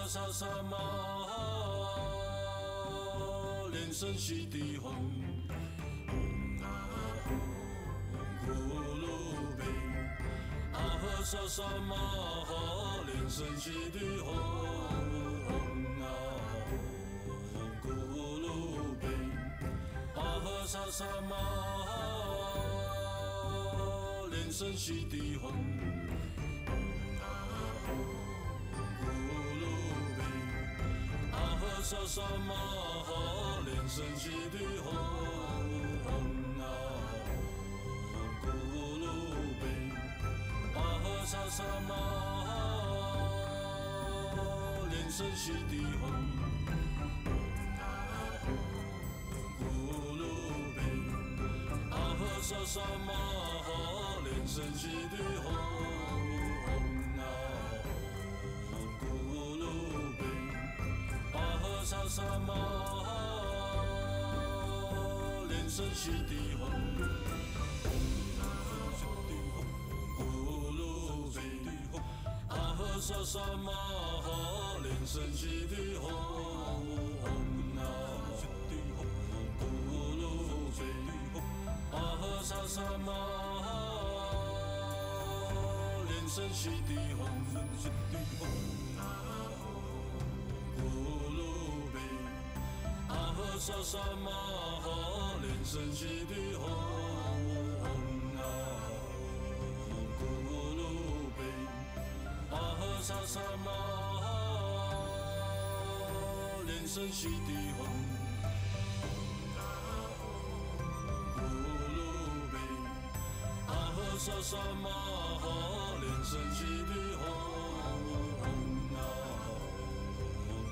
萨萨玛哈，莲生悉地吽，咕噜贝，阿呵萨萨玛哈，莲生悉地吽，咕噜贝，阿呵萨萨玛哈，莲生悉地吽。 萨萨玛哈，莲生悉地吽，咕噜贝，阿呵萨萨玛哈，莲生悉地吽，咕噜贝，阿呵萨萨玛哈，莲生悉地吽。 萨萨玛哈，莲生悉地吽，咕噜贝，阿呵萨萨玛哈，莲生悉地吽，咕噜贝，阿呵萨萨玛哈，莲生悉地吽。 萨萨玛哈，莲生悉地吽，咕噜贝，阿呵萨萨玛哈，莲生悉地吽，咕噜贝，阿呵萨萨玛哈，莲生悉地吽。 萨萨玛哈，莲生悉地吽，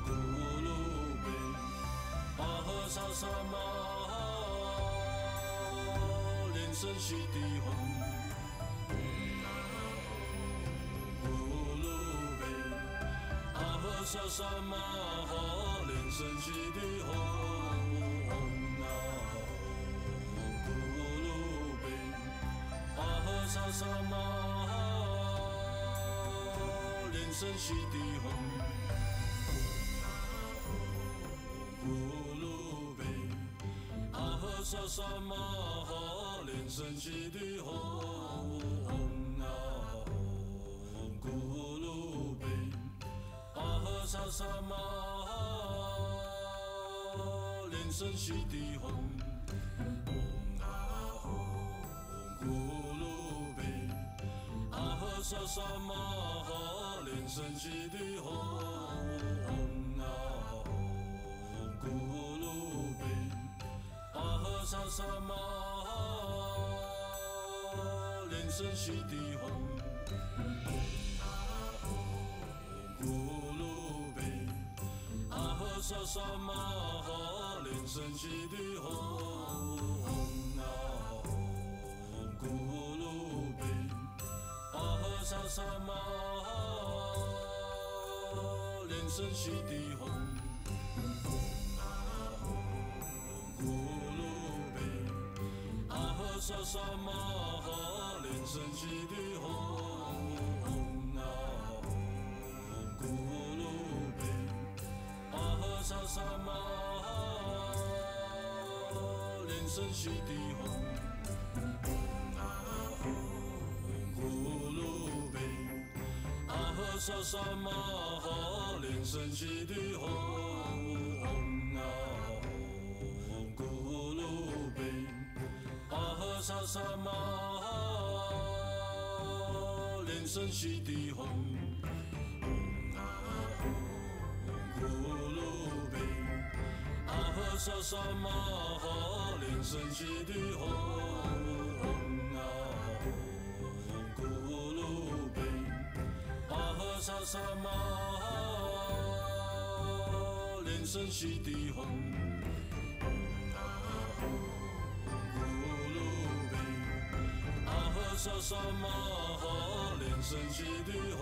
咕噜贝，阿呵萨萨玛哈，莲生悉地吽，咕噜贝，阿呵萨萨玛哈，莲生悉地吽，咕。 萨萨玛哈，莲生悉地吽，咕噜贝，阿呵萨萨玛哈，莲生悉地吽，咕噜贝，阿呵萨萨玛哈，莲生悉地吽，咕噜贝。 阿呵萨萨玛哈，莲生悉地吽，咕噜贝，阿呵萨萨玛哈，莲生悉地吽，咕噜贝，阿呵萨萨玛哈，莲生悉地吽。 萨萨玛哈，莲生悉地吽，咕噜贝，阿呵萨萨玛哈，莲生悉地吽，咕噜贝，阿呵萨萨玛哈，莲生悉地吽，咕噜贝。 阿呵萨萨玛哈，莲生悉地吽，咕噜贝，阿呵萨萨玛哈，莲生悉地吽，咕噜贝，阿呵萨萨玛哈，莲生悉地吽。 萨萨玛哈，莲生悉地吽，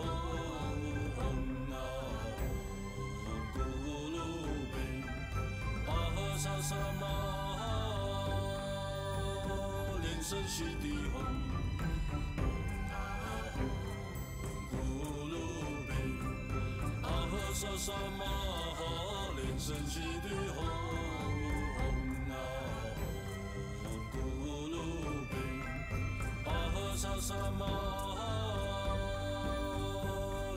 咕噜贝，阿呵萨萨玛哈，莲生悉地吽，咕噜贝，阿呵萨萨萨玛哈莲生悉地吽，啊吽，咕噜贝，巴哈萨萨玛哈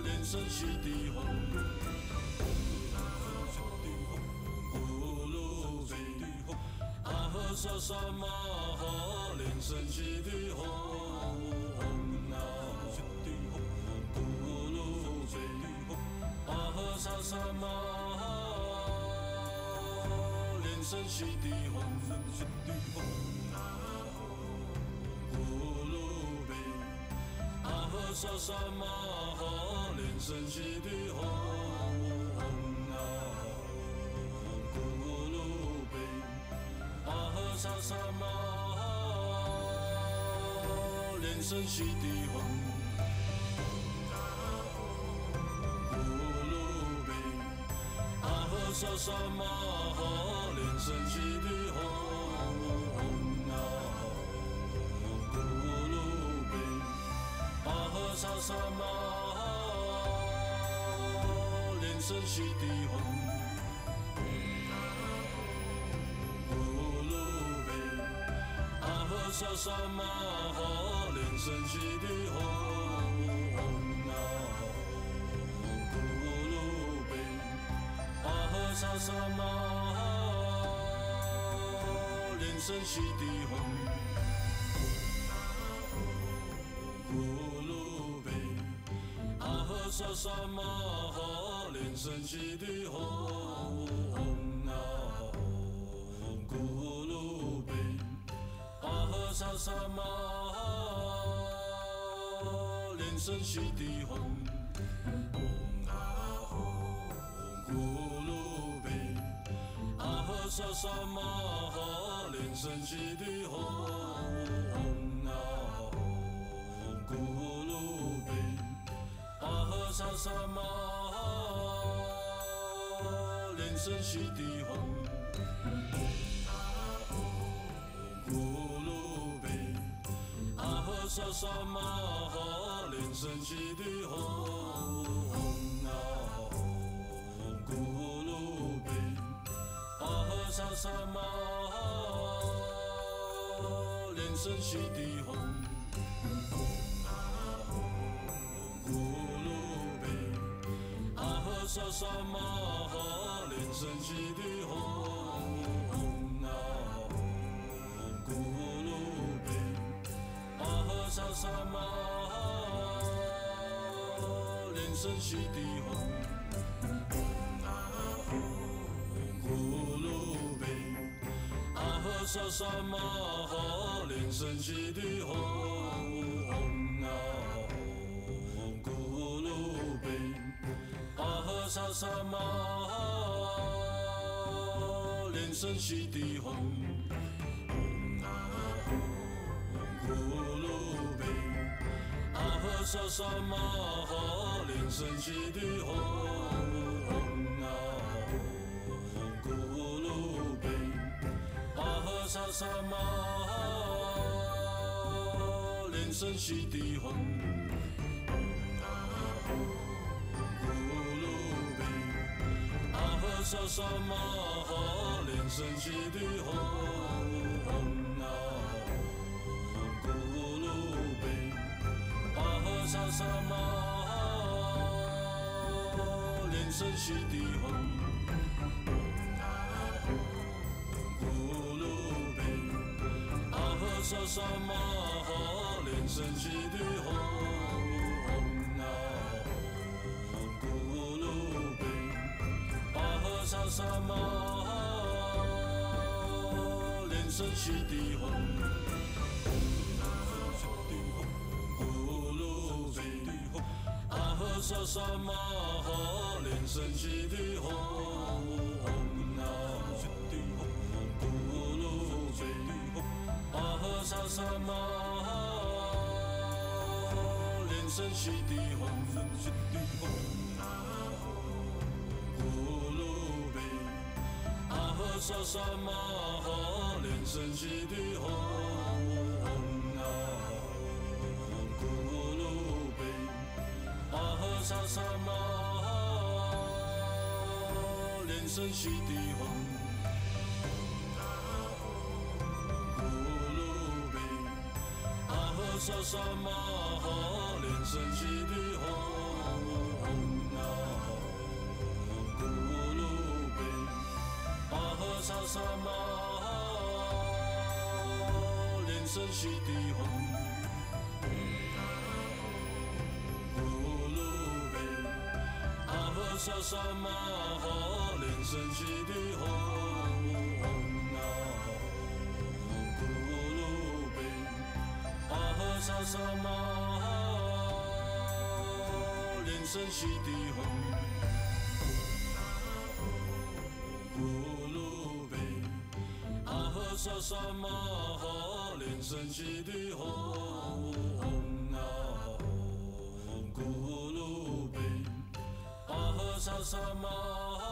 莲生悉地吽，咕噜贝，巴哈萨萨玛哈莲生悉地吽，啊吽，咕噜贝。巴哈萨萨玛哈莲生悉地吽，咕噜贝，巴哈萨萨玛哈莲生悉地吽，啊吽，咕噜贝，巴哈萨萨玛哈莲生悉地吽。萨萨玛哈莲生悉地吽，啊吽，咕噜贝，巴哈萨萨玛哈莲生悉地吽，咕噜贝，巴哈萨萨玛哈莲生悉地吽，啊吽，咕噜贝。巴哈萨萨玛哈莲生悉地吽，咕噜贝，巴哈萨萨玛哈莲生悉地吽，啊吽，咕噜贝，巴哈萨萨玛哈莲生悉地吽。萨萨玛哈莲生悉地吽，啊吽，咕噜贝，巴哈萨萨玛哈莲生悉地吽，咕噜贝，巴哈萨萨玛哈莲生悉地吽，啊吽，咕噜贝。巴哈萨萨玛哈莲生悉地吽，咕噜贝，巴哈萨萨玛哈莲生悉地吽，啊吽，咕噜贝，巴哈萨萨玛哈莲生悉地吽。萨萨玛哈莲生悉地吽，啊吽，咕噜贝，巴哈萨萨玛哈莲生悉地吽，啊吽，咕噜贝，巴哈萨萨玛哈莲生悉地吽，啊吽，咕噜贝。巴哈萨萨玛哈莲生悉地吽，啊吽，咕噜贝，巴哈萨萨玛哈莲生悉地吽，啊吽，咕噜贝，巴哈萨萨玛哈莲生悉地吽。萨萨玛哈莲生悉地吽，啊吽，咕噜贝，巴哈萨萨玛哈莲生悉地吽，咕噜贝，巴哈萨萨玛哈莲生悉地吽，啊吽，咕噜贝。巴哈萨萨玛哈莲生悉地吽，啊吽，咕噜贝，巴哈萨萨玛哈莲生悉地吽，啊吽，咕噜贝，巴哈萨萨玛哈莲生悉地吽，咕噜贝，阿呵萨萨玛哈，莲生悉地吽，咕噜贝，阿呵萨萨玛哈，莲生悉地吽。萨萨玛哈，莲生悉地吽，咕噜贝，阿呵萨萨玛哈，莲生悉地吽，咕噜贝，阿呵萨萨玛哈，莲生悉地吽，咕噜贝。阿呵萨萨玛哈，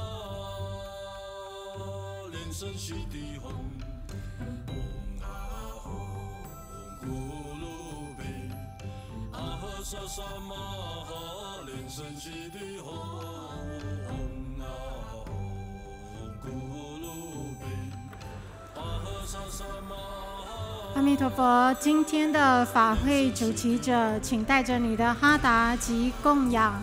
莲生悉地吽，咕噜贝，阿呵萨萨玛哈，莲生悉地吽，咕噜贝，阿呵萨萨玛哈。阿弥陀佛，今天的法会主持者，请带着你的哈达及供养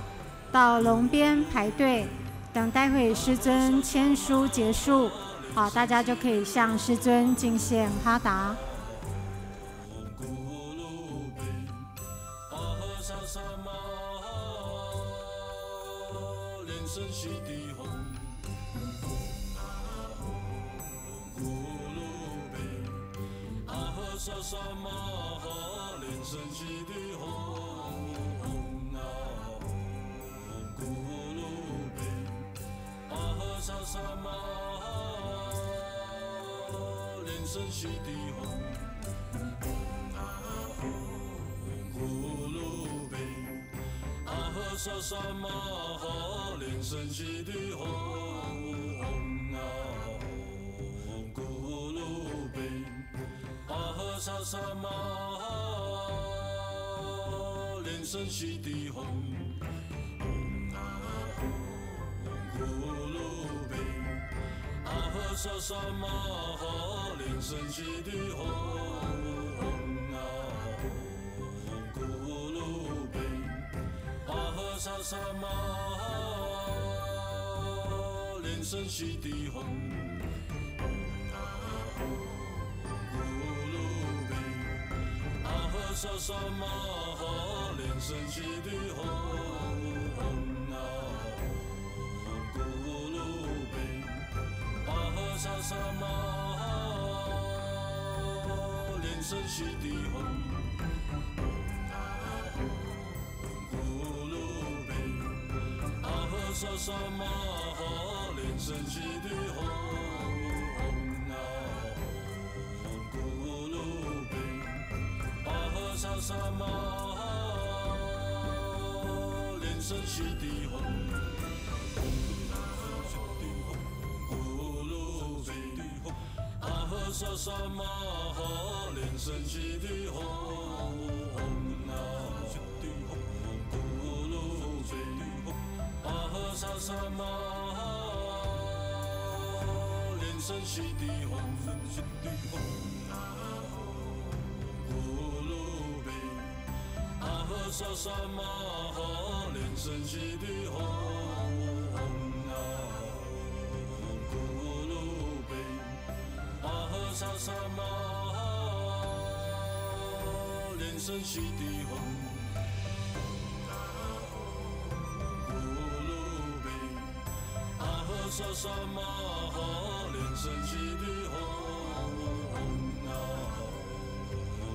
到龙边排队，等待会师尊签书结束，好，大家就可以向师尊敬献哈达。萨萨玛哈，莲生悉地吽，咕噜贝，阿呵萨萨玛哈，莲生悉地吽，咕噜贝，阿呵萨萨玛哈，莲生悉地吽，咕噜贝。阿呵萨萨玛哈，莲生悉地吽，咕噜贝，阿呵萨萨玛哈，莲生悉地吽，咕噜贝，阿呵萨萨玛哈，莲生悉地吽。萨萨玛哈，莲生悉地吽，咕噜贝，阿呵萨萨玛哈，莲生悉地吽，咕噜贝，阿呵萨萨玛哈，莲生悉地吽。萨萨玛哈，莲生悉地吽，咕噜贝，阿呵萨萨玛哈，莲生悉地吽，咕噜贝，阿呵萨萨玛哈，莲生悉地吽。萨萨玛哈，莲生悉地吽，咕噜贝，阿呵萨萨玛哈，莲生悉地吽，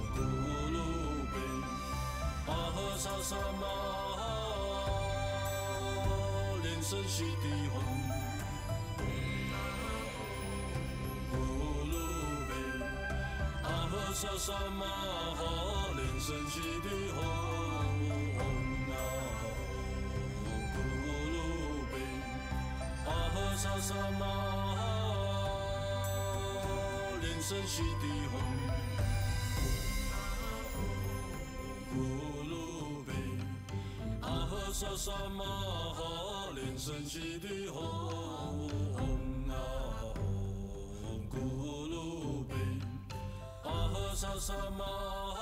咕噜贝，阿呵萨萨玛哈，莲生悉地吽。萨萨玛哈，莲生悉地吽，咕噜贝，阿呵萨萨玛哈，莲生悉地吽，咕噜贝，阿呵萨萨玛哈，莲生悉地吽。萨萨玛哈，莲生悉地吽。嗡啊吽，咕噜贝，阿呵萨萨玛哈，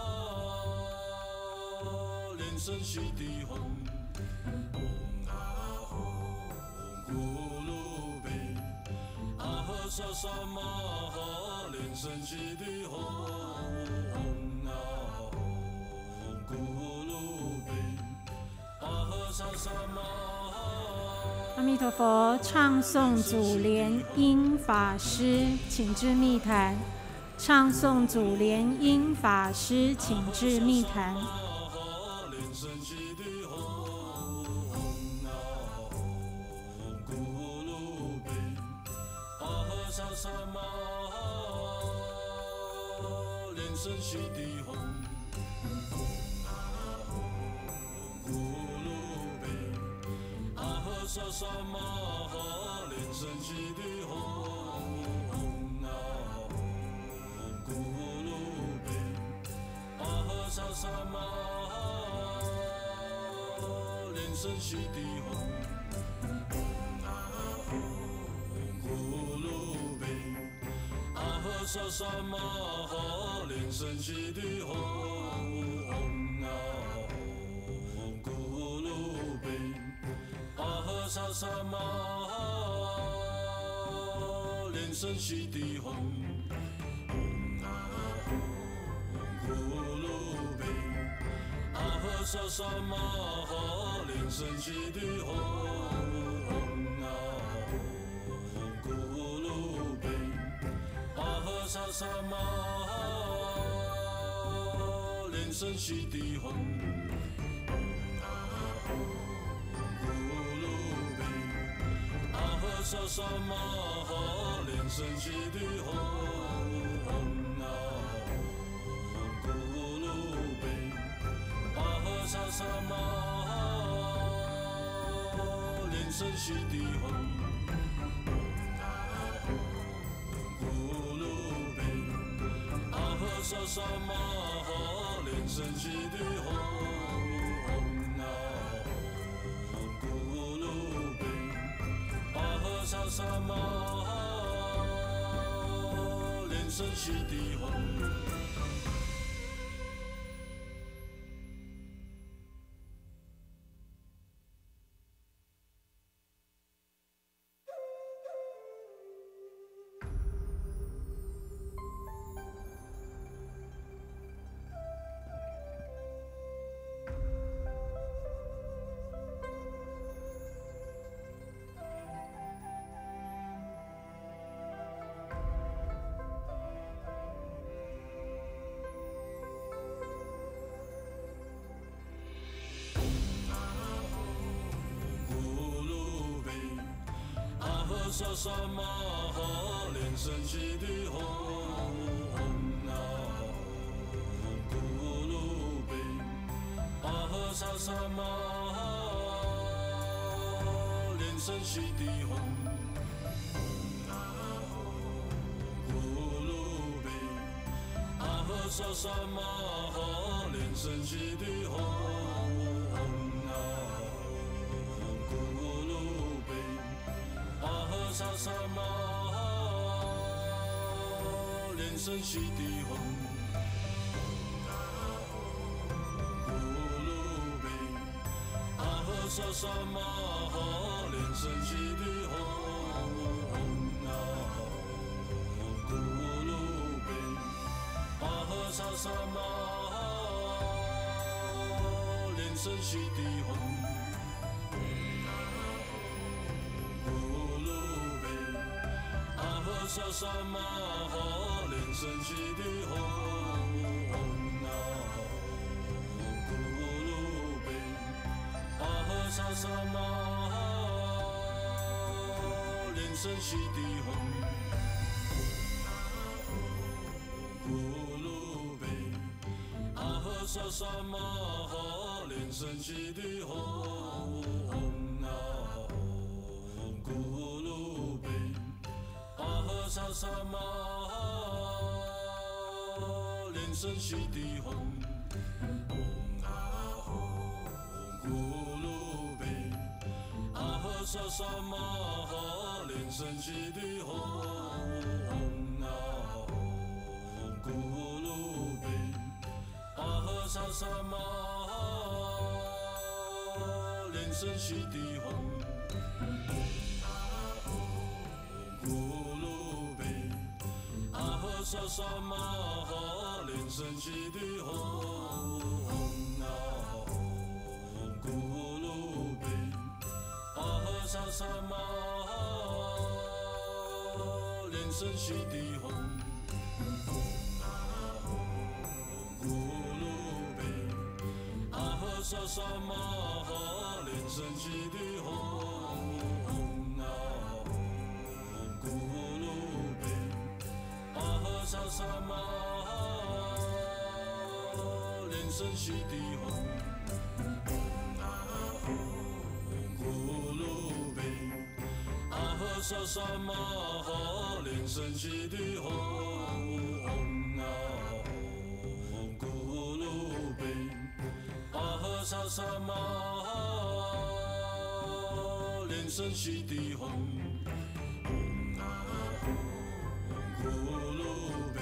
莲生悉地吽，嗡啊吽，咕噜贝，阿呵萨萨玛哈，莲生悉地吽，嗡啊吽，咕噜贝，阿呵萨萨玛。阿弥陀佛，唱诵祖莲音法师，请至密坛。唱诵祖莲音法师，请至密坛。萨萨玛哈，莲生悉地吽，嗡啊吽，咕噜贝，阿呵萨萨玛哈，莲生悉地吽，嗡啊吽，咕噜贝，阿呵萨萨玛哈，莲生悉地吽，嗡啊吽，咕噜贝。阿呵萨萨玛哈，莲生悉地吽，嗡啊吽，咕噜贝，阿呵萨萨玛哈，莲生悉地吽，嗡啊吽，咕噜贝，阿呵萨萨玛哈，莲生悉地吽。萨萨玛哈，莲生悉地吽，嗡啊吽，咕噜贝，阿呵萨萨玛哈，莲生悉地吽，嗡啊吽，咕噜贝，阿呵萨萨玛哈，莲生悉地吽，嗡啊吽，咕噜贝。阿呵萨萨玛哈，莲生悉地吽。萨萨玛哈，莲生悉地吽，嗡啊吽，咕噜贝，阿呵萨萨玛哈，莲生悉地吽，嗡啊吽，咕噜贝，阿呵萨萨玛哈，莲生悉地吽，嗡啊吽，咕噜贝。阿呵萨萨玛哈，莲生悉地吽，嗡啊吽，咕噜贝，阿呵萨萨玛哈，莲生悉地吽，嗡啊吽，咕噜贝，阿呵萨萨玛哈，莲生悉地吽。萨萨玛哈，莲生悉地吽，嗡啊吽，咕噜贝，阿呵萨萨玛哈，莲生悉地吽，嗡啊吽，咕噜贝，阿呵萨萨玛哈，莲生悉地吽，嗡啊吽，咕噜贝。阿呵萨萨玛哈，莲生悉地吽，嗡啊吽，咕噜贝，阿呵萨萨萨玛哈莲生悉地吽，啊吽，咕噜比，阿呵萨萨玛哈莲生悉地吽，啊吽，咕噜比，阿呵萨萨玛哈莲生悉地吽，啊吽，咕噜比。阿呵萨萨玛哈莲生悉地吽，啊吽，咕噜比，阿呵萨萨玛哈莲生悉地吽，啊吽，咕噜比，阿呵萨萨玛哈莲生悉地吽。萨萨玛哈莲生悉地吽，啊吽，咕噜比，阿呵萨萨玛哈莲生悉地吽，啊吽，咕噜比，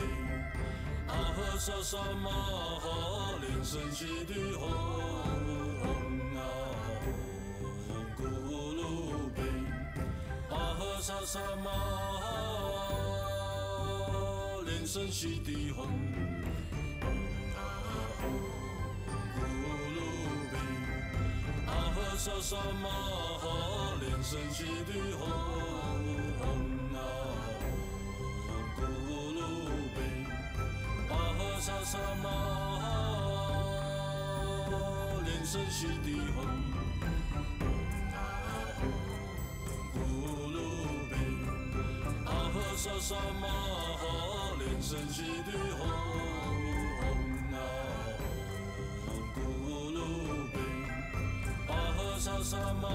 阿呵萨萨玛哈莲生悉地吽，啊吽，咕噜比。阿呵萨萨玛哈莲生悉地吽，啊吽，咕噜比，阿呵萨萨玛哈莲生悉地吽，啊吽，咕噜比，阿呵萨萨玛哈莲生悉地吽。萨萨玛哈莲生悉地吽，啊吽，咕噜比，阿呵萨萨玛哈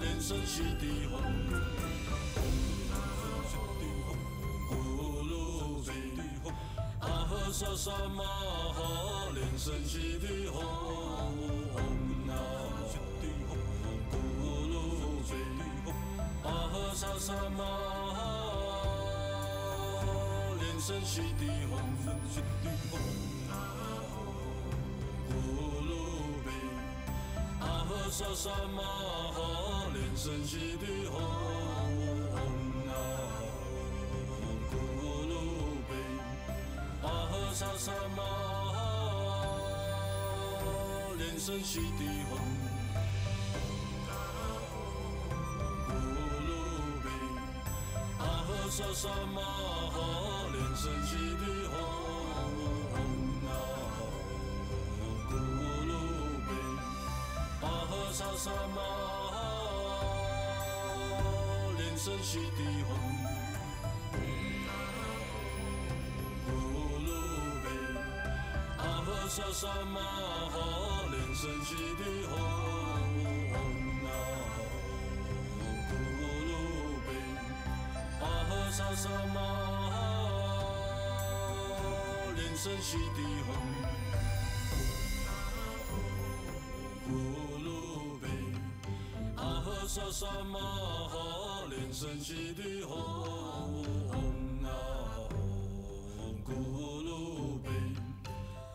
莲生悉地吽，啊吽，咕噜比，阿呵萨萨玛哈莲生悉地吽，啊吽，咕噜比。阿呵萨萨玛哈莲生悉地吽，啊吽，咕噜比，阿呵萨萨玛哈莲生悉地吽，啊吽，咕噜比，阿呵萨萨玛哈莲生悉地吽。萨萨玛哈莲生悉地吽，啊吽，咕噜比，阿呵萨萨玛哈莲生悉地吽，啊吽，咕噜比，阿呵萨萨玛哈莲生悉地吽，啊吽，咕噜比。阿呵萨萨玛哈莲生悉地吽，啊吽，咕噜比，阿呵萨萨玛哈莲生悉地吽，啊吽，咕噜比，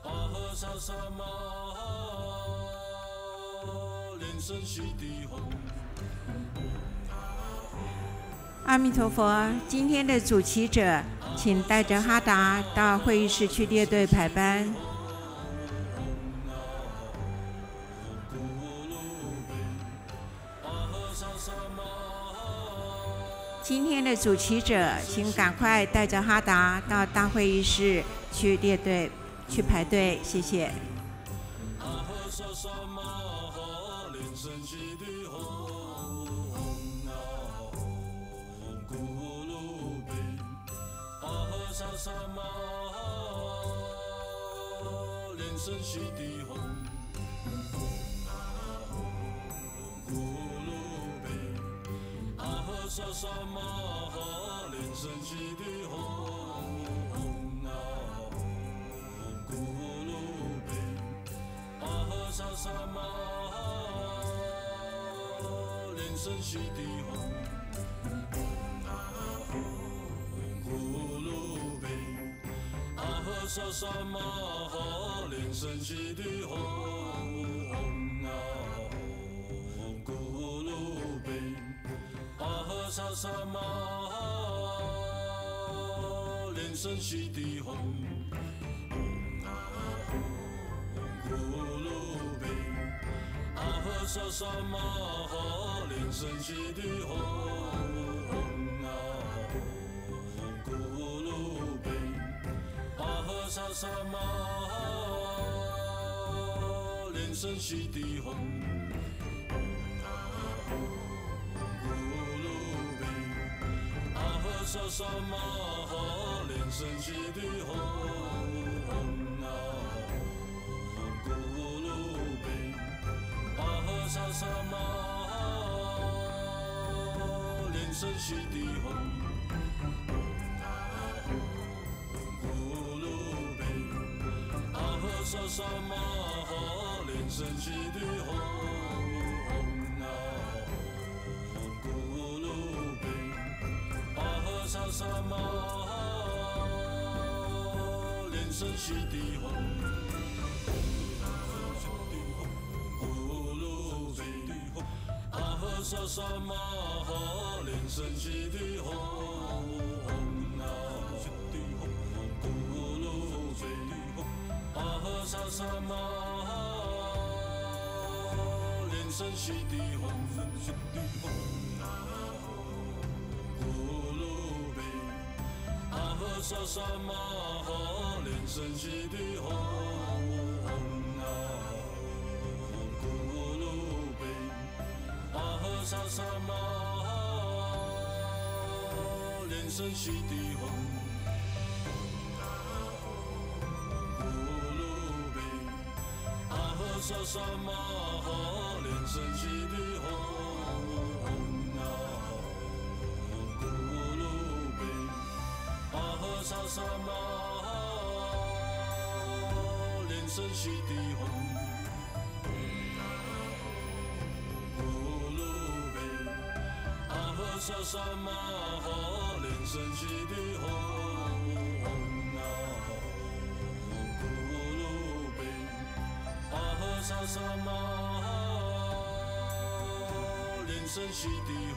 阿呵萨萨玛哈莲生悉地吽。阿弥陀佛，今天的主祈者，请带着哈达到会议室去列队排班。今天的主祈者，请赶快带着哈达到大会议室去列队去排队，谢谢。萨玛哈莲生悉地吽，啊吽，咕噜比，阿呵萨萨玛哈莲生悉地吽，啊吽，咕噜比，阿呵萨萨玛哈莲生悉地吽，咕噜贝，阿呵萨萨玛哈，莲生悉地吽，咕噜贝，阿呵萨萨玛哈，莲生悉地吽。萨萨玛哈，莲生悉地吽，咕噜贝，阿呵萨萨玛哈，莲生悉地吽，咕噜贝，阿呵萨萨玛哈，莲生悉地吽，咕噜贝。萨萨玛哈，莲生悉地吽，咕噜贝，阿呵萨萨玛哈，莲生悉地吽，咕噜贝，阿呵萨萨玛哈，莲生悉地吽。萨萨玛哈，莲生悉地吽，咕噜贝，阿呵萨萨玛哈，莲生悉地吽，咕噜贝，阿呵萨萨玛哈，莲生悉地吽。萨萨玛哈，莲生悉地吽，咕噜贝，阿呵萨萨玛哈，莲生悉地吽，咕噜贝，阿呵萨萨玛哈，莲生悉地吽。萨萨玛哈，莲生悉地吽，咕噜贝，阿呵萨萨玛哈，莲生悉地吽，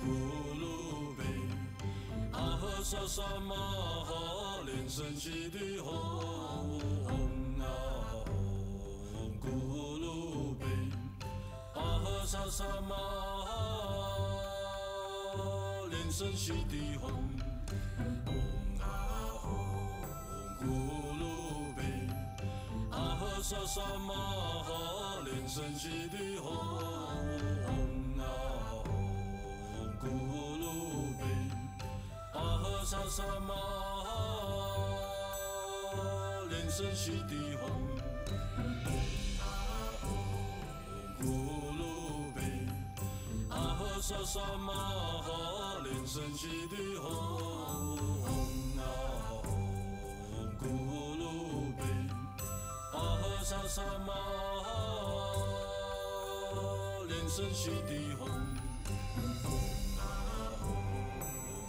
咕噜贝，阿呵萨萨玛哈，莲生悉地吽，咕噜贝。萨萨玛哈，莲生悉地吽，咕噜贝，阿呵萨萨玛哈，莲生悉地吽，咕噜贝，阿呵萨萨玛哈，莲生悉地吽。萨萨玛哈，莲生悉地吽，咕噜贝，阿呵萨萨玛哈，莲生悉地吽，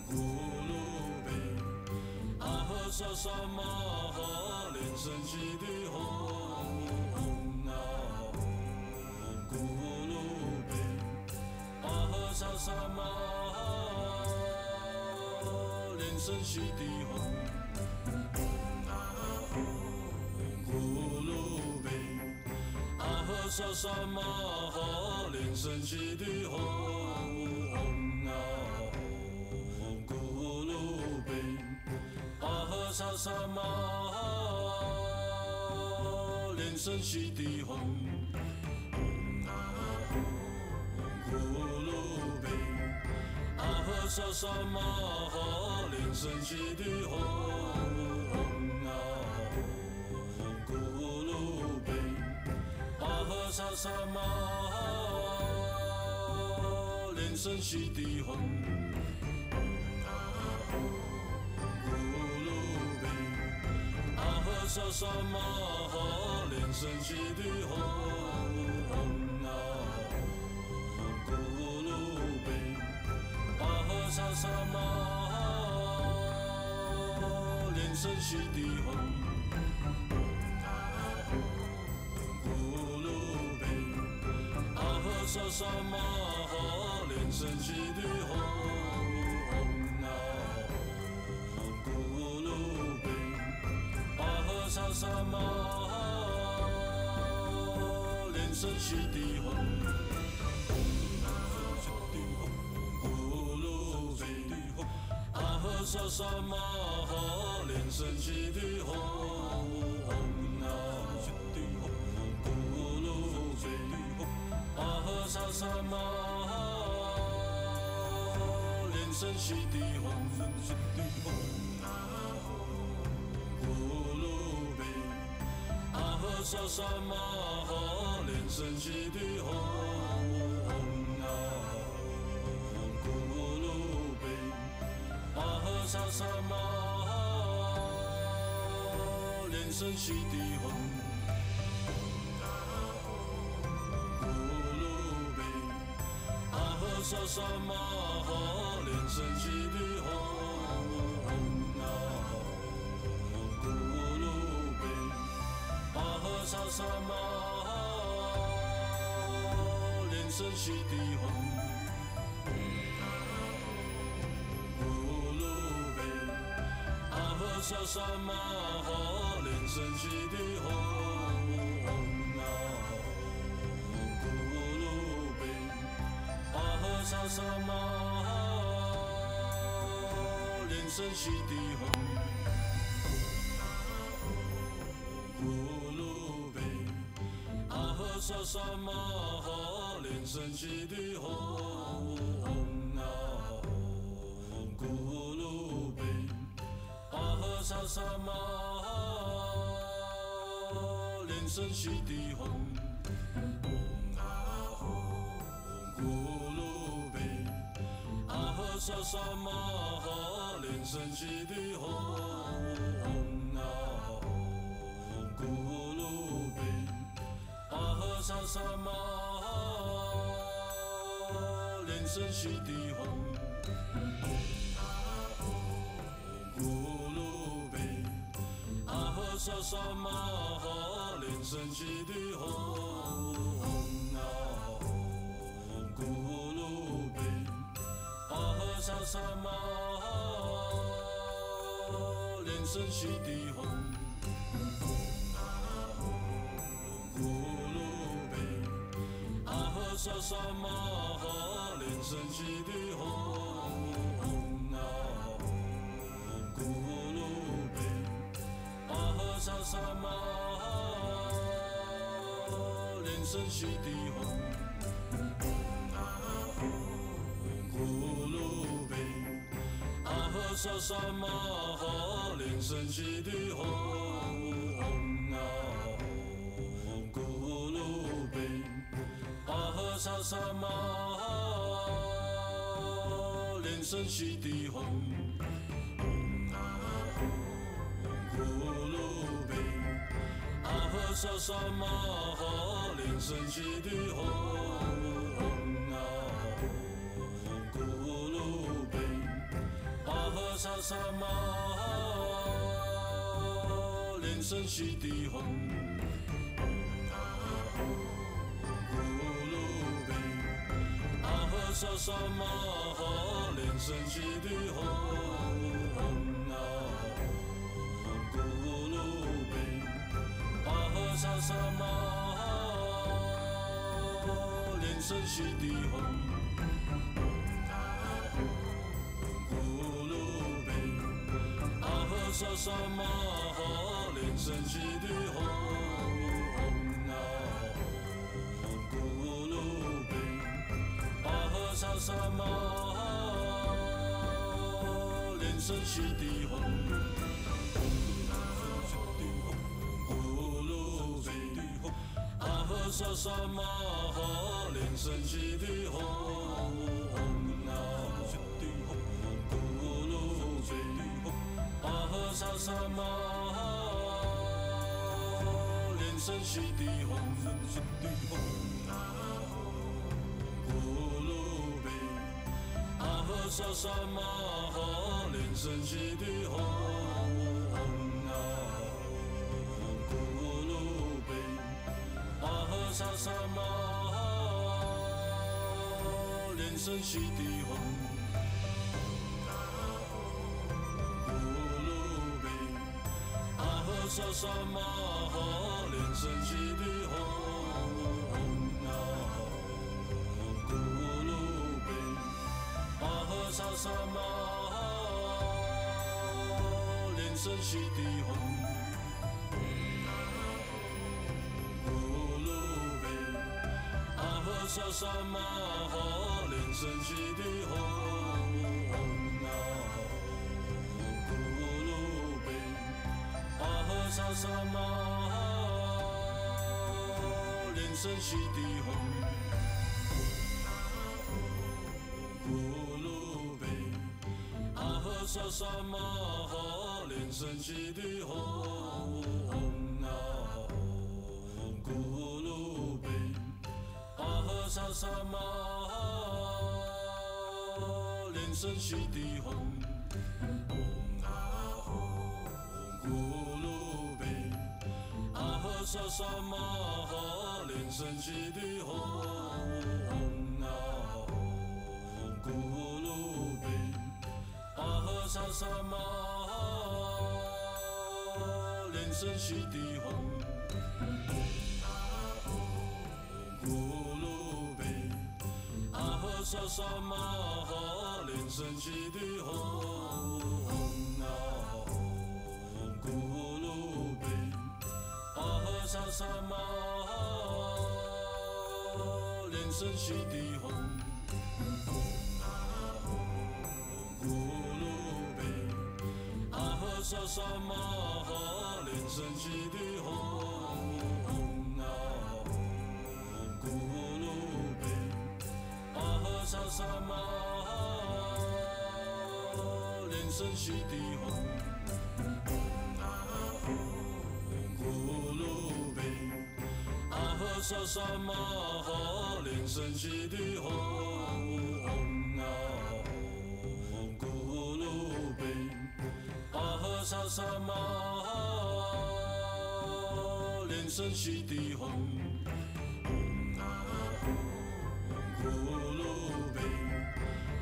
咕噜贝，阿呵萨萨玛哈，莲生悉地吽。萨萨玛哈，莲生悉地吽，咕噜贝，阿呵萨萨玛哈，莲生悉地吽，咕噜贝，阿呵萨萨玛哈，莲生悉地吽。萨萨玛哈，莲生悉地吽，咕噜贝，阿呵萨萨玛哈，莲生悉地吽，咕噜贝，阿呵萨萨玛哈，莲生悉地吽。悉地吽，咕噜贝，阿呵萨萨玛哈，莲生悉地吽，咕噜贝，阿呵萨萨玛哈，莲生悉地吽。萨萨玛哈，莲生悉地吽，咕噜贝，阿呵萨萨玛哈，莲生悉地吽，咕噜贝，阿呵萨萨玛哈，莲生悉地吽。萨萨玛哈，莲生悉地吽，咕噜贝，阿呵萨萨玛哈，莲生悉地吽，咕噜贝，阿呵萨萨玛哈，莲生悉地吽。萨萨玛哈，莲生悉地吽，咕噜贝，阿呵萨萨玛哈，莲生悉地吽，咕噜贝，阿呵萨萨玛哈，莲生悉地吽，咕噜贝。萨萨玛哈，莲生悉地吽，咕噜贝，阿呵萨萨玛哈，莲生悉地吽，咕噜贝，阿呵萨萨玛哈，莲生悉地吽。萨萨玛哈，莲生悉地吽，咕噜贝，阿呵萨萨玛哈，莲生悉地吽，咕噜贝，阿呵萨萨玛哈，莲生悉地吽，咕噜贝。萨萨玛哈，莲生悉地吽，咕噜贝，阿呵萨萨玛哈，莲生悉地吽，咕噜贝，阿呵萨萨玛哈，莲生悉地吽。萨萨玛哈，莲生悉地吽，咕噜贝，阿呵萨萨玛哈，莲生悉地吽，咕噜贝，阿呵萨萨玛哈，莲生悉地吽。萨萨玛哈，莲生悉地吽，咕噜贝，阿呵萨萨玛哈，莲生悉地吽，咕噜贝，阿呵萨萨玛哈，莲生悉地吽。萨萨玛哈，莲生悉地吽，咕噜贝，阿呵萨萨玛哈，莲生悉地吽，咕噜贝，阿呵萨萨玛哈，莲生悉地吽。莲生悉地吽，咕噜贝，阿呵萨萨玛哈，莲生悉地吽，咕噜贝，阿呵萨萨玛哈，莲生悉地吽。萨萨玛哈，莲生悉地吽，咕噜贝，阿呵萨萨玛哈，莲生悉地吽，咕噜贝，阿呵萨萨玛哈，莲生悉地吽，咕噜贝。阿呵萨萨玛哈，莲生悉地吽，咕噜贝，阿呵萨萨玛哈，莲生悉地吽，咕噜贝，阿呵萨萨玛哈，莲生悉地吽。萨萨玛哈，莲生悉地吽，咕噜贝，阿呵萨萨玛哈，莲生悉地吽，咕噜贝，阿呵萨萨玛哈，莲生悉地吽。萨萨玛哈，莲生悉地吽，咕噜贝，阿呵萨萨玛哈，莲生悉地吽，咕噜贝，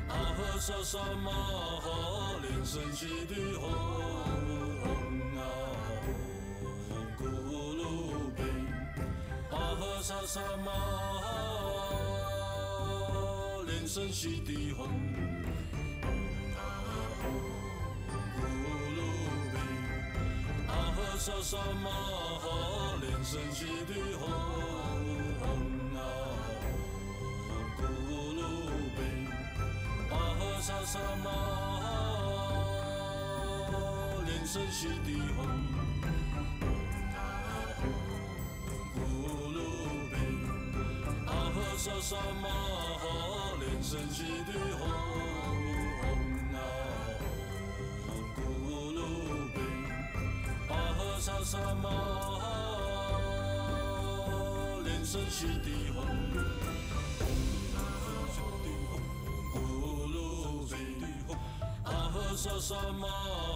阿呵萨萨玛哈，莲生悉地吽。萨萨玛哈，莲生悉地吽，咕噜贝，阿呵萨萨玛哈，莲生悉地吽，咕噜贝，阿呵萨萨玛哈，莲生悉地吽。萨萨玛哈，莲生悉地吽，咕噜贝，阿呵萨萨玛哈，莲生悉地吽，咕噜贝，阿呵萨萨玛哈，莲生悉地吽。萨萨玛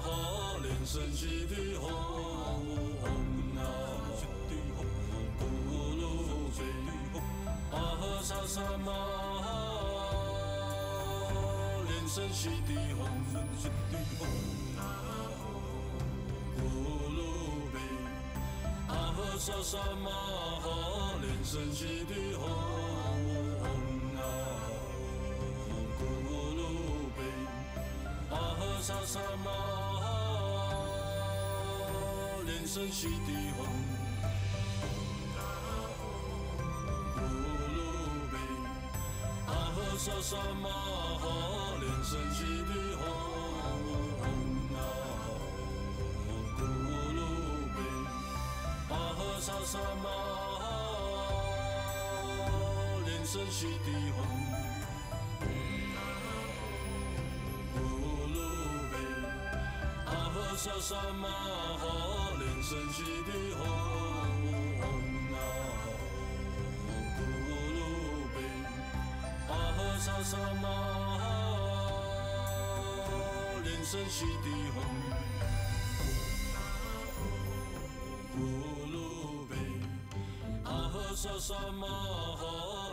哈，莲生悉地吽，咕噜贝，阿呵萨萨玛哈，莲生悉地吽，咕噜贝，阿呵萨萨玛哈，莲生悉地吽。萨萨玛哈，莲生悉地吽，咕噜贝，阿呵萨萨玛哈，莲生悉地吽，咕噜贝，阿呵萨萨玛哈，莲生悉地吽。萨萨玛哈，莲生悉地吽，咕噜贝，阿呵萨萨玛哈，莲生悉地吽，咕噜贝，阿呵萨萨玛哈。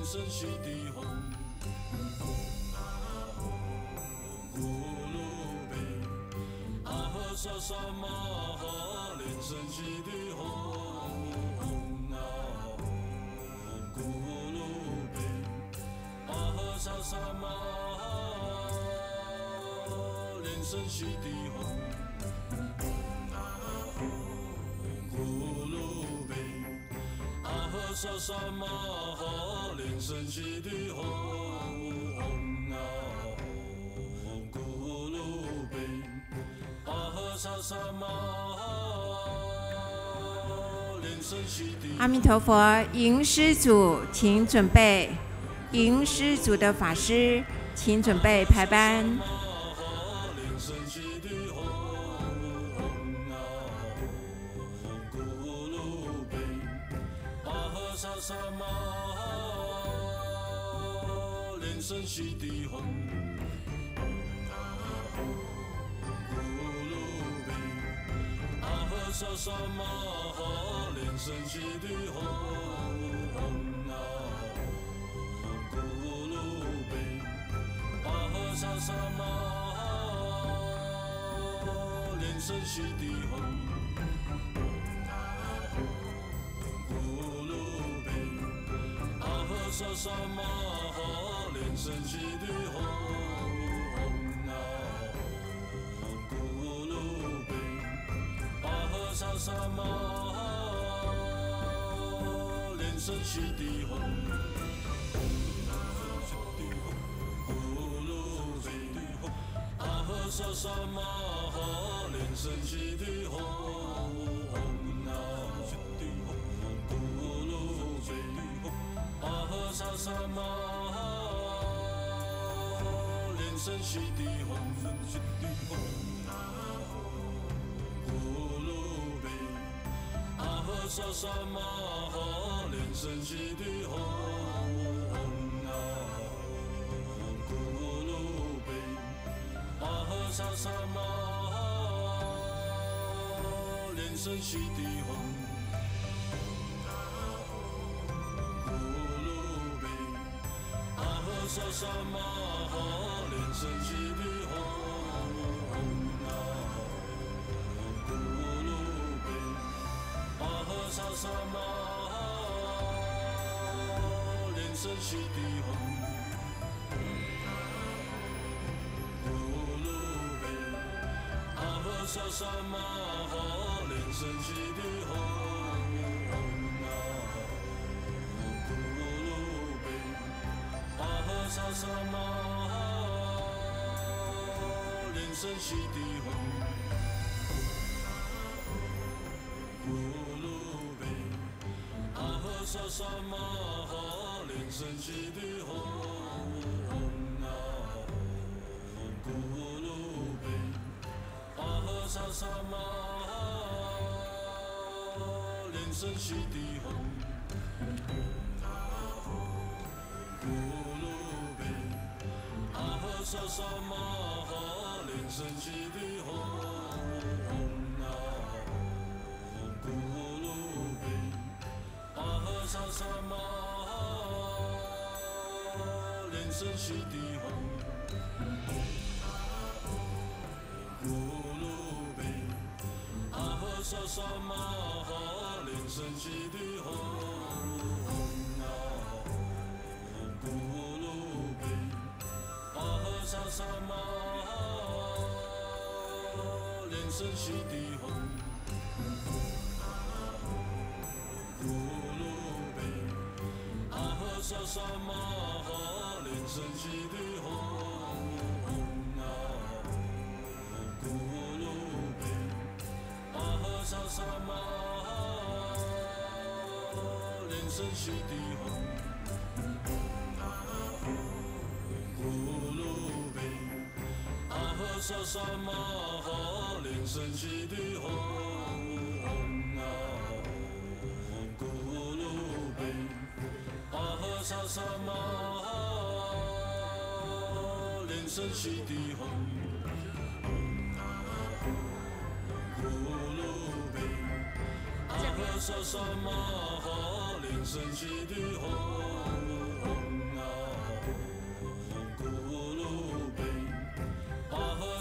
莲生悉地吽，咕噜贝，阿呵萨萨玛哈，莲生悉地吽，咕噜贝，阿呵萨萨玛哈，莲生悉地吽。萨萨玛哈，莲生悉地吽，咕噜贝，阿呵萨萨玛哈，莲生悉地。阿弥陀佛，迎施主，请准备。迎施主的法师，请准备排班。萨玛哈，莲生悉地吽，咕噜贝，阿呵萨萨玛哈，莲生悉地吽，咕噜贝，阿呵萨萨玛哈，莲生悉地吽。萨萨玛哈，莲生悉地吽，咕噜贝，阿呵萨萨玛哈，莲生悉地吽，咕噜贝，阿呵萨萨玛哈，莲生悉地吽，咕噜贝。阿呵萨萨玛哈，莲生悉地吽，咕噜贝，阿呵萨萨玛哈，莲生悉地吽，咕噜贝，阿呵萨萨玛哈，莲生悉地吽。萨萨玛哈，莲生悉地吽，咕噜贝，阿呵萨萨玛哈，莲生悉地吽，咕噜贝，阿呵萨萨玛哈，莲生悉地吽。萨萨玛哈，莲生悉地吽，咕噜贝，阿呵萨萨玛哈，莲生悉地吽，咕噜贝，阿呵萨萨玛哈，莲生悉地吽。萨萨玛哈，莲生悉地吽，咕噜贝，阿呵萨萨玛哈，莲生悉地吽，咕噜贝，阿呵萨萨玛哈，莲生悉地吽，咕噜贝。萨萨玛哈，莲生悉地吽，咕噜贝，阿呵萨萨玛哈，莲生悉地吽，咕噜贝，阿呵萨萨玛哈，莲生悉地吽。萨萨玛哈，莲生悉地吽，咕噜贝，阿呵萨萨玛哈，莲生悉地吽，咕噜贝，阿呵萨萨玛哈，莲生悉地吽。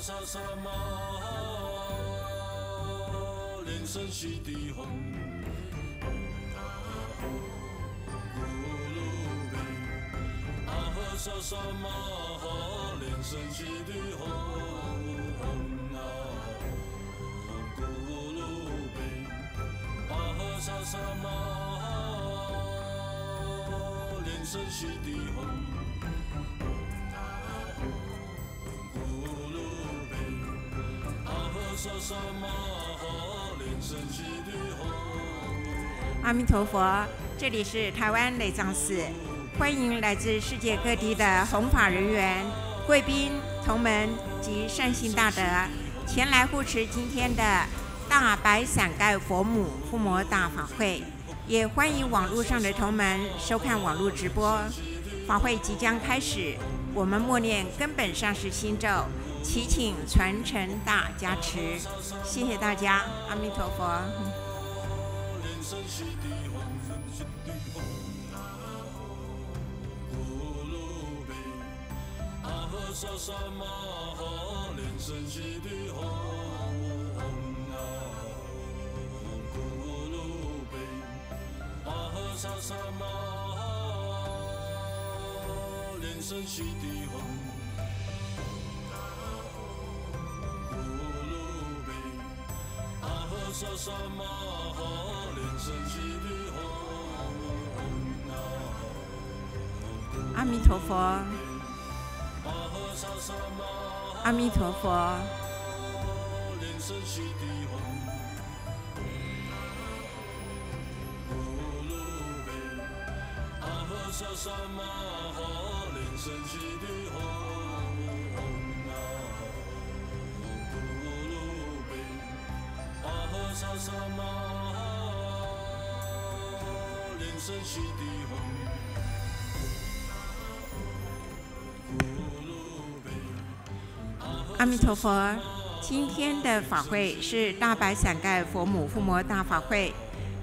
萨萨玛莲生悉地吽，咕噜贝，阿呵萨萨玛莲生悉地吽，咕噜贝，阿呵萨萨玛莲生悉地吽。阿弥陀佛，这里是台湾雷藏寺，欢迎来自世界各地的弘法人员、贵宾、同门及善信大德前来护持今天的大白伞盖佛母附魔大法会，也欢迎网络上的同门收看网络直播。法会即将开始，我们默念根本上师心咒，祈请传承大加持，谢谢大家，阿弥陀佛。阿弥陀佛，阿弥陀佛，阿弥陀佛。今天的法会是大白伞盖佛母附魔大法会。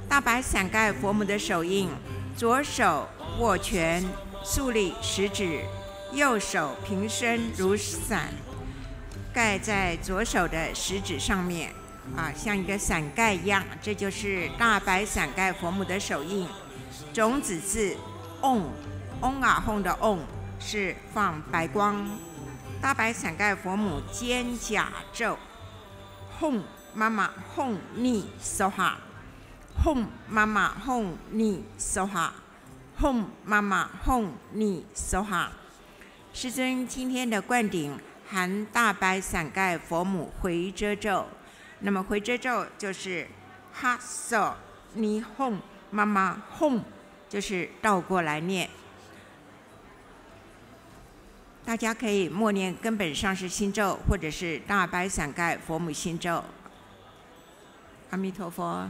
大白伞盖佛母的手印，左手握拳，竖立食指，右手平伸如伞，盖在左手的食指上面，像一个伞盖一样，这就是大白伞盖佛母的手印。种子字嗡啊吽的嗡是放白光。大白伞盖佛母肩胛咒，吽妈妈吽尼梭哈，吽妈妈吽尼梭哈，吽妈妈吽尼梭哈。师尊今天的灌顶含大白伞盖佛母回遮咒，那么回遮咒就是哈梭尼吽妈妈吽，就是倒过来念。大家可以默念根本上师心咒，或者是大白伞盖佛母心咒。阿弥陀佛。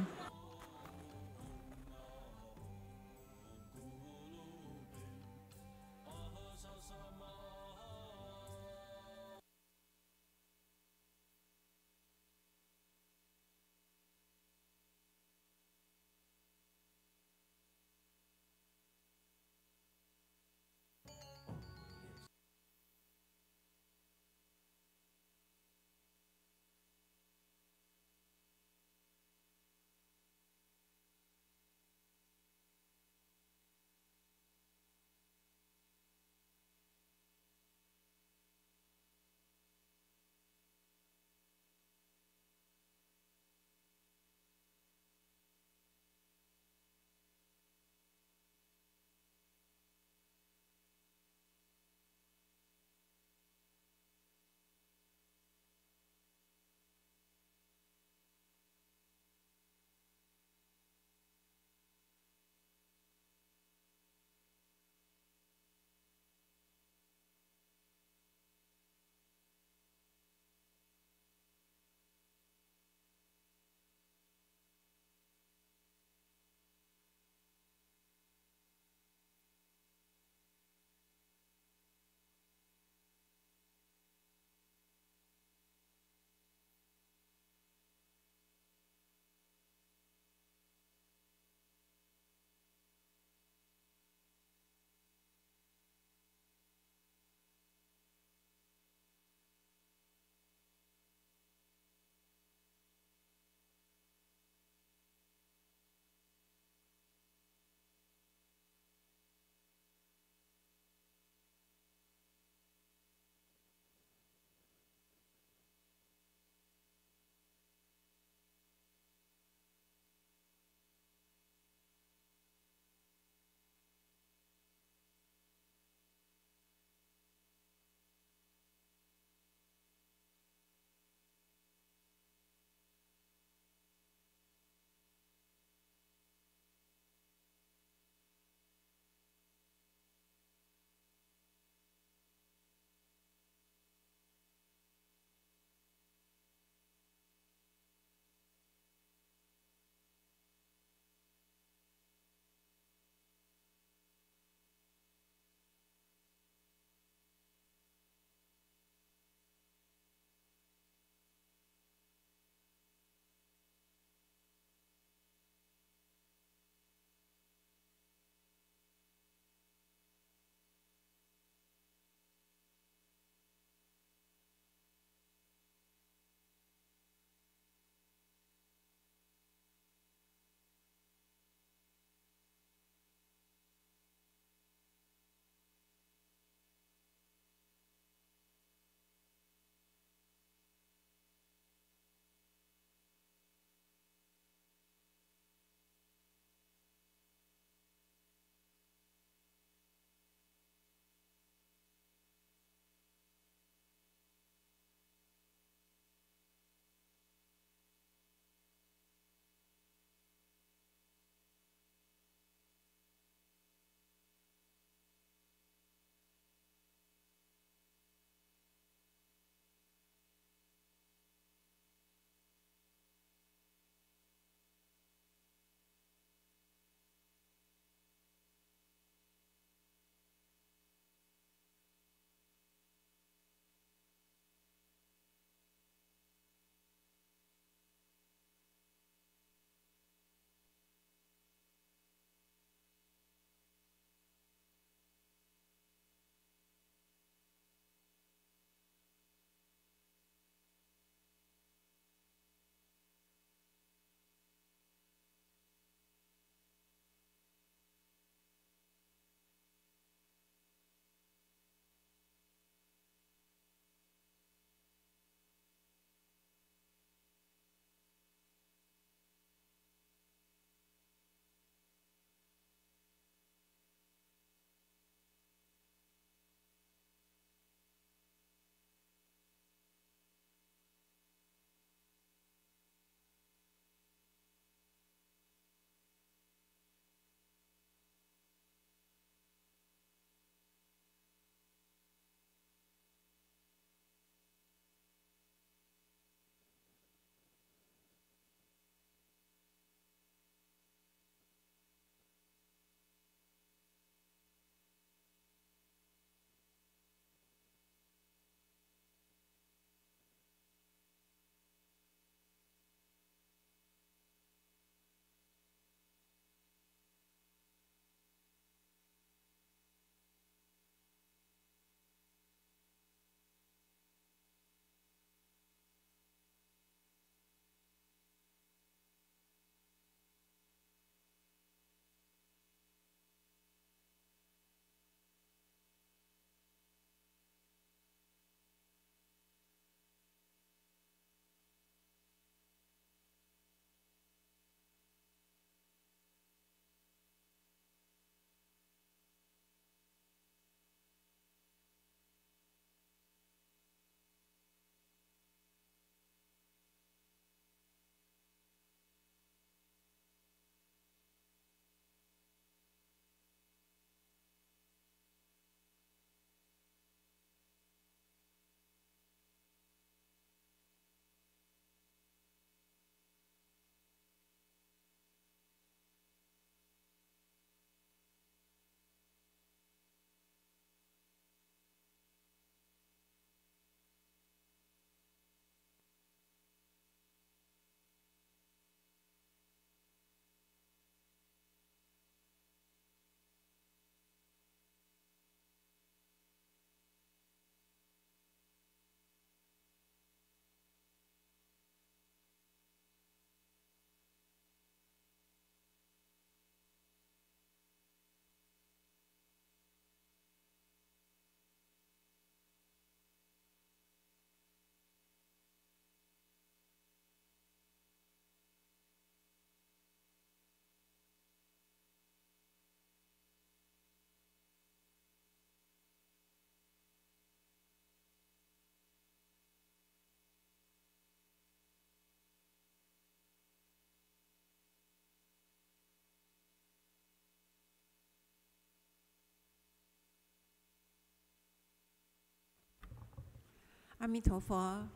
阿弥陀佛，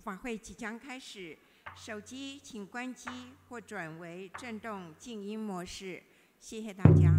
法会即将开始，手机请关机或转为震动静音模式，谢谢大家。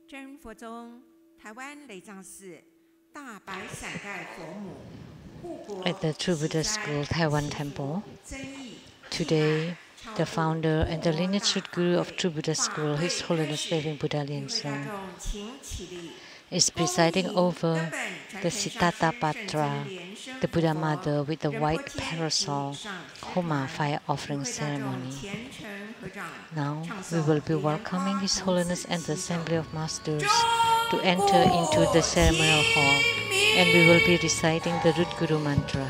真佛宗台湾雷藏寺大白伞盖佛母护国 At the True Buddha School, Taiwan Temple, today, the founder and the lineage guru of True Buddha School, His Holiness Living Buddha Lian-Sheng, is presiding over the Siddhartha Patra, the Buddha Mother with the white parasol, Homa fire offering ceremony. Now, we will be welcoming His Holiness and the Assembly of Masters to enter into the ceremonial hall, and we will be reciting the Root Guru Mantra.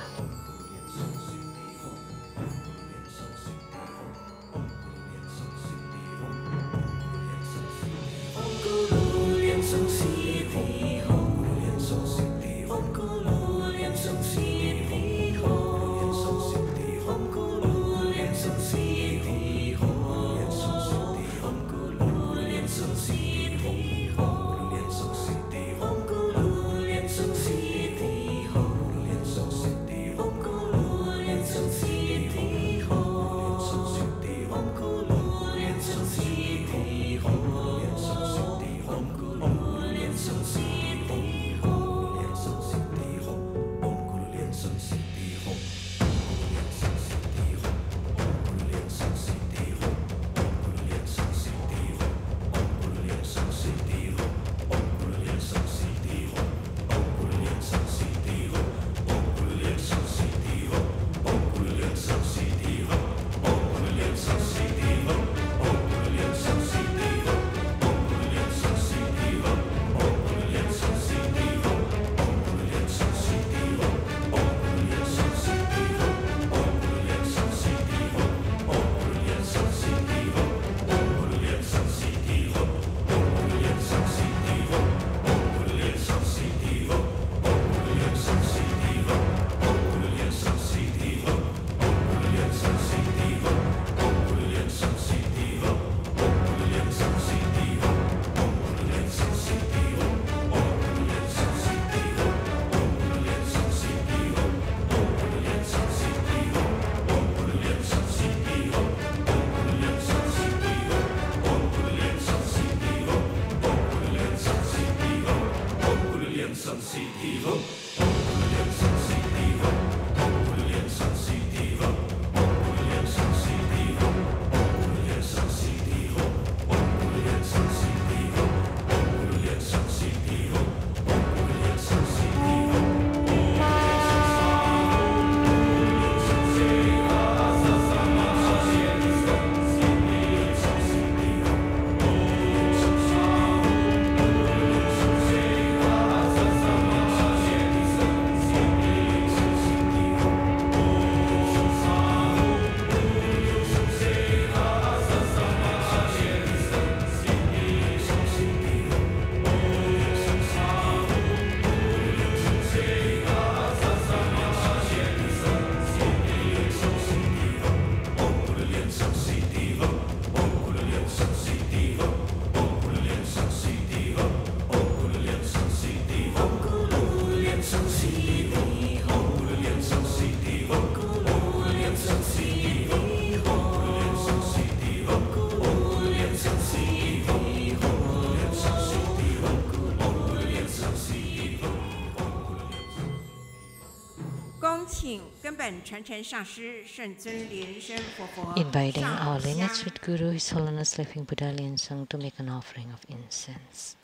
Inviting our lineage Guru, His Holiness Living Buddha Lian-Sheng, to make an offering of incense.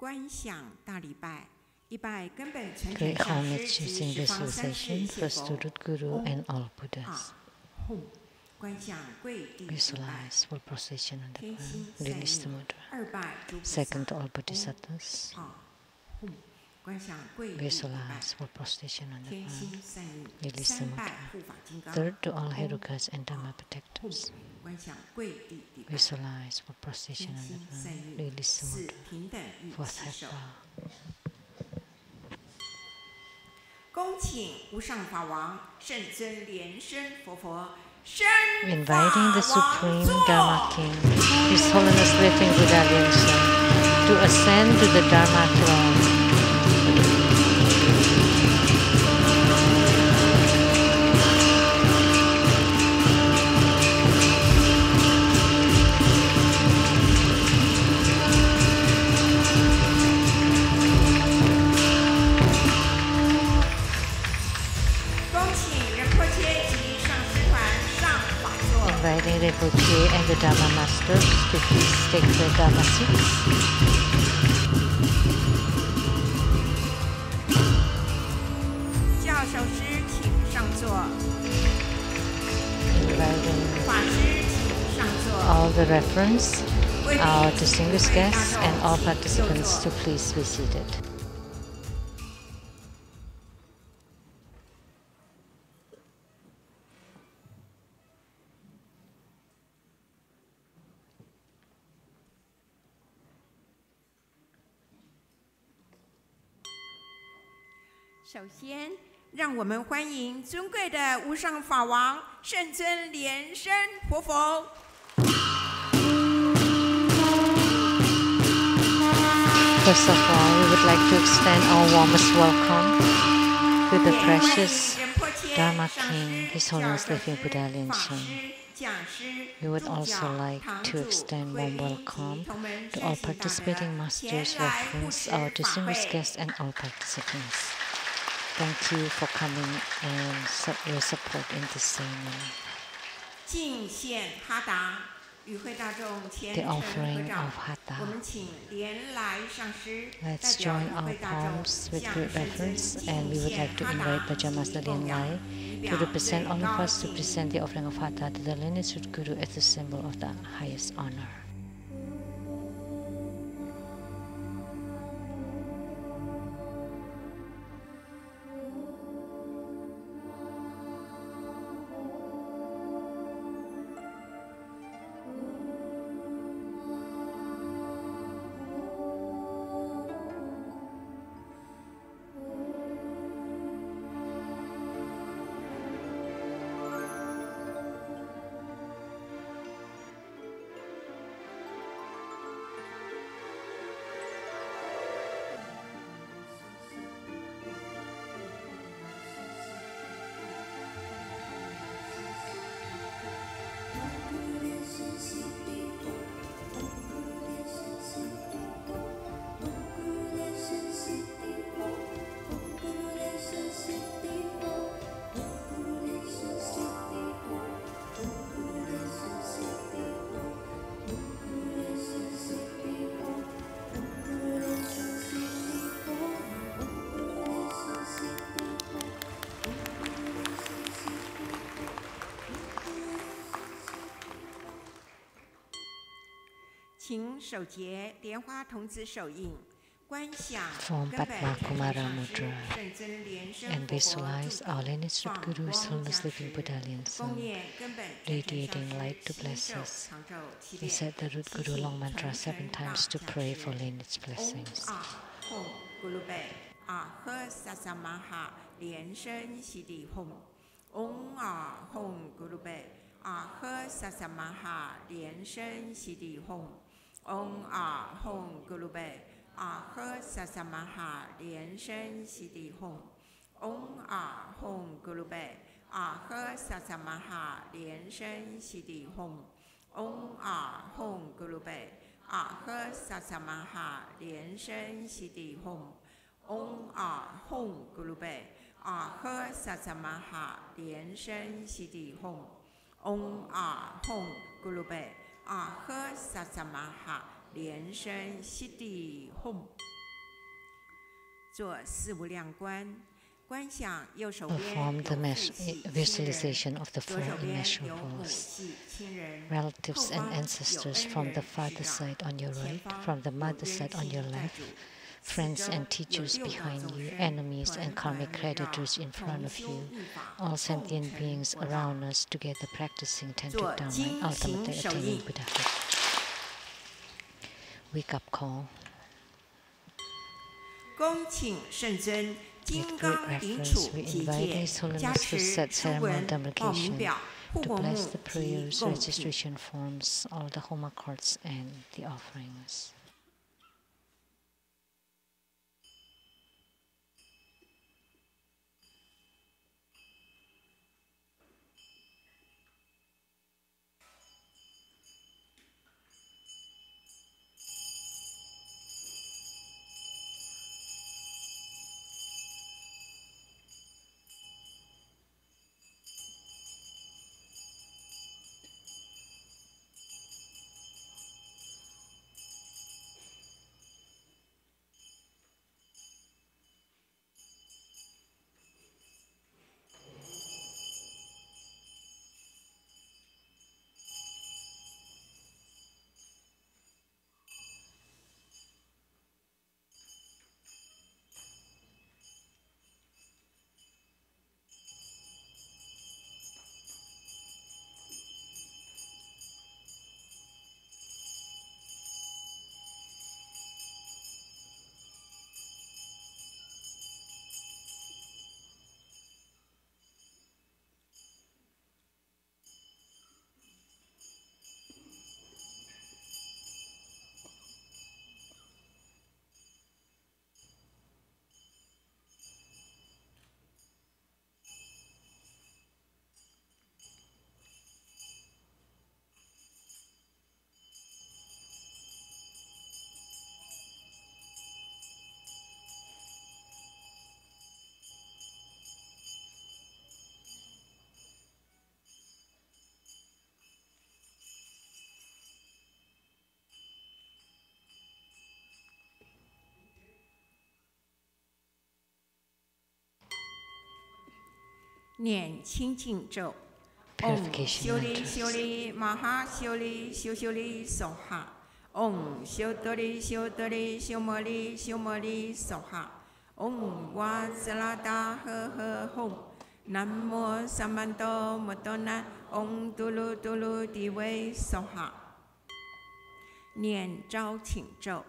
观想大礼拜。一拜根本成全 Great 上 homage 师 using 及十方三世 visualization 谢 first 佛 to the Guru and all Buddhas. 观想跪地礼拜。 Visualize full procession on the 天 ground. 心善 Release the 意。 mudra. 二拜诸菩萨。 Second to all bodhisattvas. 观想跪地礼拜。 Visualize full procession on the 天心 ground. 善意。 Release the 三拜 mudra. 护法金刚。 Third to all Herukas and Dharma protectors. 观想跪地礼拜。 Visualize full procession 天 on the 心善 ground. 意。 Release the 四 mudra. 平等与 Fourth 起手。 headbow. 恭请无上法王圣尊莲生活佛。 Inviting the Supreme Dharma King, His Holiness Living Buddha Lian-Sheng, to ascend to the Dharma throne. Inviting Rinpoche and the Dharma Masters to please take the Dharma seats. Inviting all the reference, our distinguished guests, and all participants to please be seated. First, 首先，让我们欢迎尊贵的无上法王圣尊莲生活佛。First of all, we would like to extend our warmest welcome to the precious Dharma King, His Holiness Living Buddha Lian-Sheng. We would also like to extend warm welcome to all participating masters, reference, our distinguished guests, and all participants. Thank you for coming and your support in this ceremony. The offering of Hatha. Let's join our palms with great reverence, and we would like to invite Bhaja Master Lian-Lai to represent all of us to present the offering of Hatha to the lineage Guru as a symbol of the highest honor. Form Padma Kumara Mudra and visualize our lineage root Guru, His Holiness Living Buddha Lian-Sheng, radiating light to bless us. Recite the root Guru long mantra 7 times to pray for lineage blessings. Om Ahom Gurube, Aha Sasamaha, Lian-Sheng Siddhi Hom. Om Ahom Gurube, Aha Sasamaha, Lian-Sheng Siddhi Hom. Om Ahom Gurube, Aha Sasamaha, Lian-Sheng Siddhi Hom. Om Ahom Gurube, Aha Sasamaha, Lian-Sheng Siddhi Hom. Om Ahom Gurube, Aha Sasamaha, Lian-Sheng Siddhi Hom. Om Ahom Gurube, Aha Sasamaha, Lian-Sheng Siddhi Hom. 做四无量观，观想右手 perform 边 the 有父系亲 visualization of the 左 four 手边有母 immeasurables, 系亲人， relatives 后 and 方有 ancestors 恩 from the 人 father 指导， side on your 前 right, 方 from the 有 mother 冤 side on your 亲带 left, 主，四 friends 周 and 有 teachers 六道 behind 众 you, 生， enemies 团 and karmic 团围绕， creditors in front 同 of 修 you, 一法， all 共 sentient 成 beings 佛道。 around us together practicing tend to 做 Dharma and 精行 ultimately 手 attaining 印， Buddhahood. Wake up call. 恭请圣尊 With 金 great 刚顶 reverence, 杵 we 结 invite 界 His 加 Holiness to 持 set 书 ceremonial 文报名 demarcation, 表、护 to 国 bless 木 the 及 prayers, 贡品。 registration forms, all the Homa cards, and the offerings.念清净咒。 Purification 修利 mantras. 修利玛哈修利修修利梭哈。唵修多利修多利修摩利修摩利梭哈。唵哇斯拉达呵呵吽。南无萨曼多摩多那。唵嘟噜嘟噜地维梭哈。念招请咒。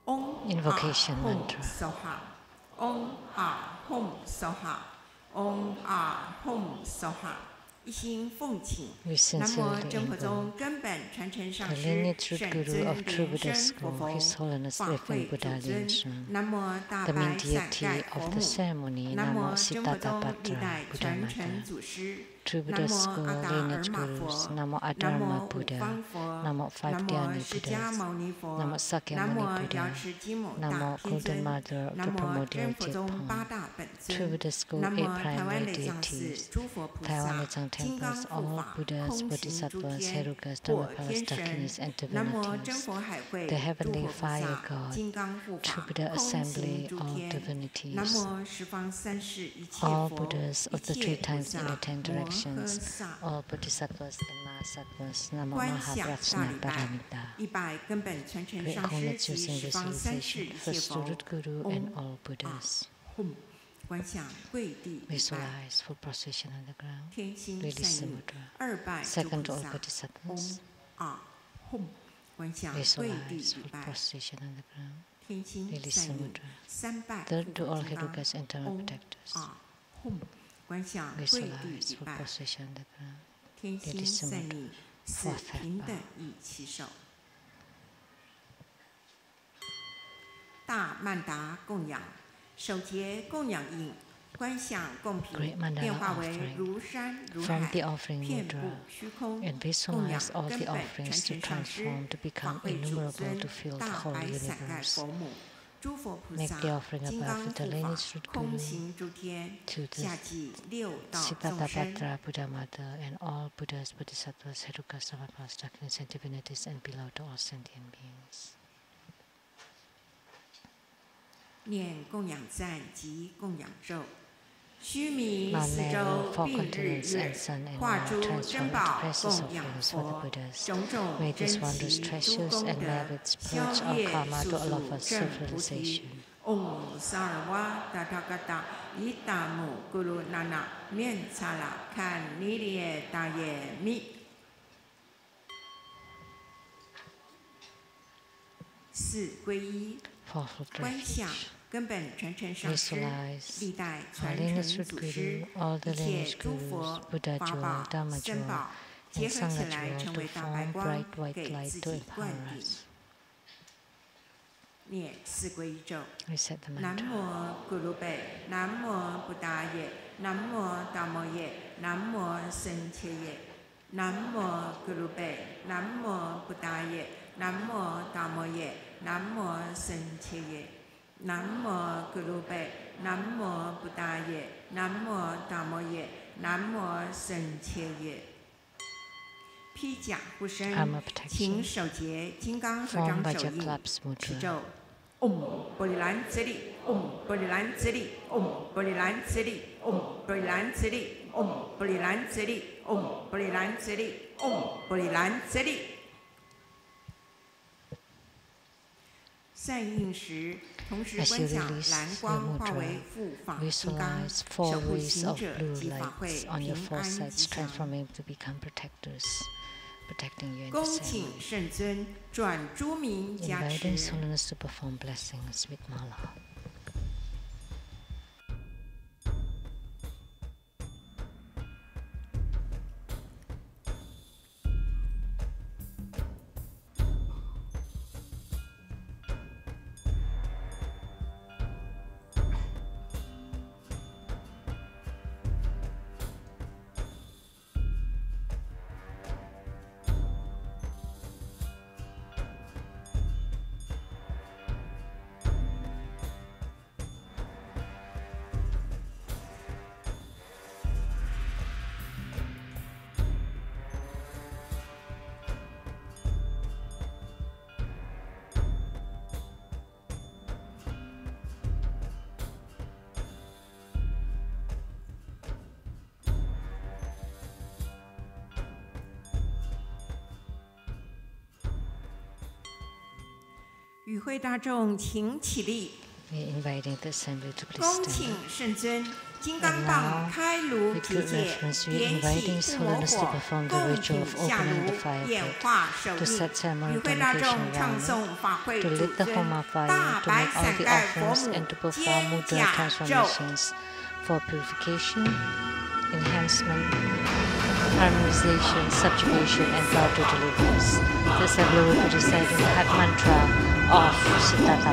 唵 Invocation 吽 mantra. 梭哈。唵吽梭哈。唵吽梭哈。一心奉请 We 南无 sincerely 真佛宗 invoke 根本传承上 the 师 lineage 圣 root 尊 guru of true 莲 Buddha 生活 school, 佛 His Holiness 法 Living 会主 Buddha 尊 Lian-Sheng, 南无大 the 白 main 伞 deity 盖佛 of 母 the ceremony, 南 Namo 无真佛宗历 Siddhartha 代 Buddha 传承 Mata. 祖师 True 南 Buddha 无 school 阿达尔 lineage 玛 gurus, 佛 Namo 南无 Adharma 五 Buddha, 方佛 Namo Five 南无 Dhyani 释迦 Buddhas, 牟尼佛 Namo Sakya 南无 Muni 瑶 Buddha, 池金母大 Namo 天 Golden 尊 Mother of 南 the 无 Primordial 真佛宗 Jetpong. 八大本 True 尊 Buddha school, 南无 8台湾 primary 累藏寺 deities, 诸佛菩 Taiwan 萨 Lei Tsang 金刚 temples, 护 all 法 Buddhas, 空行诸 Bodhisattvas, 天 Herukas, 或 Dhammapalas, 天神 Dakinis, and 南无真 divinities. 佛海会 The 诸 heavenly 佛菩 fire 萨 god, 金刚护 True 法 Buddha 空行 assembly, 诸 all 天南 divinities, 无十方三世一切 all 佛 Buddhas 一 of the 切 three 菩 times 萨 in the 10摩诃 directions, 萨 all Bodhisattvas and Mahasattvas, Namo 观想大 Mahaprajna 礼拜 Paramita. 一拜根本传承 Great 上师 Holiness 及 using 十方三世 visualization, 一切 first 佛 root guru 唵 and all Buddhas. 吽观想跪地礼拜 Visualize full procession on the ground. 天心 Release 善 the 意 mudra. 二拜诸 Second, 菩 all 萨 Bodhisattvas. 唵观想跪地 Visualize 礼 full 拜 procession on the ground. 天心 Release 善 the 意 mudra. 三拜 Third, to 护 all 法金刚 Herukas and Dharma protectors. 唵观想跪地 Visualize 礼 full 拜 procession on the ground. 天心 Release the 善 mudra. 意四 Fourth 平等 head 义起手大曼达供养手结供养印观想供 Great 品 mandala 变化为 offering. 如山如 From 海 the offering 遍布 mudra, 虚空 and 供养 visualize all 根 the 本 offerings 传 to 承上师 transform, to 法 become 会主 innumerable, 尊 to fill the 大 whole 白伞盖 universe. 佛母诸佛菩 Make 萨 the offering 金 above 刚 with the 护法 lineage root 空 guru 行诸天 to the 下济六道众 Siddhartha 生 Bhadra Buddha Mother and all Buddhas, Bodhisattvas, Herukas, Dhammapalas, Dakinis, and divinities, and below to all sentient beings. 念供养赞及供养咒。须弥四周并日月，化诸珍宝供养佛。种种珍奇诸功德，消业速速正菩提。唵萨尔哇达他嘎达伊达姆咕噜那那面擦拉看尼列达耶密。四皈依，观想根本传承上师，历代传承祖师，一切诸佛法宝僧宝结合起来，成为大白光，给自己灌顶。念四皈依咒：南无咕噜贝，南无布达耶，南无达摩耶，南无僧伽耶。南无咕噜贝，南无布达耶，南无达摩耶，南无僧伽耶。南无咕噜贝，南无布达耶，南无达摩耶，南无僧伽耶。披甲护身，请手结金刚合掌手印，持咒。唵波利兰兹利，唵波利兰兹利，唵波利兰兹利，唵波利兰兹利，唵波利兰兹利，唵波利兰兹利，唵波利兰兹利。善印时，同时观想蓝光化为护法金刚，守护行者及法会平安吉祥。恭请圣尊转诸名加持。与会大众请起立。恭请圣尊金刚棒开炉结界，点起护摩火，供品下炉，演化手印。与会大众唱诵法会主尊大白伞盖佛母肩胛咒。Harmonization, subjugation, and counter deliverance. The assembly will be reciting the heart mantra of Siddhartha.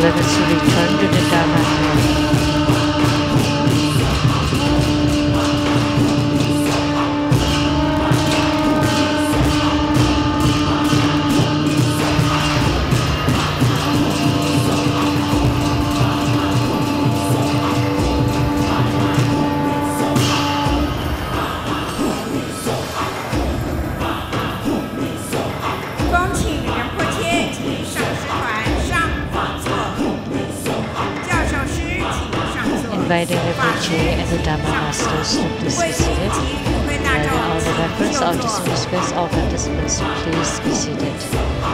let us return to the Dharma. Inviting Rinpoche and the Dharma masters to please be seated. And all the reference artists and space all participants to please be seated.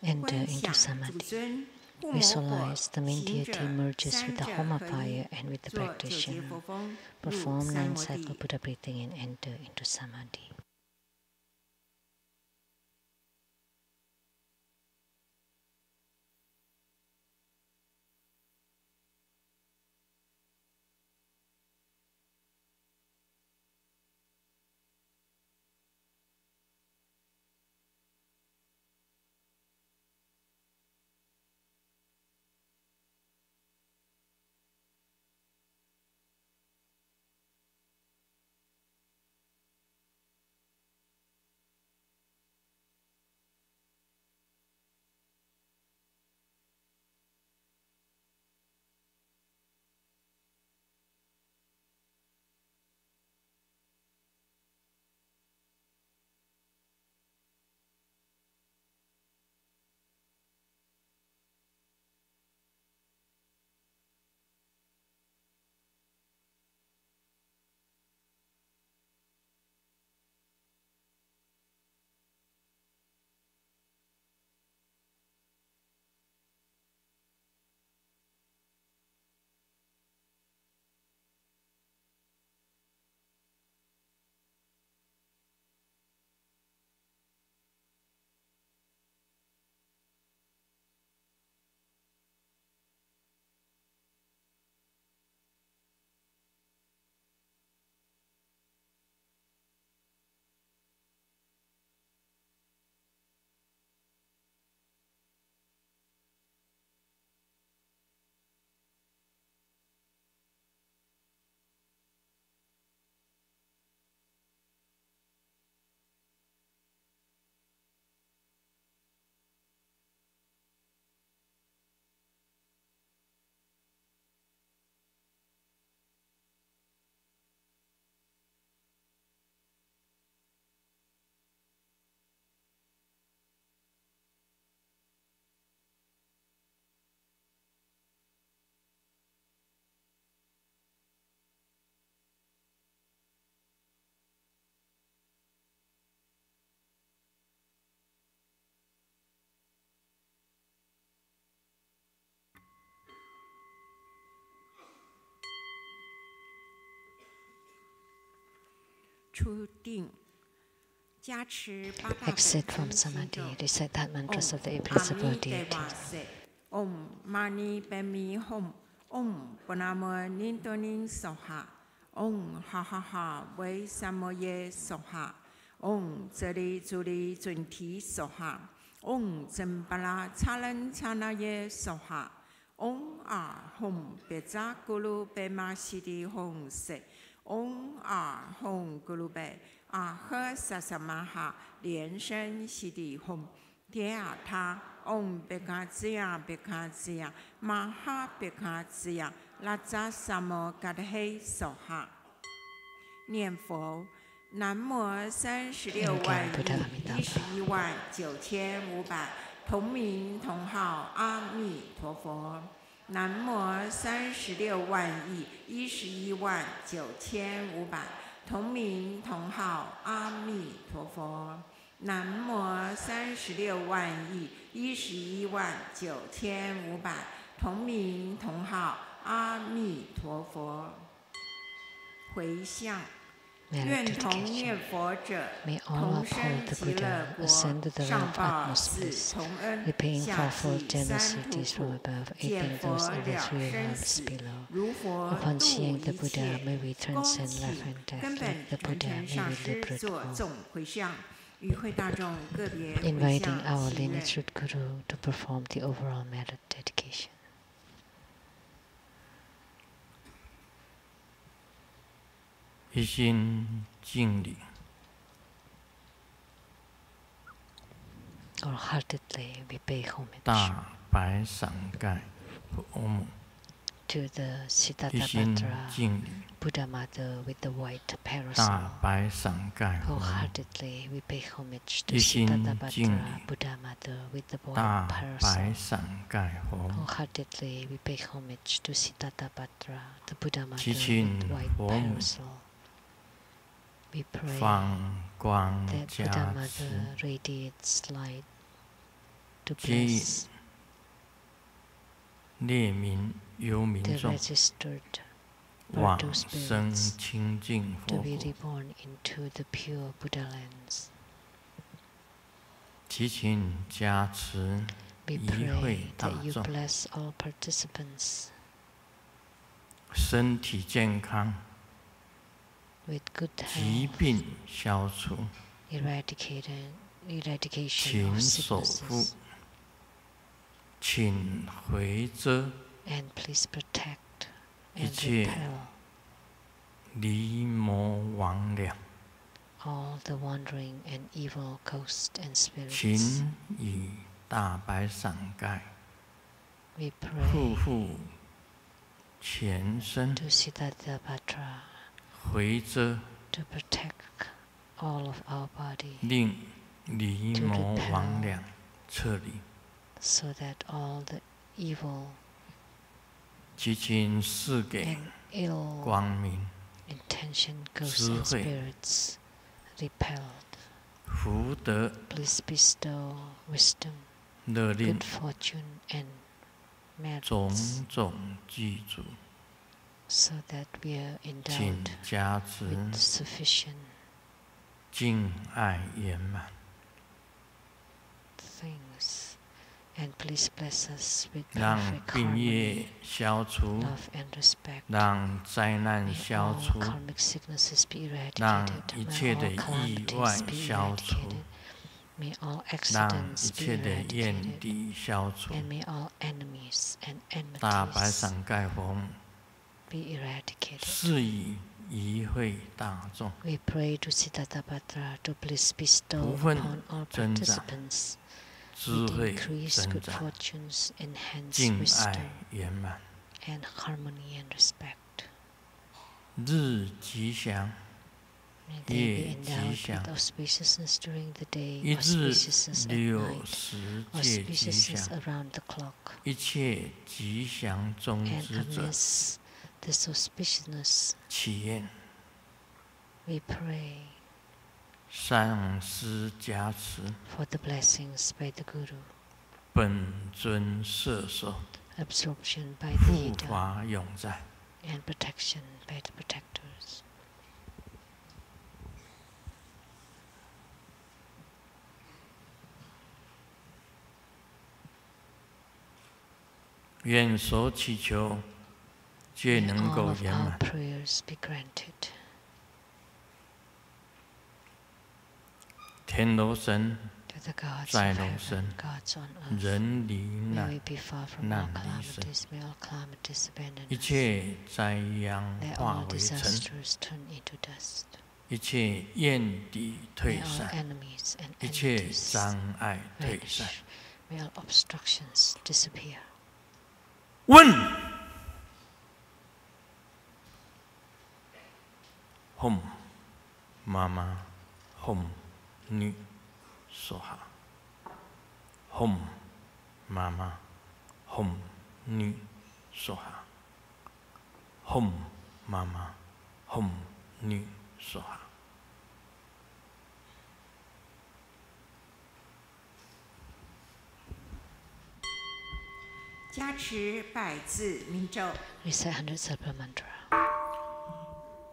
enter into samadhi. Visualize the main deity merges with the homa fire and with the practitioner. Perform 9 cycle Buddha breathing and enter into samadhi. Exit from samadhi. Recite that mantras of the invisible deity. Om Mani Padme Hum. Om Panamo Nintonin Soha. Om Ha Ha Ha Wei Samoye Soha. Om Zeri Zuri Zunti Soha. Om Zembala Chalan Chanaye Soha. Om Hum Beza Guru Bema Shidi Hum Se. Om Hum Guru Be. 呵萨萨玛哈莲生悉地吽，迭阿他嗡贝卡兹呀贝卡兹呀，玛哈贝卡兹呀，拉扎萨摩嘎德嘿手哈。念佛，南无36万亿11万9500，同名同号阿弥陀佛。南无36万亿11万9500。 同名同号阿弥陀佛，南无36万亿11万9500，同名同号阿弥陀佛。回向，愿同念佛者，同生极乐国，上报四重恩，下济三途苦，见佛了生死。 Upon seeing the Buddha, may we transcend life and death. Like the Buddha, may we liberate all. Inviting our lineage root Guru to perform the overall merit dedication. 一心敬礼。 Wholeheartedly we pay homage. 大白伞盖佛母。 To the Siddhartha Buddha Mother with the white parasol. Wholeheartedly we pay homage to Siddhartha Buddha Mother with the white parasol. Wholeheartedly we pay homage to Siddhartha the Buddha Mother with the white parasol. 放光加持，即列民幽民众往生清净佛国，祈请加持一会大众，身体健康，疾病消除，请守护，请回遮，一切离魔魍魉，请以大白伞盖护护全身，回遮，令离魔魍魉撤离。祈请赐给光明、智慧、福德、乐令、种种具足，请加持敬爱圆满。让病业消除，让灾难消除，让一切的意外消除，让一切的怨敌消除。大白伞盖佛母，是以一会大众，福分增长，智慧增长，敬爱圆满，日吉祥，夜吉祥，一日60界吉祥，一切吉祥中之者，祈愿上师加持，本尊摄受，护法永在。愿所祈求皆能够圆满。天楼神，在楼神，人离难，难离神，一切灾殃化为尘，一切怨敌退散，一切障碍退散。问吽妈妈吽女娑哈，吽妈妈吽女娑哈，吽妈妈吽女娑哈。加持百字明咒。Recite 100 separate mantra.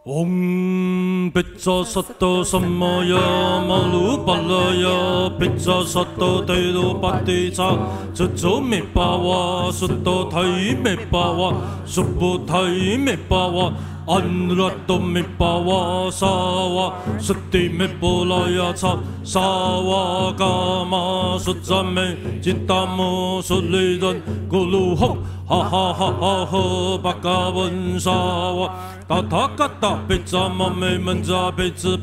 Om Pitsa Satta Sammaya Malupalaya Pitsa Satta Tailu Patitsa Tsuzo Me Pawa Sutta Thai Me Pawa Subbu Thai Me Pawa Anurato Me Pawa Sawa Sati Me Polaya Cha Sawa Kama Sutsa Me Chittamo Sulidan Gulu Hok Ha ha ha ha ha Bhagavan Sawa Tathagata Pitsa Me Manza Pitsa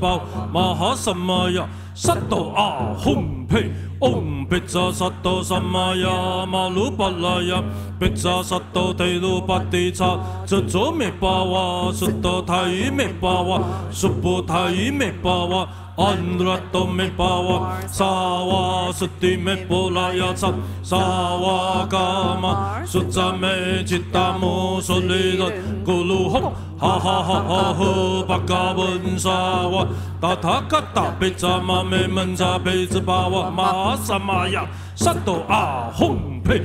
Maha Samaya Sato Ahum Pe Om Pitsa Sato Samaya Malupalaya Pitsa Sato Tailu Patitsa Tsuzo Me Pawa Sutta Thai Me Pawa Subbu Thai Me Pawa 安拉多美巴瓦萨瓦斯蒂美波拉雅萨萨瓦嘎玛苏扎美吉达姆苏里的咕噜吼，哈哈哈哈呵巴嘎文萨瓦达塔卡达贝扎玛美门扎贝兹巴瓦玛萨玛雅萨多阿轰呸。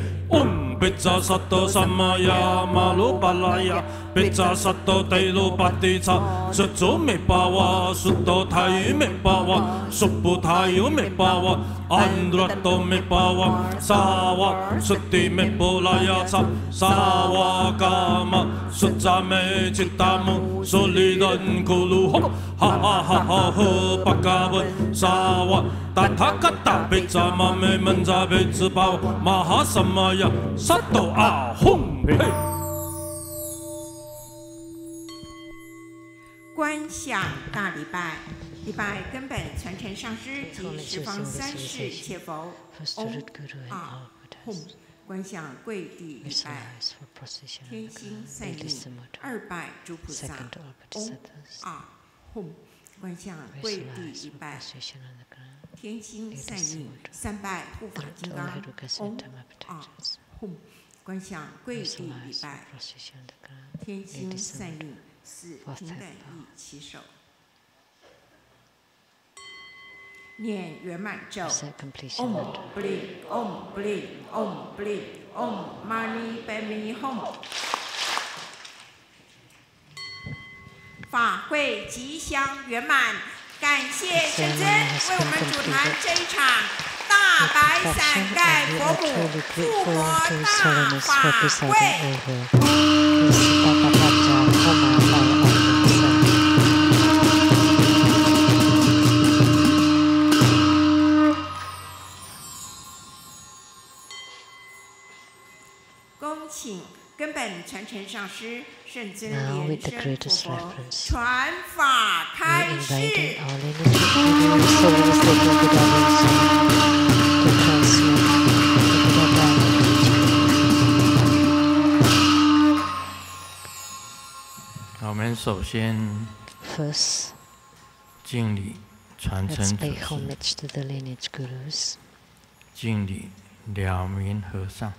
贝扎萨多萨玛雅马鲁巴拉雅，贝扎萨多德鲁巴蒂查，苏祖美巴瓦，苏多泰语美巴瓦，苏布泰语美巴瓦，安拉多美巴瓦，萨瓦苏蒂美波拉雅查，萨瓦嘎玛，苏扎美吉达姆，苏里人咕噜吼，哈哈哈哈呵巴嘎文萨瓦。达塔卡达贝扎玛美门扎贝兹巴瓦玛哈萨玛雅萨多阿轰呸！观想大礼拜，礼拜根本传承上师及十方三世一切佛。嗡啊吽，观想跪地礼拜，天心散印200诸菩萨。嗡啊吽，观想跪地礼拜。天心散印3拜护法金刚，嗡啊吽，观想跪地礼拜，天心散印4平等意起手，念圆满咒，嗡不利，嗡不利，嗡不利，嗡mani padme hum。法会吉祥圆满。感谢圣尊为我们主坛这一场大白伞盖佛母复活大法会。恭请根本传承上师圣尊莲生活佛传法开示。我们首先敬礼传承祖师，敬礼了明和尚。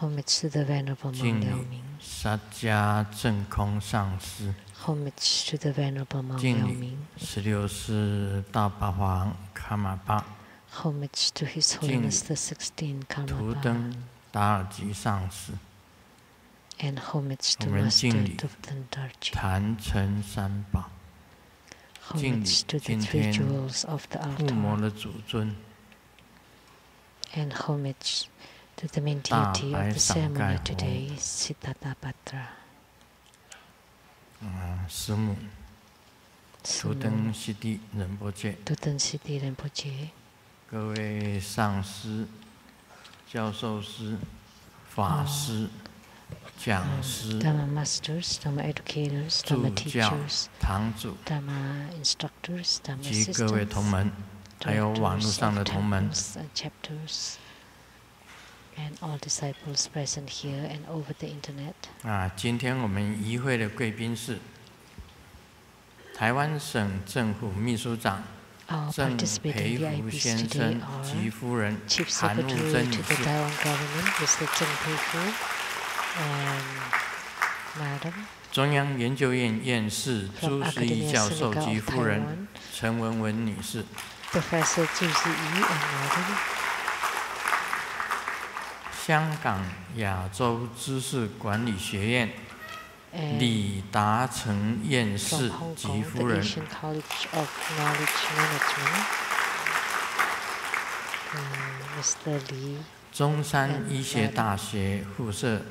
Homage to the Venerable Monk Liao Ming. 萨迦正空上师。Homage to the Venerable Monk Liao Ming. 16世大法王卡玛巴。Homage to His Holiness the 16th Karmapa. 图登达尔吉上师。And homage to Master Tuftendarji. 坛城三宝。Homage to the 3 jewels of the altar. 护摩的祖尊。And homage to the main deity of the ceremony today, Siddhartha. 师母，图登西地仁波切，各位上师、教授师、法师、讲师、Dharma masters, Dharma educators, Dharma teachers, 堂主 Dharma instructors, Dharma 及各位同门，还有网络上的同门。And all disciples present here and over the internet. 今天我们仪会的贵宾是台湾省政府秘书长郑培福先生及夫人韩木珍女士。中央研究院院士朱思仪教授及夫人陈文文女士。Professor Zhu Ziyi and Madam. 香港亚洲知识管理学院李达成院士及夫人，中山医学大学附设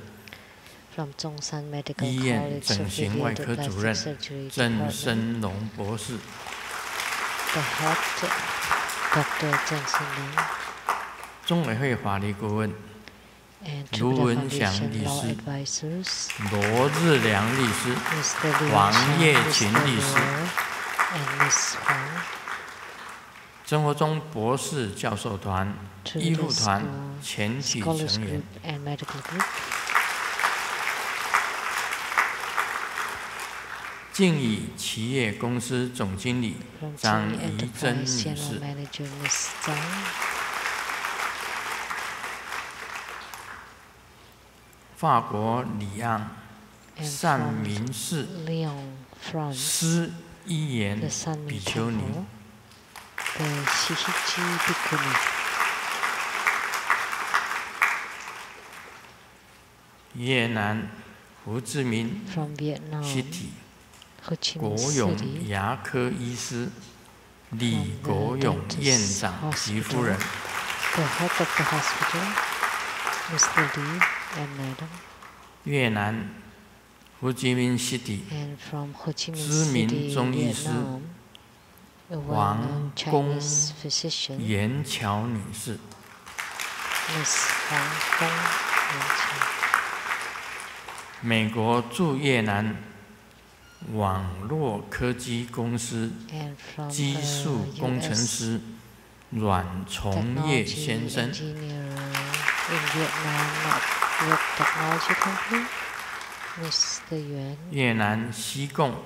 医院整形外科主任郑生龙博士。中委会法律顾问卢文祥律师、罗日良律师、王叶群律师、生活中博士教授团、医护团全体成员。敬以企业公司总经理张怡珍女士。法国里昂善民寺施一言比丘尼。越南胡志明西体国永牙科医师李国勇院长及夫人。越南胡志明西体知名中医师王公元桥女士。美国驻越南网络科技公司技术工程师阮崇业先生。越南西贡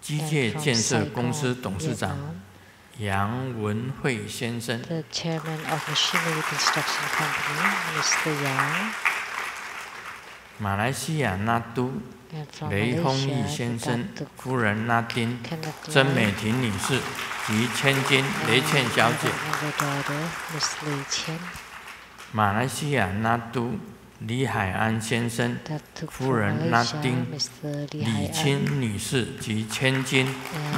机械建设公司董事长杨文慧先生。马来西亚那都雷丰义先生、夫人那丁、曾美婷女士及千金雷倩小姐。马来西亚那都李海安先生、夫人那丁、李清女士及千金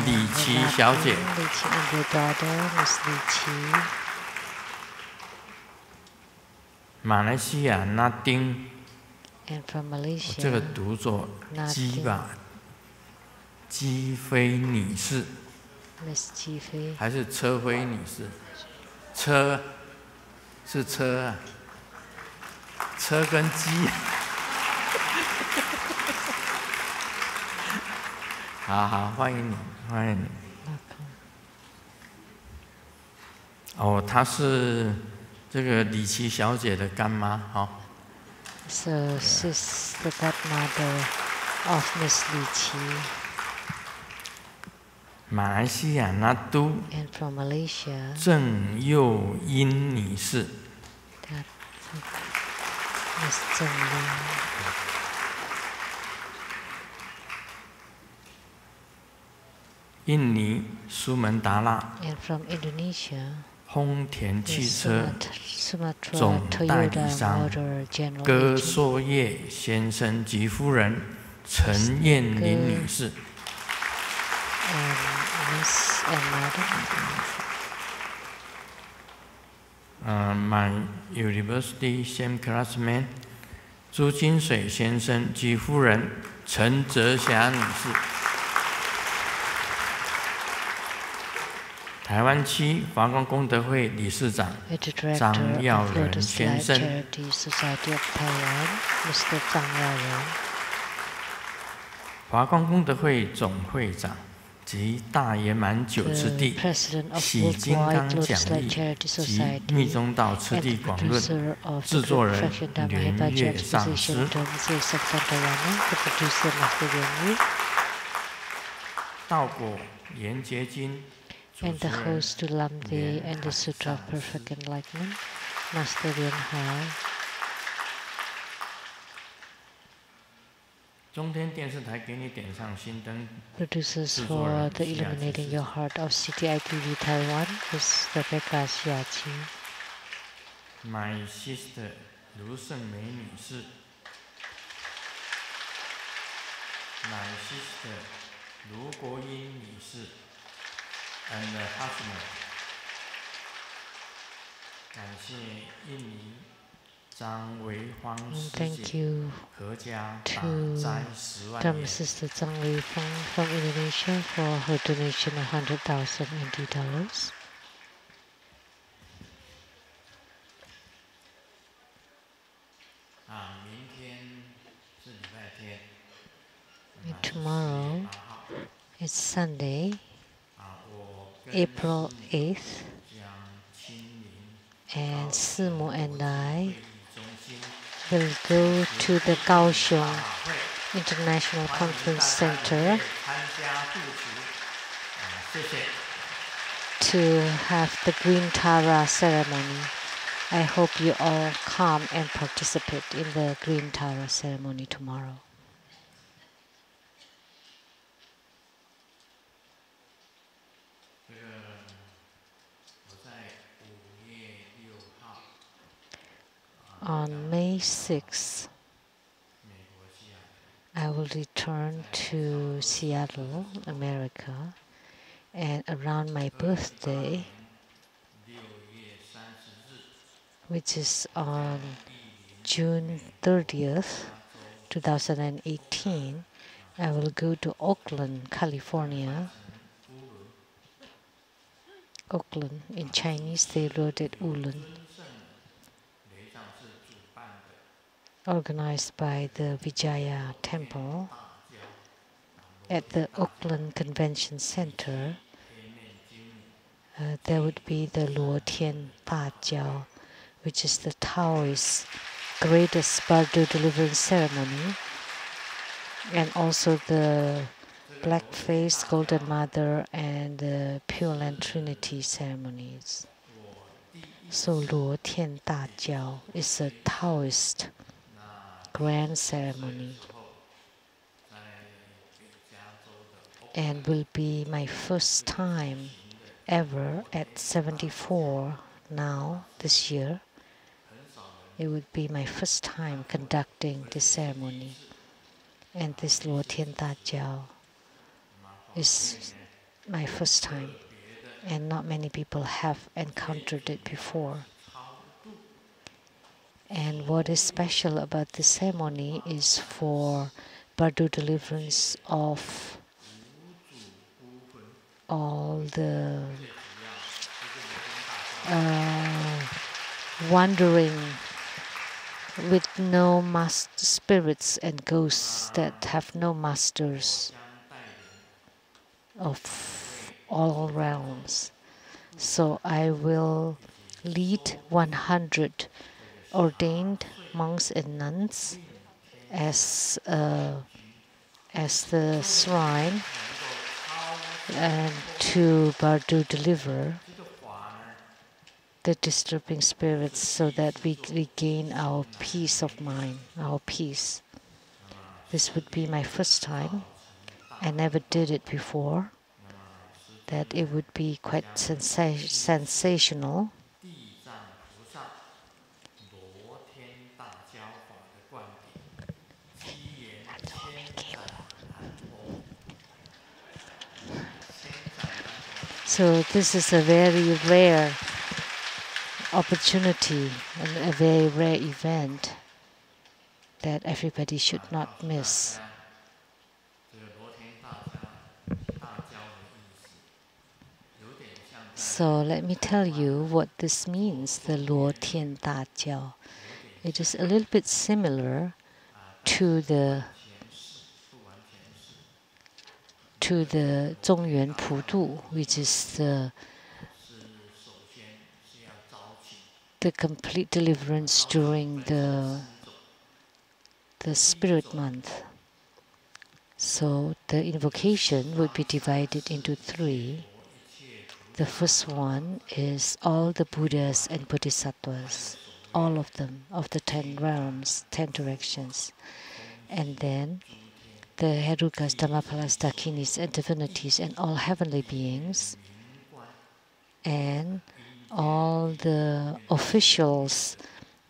李琦小姐。马来西亚那丁。这个读作姬吧，姬飞女士，还是车飞女士？车是车啊，车跟鸡。好好，欢迎你，欢迎你。哦，她是这个李琦小姐的干妈，好。So she's the godmother of Miss Li Qi. 马来西亚那都 And from Malaysia, 郑幼英女士。Miss Zheng Lin. 印尼苏门答腊 And from Indonesia, 丰田汽车总代理商戈硕业先生及夫人陈燕玲女士。My university same classmate 朱金水先生及夫人陈泽霞女士。台湾区华光功德会理事长张耀仁先生。华光功德会总会长及大圆满九次第喜金刚讲义及密宗道次第广论制作人莲月上师。道果严结经。And the host to Lamdre and the Sutra of Perfect Enlightenment, Master Lian-Hai. 中天电视台给你点上心灯。Producers for the Illuminating Your Heart of CTI TV Taiwan is Rebecca Xiaqi. My sister 卢胜美女士。My sister 卢国英女士。And the husband. 感谢印尼张维芳师姐合家大斋10万元。Dharma Sister Zhang Weifang from Indonesia for her donation of 100,000 NT $. 明天是礼拜天。Tomorrow is Sunday. April 8th, and Simu and I will go to the Kaohsiung International Conference Center to have the Green Tara ceremony. I hope you all come and participate in the Green Tara ceremony tomorrow. On May 6th, I will return to Seattle, America, and around my birthday, which is on June 30th, 2018, I will go to Oakland, California. Oakland, in Chinese they wrote it Ulan. Organized by the Vijaya Temple at the Oakland Convention Center. There would be the Luo Tian Da Jiao, which is the Taoist greatest Bardo deliverance ceremony, and also the Black-Faced Golden Mother and the Pure Land Trinity ceremonies. So Luo Tian Da Jiao is a Taoist grand ceremony and will be my first time ever at 74 now this year. It would be my first time conducting this ceremony, and this Luo Tian Da Jiao is my first time, and not many people have encountered it before. And what is special about this ceremony is for Bardo deliverance of all the wandering with no master spirits and ghosts that have no masters of all realms. So I will lead 100 ordained monks and nuns as the shrine and to Bardo deliver the disturbing spirits so that we regain our peace of mind, our peace. This would be my first time. I never did it before. That it would be quite sensational. So this is a very rare opportunity and a very rare event that everybody should not miss. So let me tell you what this means, the Luo Tian Da Jiao. It is a little bit similar to the Zhongyuan Pudu, which is the complete deliverance during the spirit month. So the invocation would be divided into three. The first one is all the Buddhas and Bodhisattvas, all of them, of the 10 realms, 10 directions. And then the Herukas, Dhammapalas, Dakinis, and divinities, and all heavenly beings, and all the officials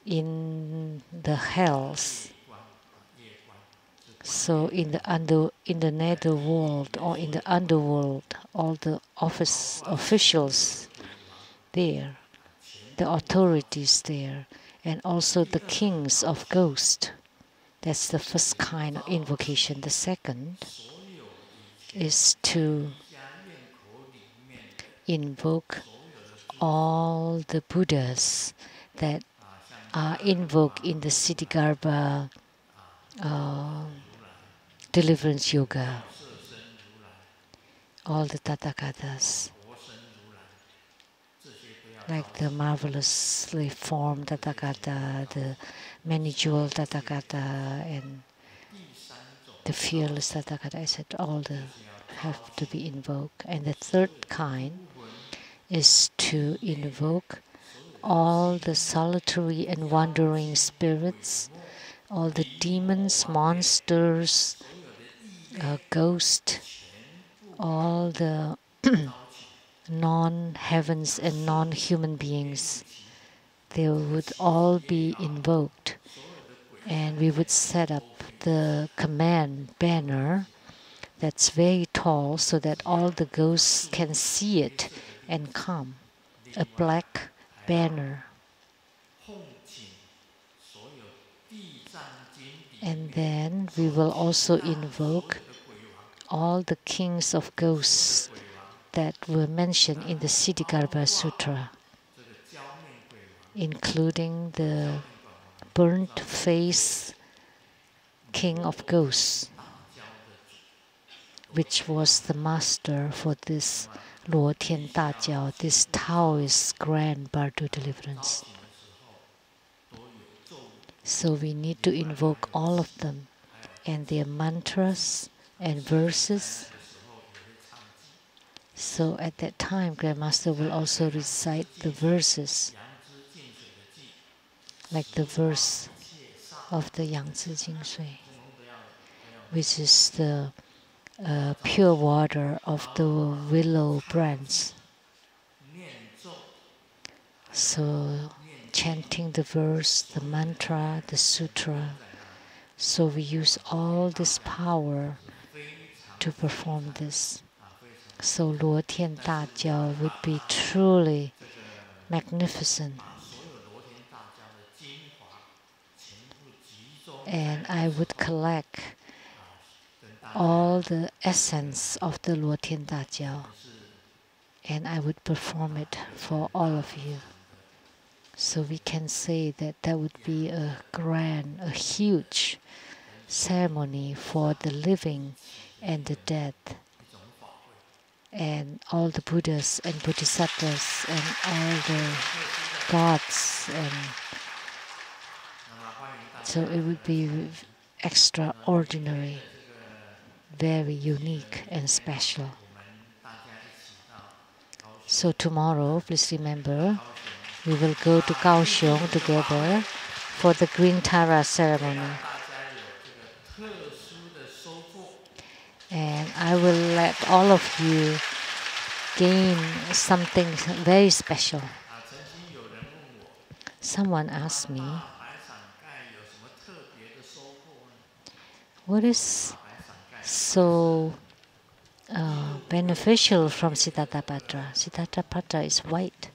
in the hells. So in the nether world or in the underworld, all the officials there, the authorities there, and also the kings of ghosts. That's the first kind of invocation. The second is to invoke all the Buddhas that are invoked in the Siddhigarbha deliverance yoga. All the Tathagatas, like the marvelously formed Tathagata, the many-jeweled Tathagata, and the fearless Tathagata, I said all the have to be invoked. And the third kind is to invoke all the solitary and wandering spirits, all the demons, monsters, ghosts, all the non-heavens and non-human beings. They would all be invoked, and we would set up the command banner that's very tall so that all the ghosts can see it and come. A black banner. And then we will also invoke all the kings of ghosts that were mentioned in the Siddhigarbha Sutra, including the burnt face king of ghosts, which was the master for this Luo Tian Da Jiao, this Taoist grand Bardo deliverance. So we need to invoke all of them and their mantras and verses. So at that time, Grandmaster will also recite the verses, like the verse of the Yangzi Jingshui, which is the pure water of the willow branch. So chanting the verse, the mantra, the sutra. So we use all this power to perform this. So Luo Tian Da Jiao would be truly magnificent. And I would collect all the essence of the Luo Tian Da Jiao, and I would perform it for all of you. So we can say that that would be a grand, a huge ceremony for the living and the dead, and all the Buddhas and Bodhisattvas and all the gods. And so it would be extraordinary, very unique and special. So tomorrow, please remember, we will go to Kaohsiung together for the Green Tara ceremony. And I will let all of you gain something very special. Someone asked me, what is so beneficial from Siddhartha-patra? Siddhartha-patra is white.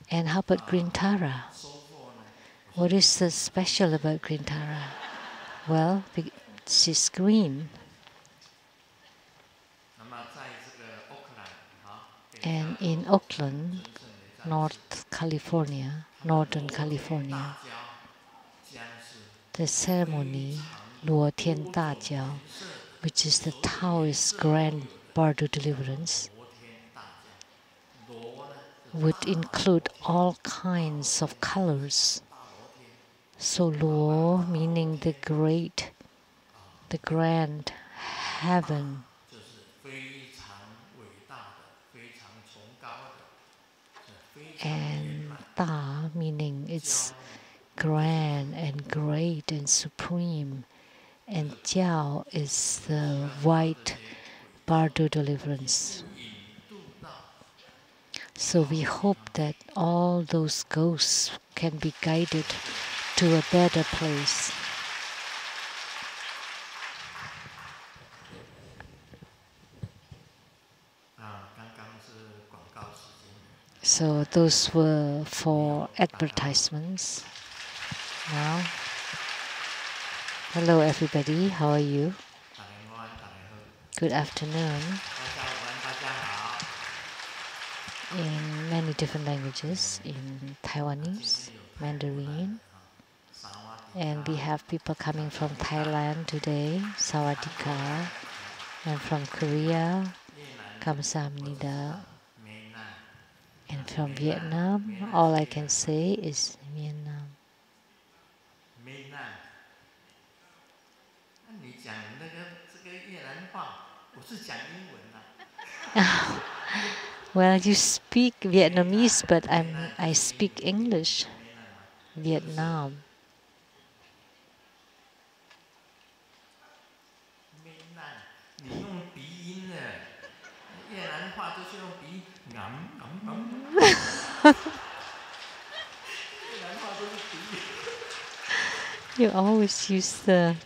And how about Green Tara? What is so special about Green Tara? Well, she's green. And in Oakland, Northern California, the ceremony, Luo Tian Da Jiao, which is the Taoist grand Bardo deliverance, would include all kinds of colors. So Luo meaning the great, the grand heaven. And Da meaning it's grand and great and supreme. And Jiao is the white Bardo deliverance. So we hope that all those ghosts can be guided to a better place. So those were for advertisements. Now, hello everybody, how are you? Good afternoon. In many different languages, in Taiwanese, Mandarin, and we have people coming from Thailand today, Sawadika, and from Korea, Kamsahamnida, and from Vietnam, all I can say is Vietnam. Well, you speak Vietnamese, but I speak English. Vietnam. You always use the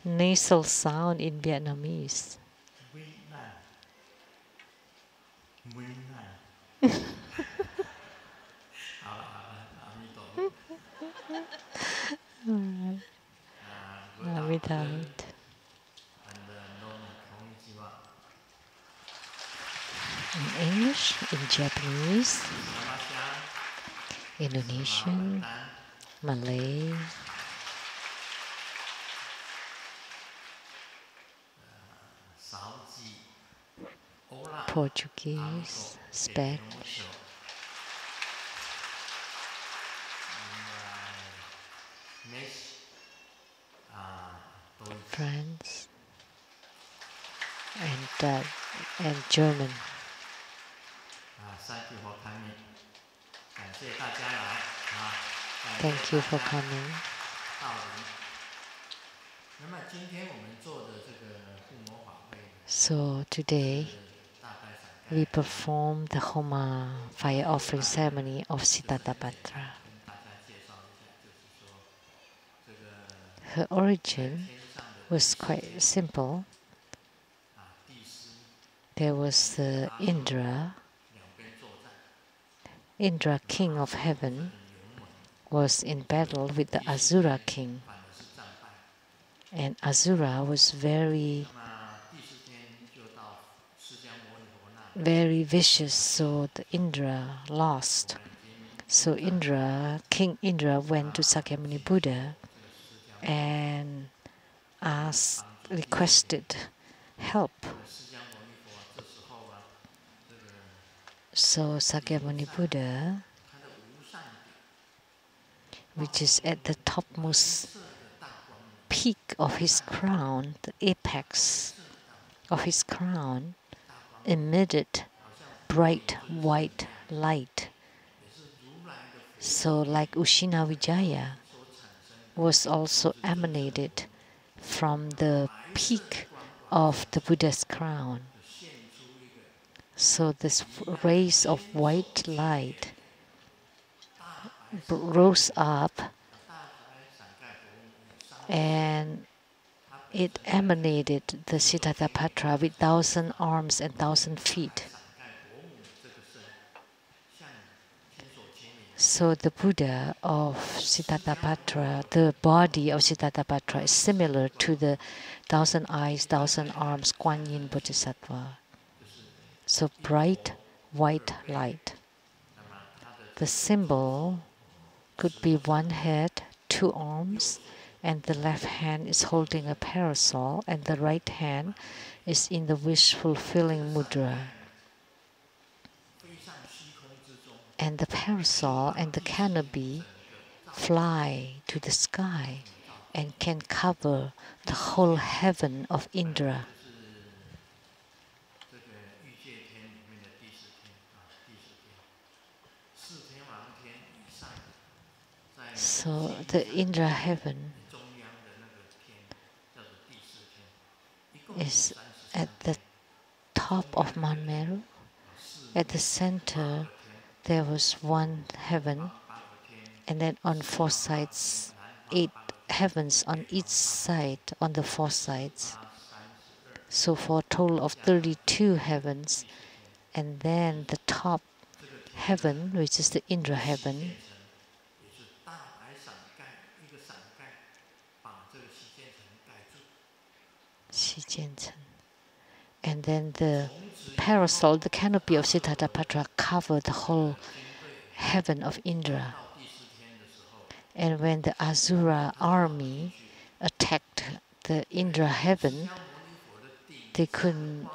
nasal sound in Vietnamese. In English, in Japanese, Indonesian, Malay, Portuguese, Spanish, French, and German. Thank you for coming. So today we perform the Homa fire offering ceremony of Siddhartha. Her origin was quite simple. There was the Indra, king of heaven, was in battle with the Asura king. And Asura was very vicious, so the Indra lost. So King Indra went to Sakyamuni Buddha and requested help. So Sakyamuni Buddha, which is at the topmost peak of his crown, the apex of his crown, emitted bright white light. So like Ushina Vijaya was also emanated from the peak of the Buddha's crown. So this rays of white light rose up and it emanated the Siddhartha with 1,000 arms and 1,000 feet. So the Buddha of Siddhartha, the body of Siddhartha is similar to the 1,000 eyes, 1,000 arms Kuan Yin Bodhisattva. So bright white light. The symbol could be one head, 2 arms, and the left hand is holding a parasol, and the right hand is in the wish-fulfilling mudra. And the parasol and the canopy fly to the sky and can cover the whole heaven of Indra. So the Indra heaven is at the top of Mount Meru. At the center, there was one heaven, and then on 4 sides, 8 heavens on each side, on the 4 sides. So for a total of 32 heavens, and then the top heaven, which is the Indra heaven, and then the parasol, the canopy of Siddhartha covered the whole heaven of Indra. And when the Asura army attacked the Indra heaven, they couldn't,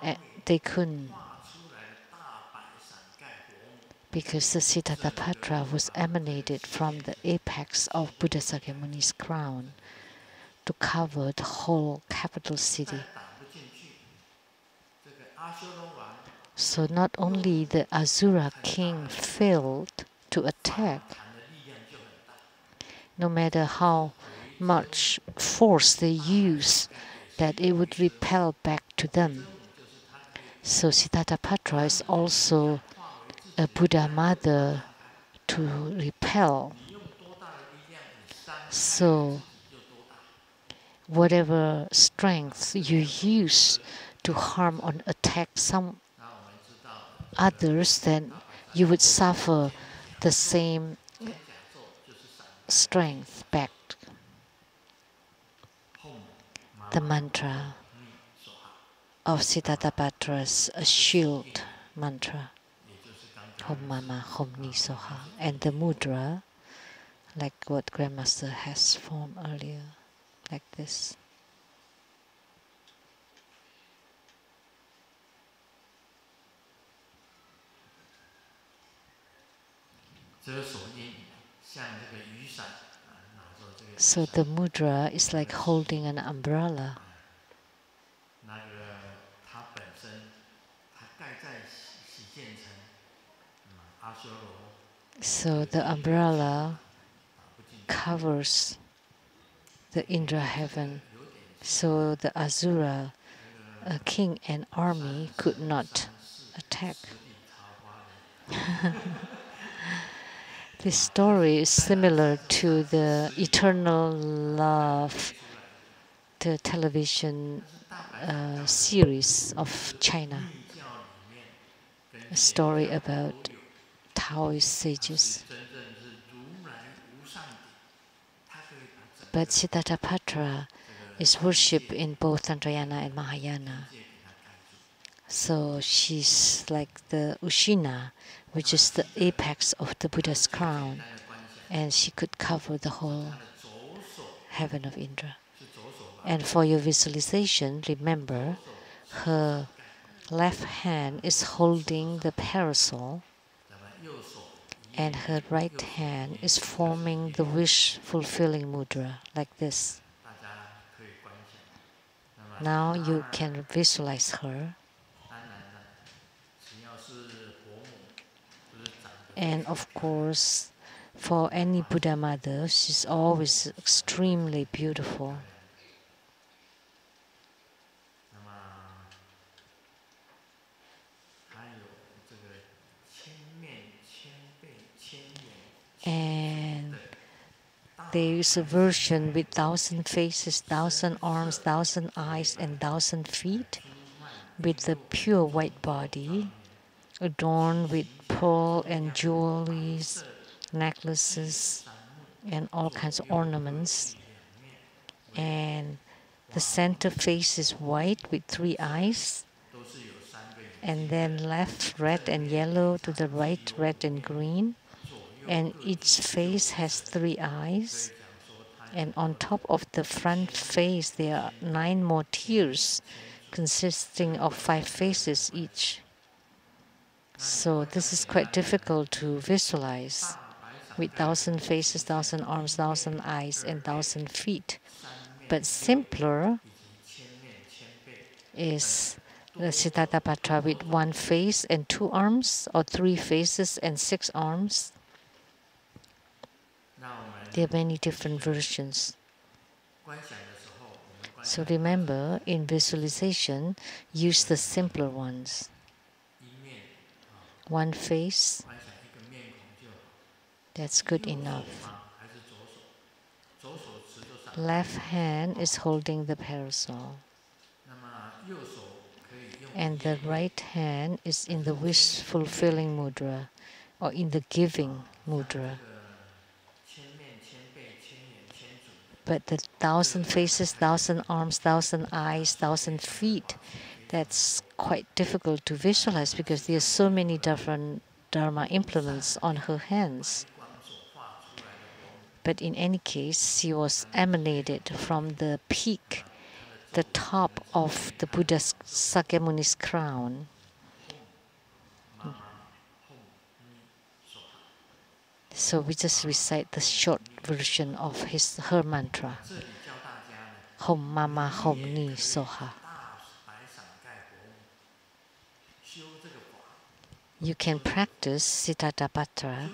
because the Siddhartha was emanated from the apex of Buddha Sakyamuni's crown. to cover the whole capital city. So not only the Asura king failed to attack, no matter how much force they use, that it would repel back to them. So Siddhartha is also a Buddha mother to repel. So whatever strength you use to harm or attack some others, then you would suffer the same strength back. The mantra of Siddhartha's a shield mantra, Hom Mama Hom Ni Soha, and the mudra, like what Grandmaster has formed earlier, like this. So the mudra is like holding an umbrella. So the umbrella covers the Indra heaven. So the Asura king and army could not attack. This story is similar to the Eternal Love, the television series of China, a story about Taoist sages. But Siddhartha is worshipped in both Tantrayana and Mahayana. So she's like the Ushina, which is the apex of the Buddha's crown, and she could cover the whole heaven of Indra. And for your visualization, remember her left hand is holding the parasol, and her right hand is forming the wish-fulfilling mudra, like this. Now you can visualize her. And of course, for any Buddha mother, she's always extremely beautiful. And there is a version with 1,000 faces, 1,000 arms, 1,000 eyes, and 1,000 feet, with the pure white body, adorned with pearl and jewelries, necklaces, and all kinds of ornaments. And the center face is white with 3 eyes, and then left red and yellow, to the right red and green, and each face has 3 eyes. And on top of the front face there are 9 more tiers consisting of 5 faces each. So this is quite difficult to visualize, with 1,000 faces, 1,000 arms, 1,000 eyes, and 1,000 feet. But simpler is the Siddhartha with 1 face and 2 arms, or 3 faces and 6 arms. There are many different versions. So remember, in visualization, use the simpler ones. 1 face, that's good enough. Left hand is holding the parasol, and the right hand is in the wish-fulfilling mudra, or in the giving mudra. But the 1,000 faces, 1,000 arms, 1,000 eyes, 1,000 feet, that's quite difficult to visualize because there are so many different Dharma implements on her hands. But in any case, she was emanated from the peak, the top of the Buddha's Sakyamuni's crown. So we just recite the short version of her mantra. Hom Mama Hom Ni Soha. You can practice Siddhartha.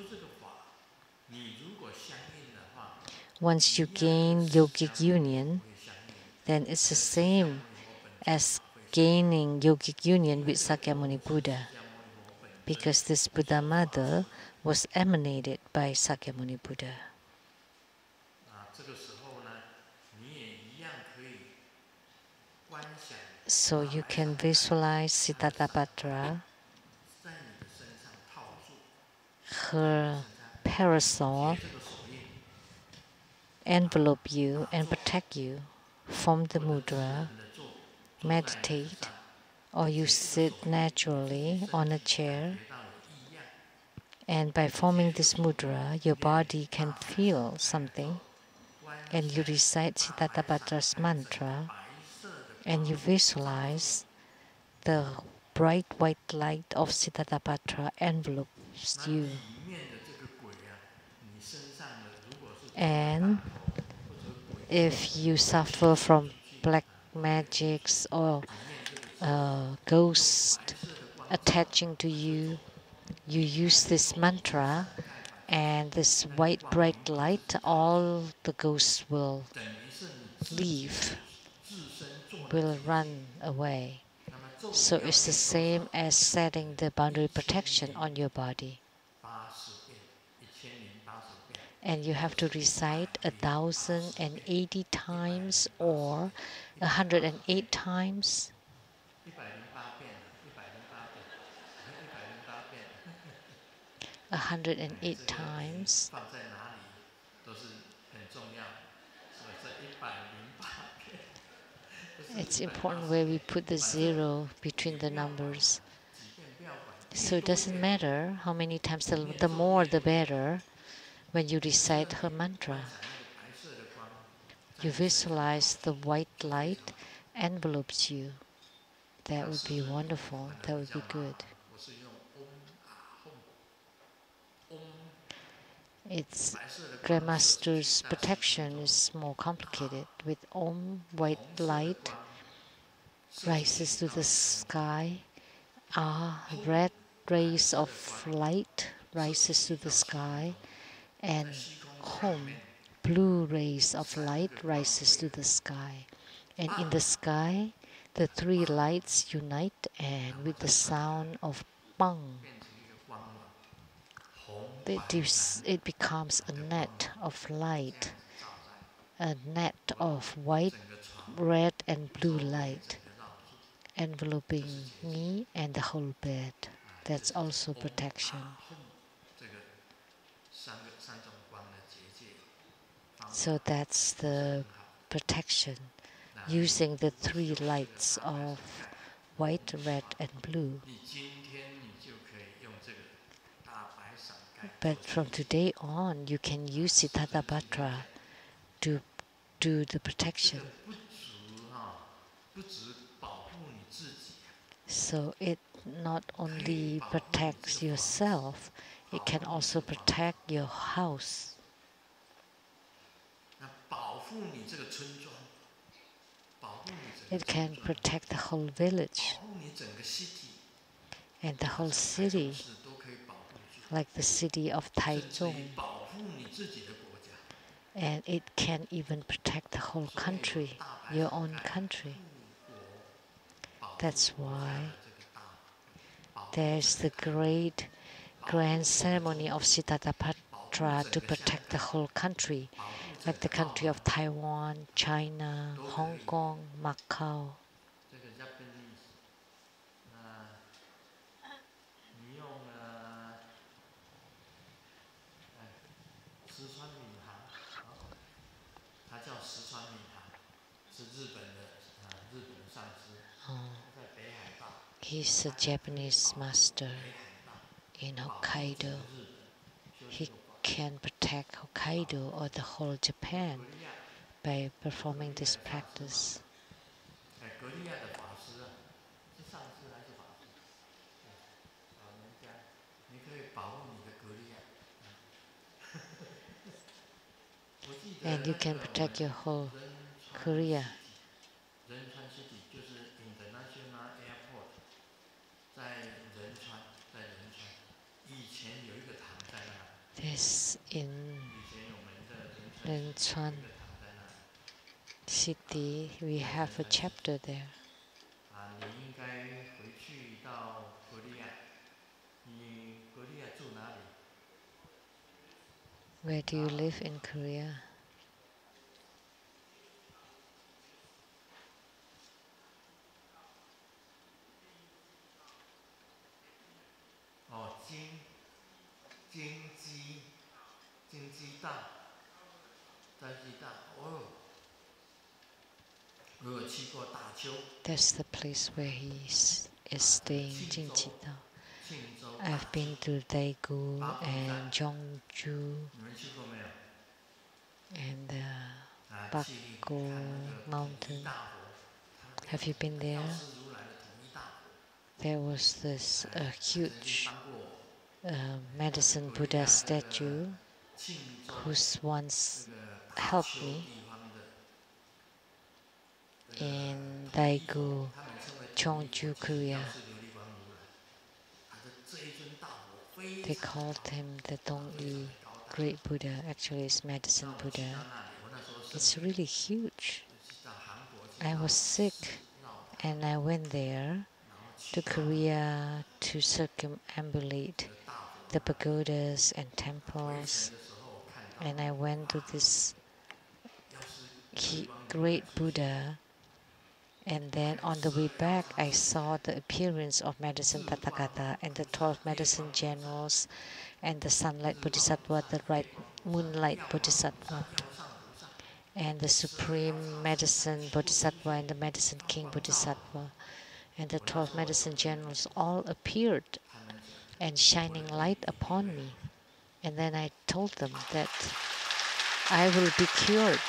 Once you gain yogic union, then it's the same as gaining yogic union with Sakyamuni Buddha, because this Buddha mother was emanated by Sakyamuni Buddha. So you can visualize Siddhartha, her parasol envelope you and protect you. Form the mudra, meditate, or you sit naturally on a chair. And by forming this mudra, your body can feel something. And you recite Siddhartha's mantra, and you visualize the bright white light of Siddhartha envelopes you. And if you suffer from black magics or ghosts attaching to you, you use this mantra, and this white bright light, all the ghosts will leave, will run away. So it's the same as setting the boundary protection on your body. And you have to recite 1,080 times or 108 times. 108 times. It's important where we put the zero between the numbers. So it doesn't matter how many times, the more the better. When you recite her mantra, you visualize the white light envelopes you. That would be wonderful. That would be good. Its Grandmaster's protection is more complicated. With Om, white light rises to the sky. Ah, red rays of light rises to the sky. And Hom, blue rays of light rises to the sky. And in the sky, the three lights unite, and with the sound of Bang, it becomes a net of light, a net of white, red, and blue light, enveloping me and the whole bed. That's also protection. So that's the protection, using the three lights of white, red, and blue. But from today on, you can use Siddhartha to do the protection. So it not only protects yourself, it can also protect your house. It can protect the whole village and the whole city, like the city of Taichung. And it can even protect the whole country, your own country. That's why there's the great grand ceremony of Siddhartha to protect the whole country, like the country of Taiwan, China, Hong Kong, Macau. He's a Japanese master in Hokkaido. He can protect Hokkaido or the whole Japan by performing this practice. And you can protect your whole Korea This in Lian-Sheng city, we have a chapter there. Where do you live in Korea? That's the place where he is staying, Jingjidao. I've been to Daegu and Jeongju and the Bakgo mountain. Have you been there? There was this huge medicine Buddha statue who's once helped me in Daegu, Jeongju, Korea. They called him the Dongyu Great Buddha. Actually, it's Medicine Buddha. It's really huge. I was sick and I went there to Korea to circumambulate the pagodas and temples. And I went to this great Buddha. And then on the way back, I saw the appearance of Medicine Tathagata and the 12 medicine generals and the sunlight bodhisattva, the right moonlight bodhisattva, and the supreme medicine bodhisattva and the medicine king bodhisattva. And the 12 medicine generals all appeared and shining light upon me. And then I told them that I will be cured.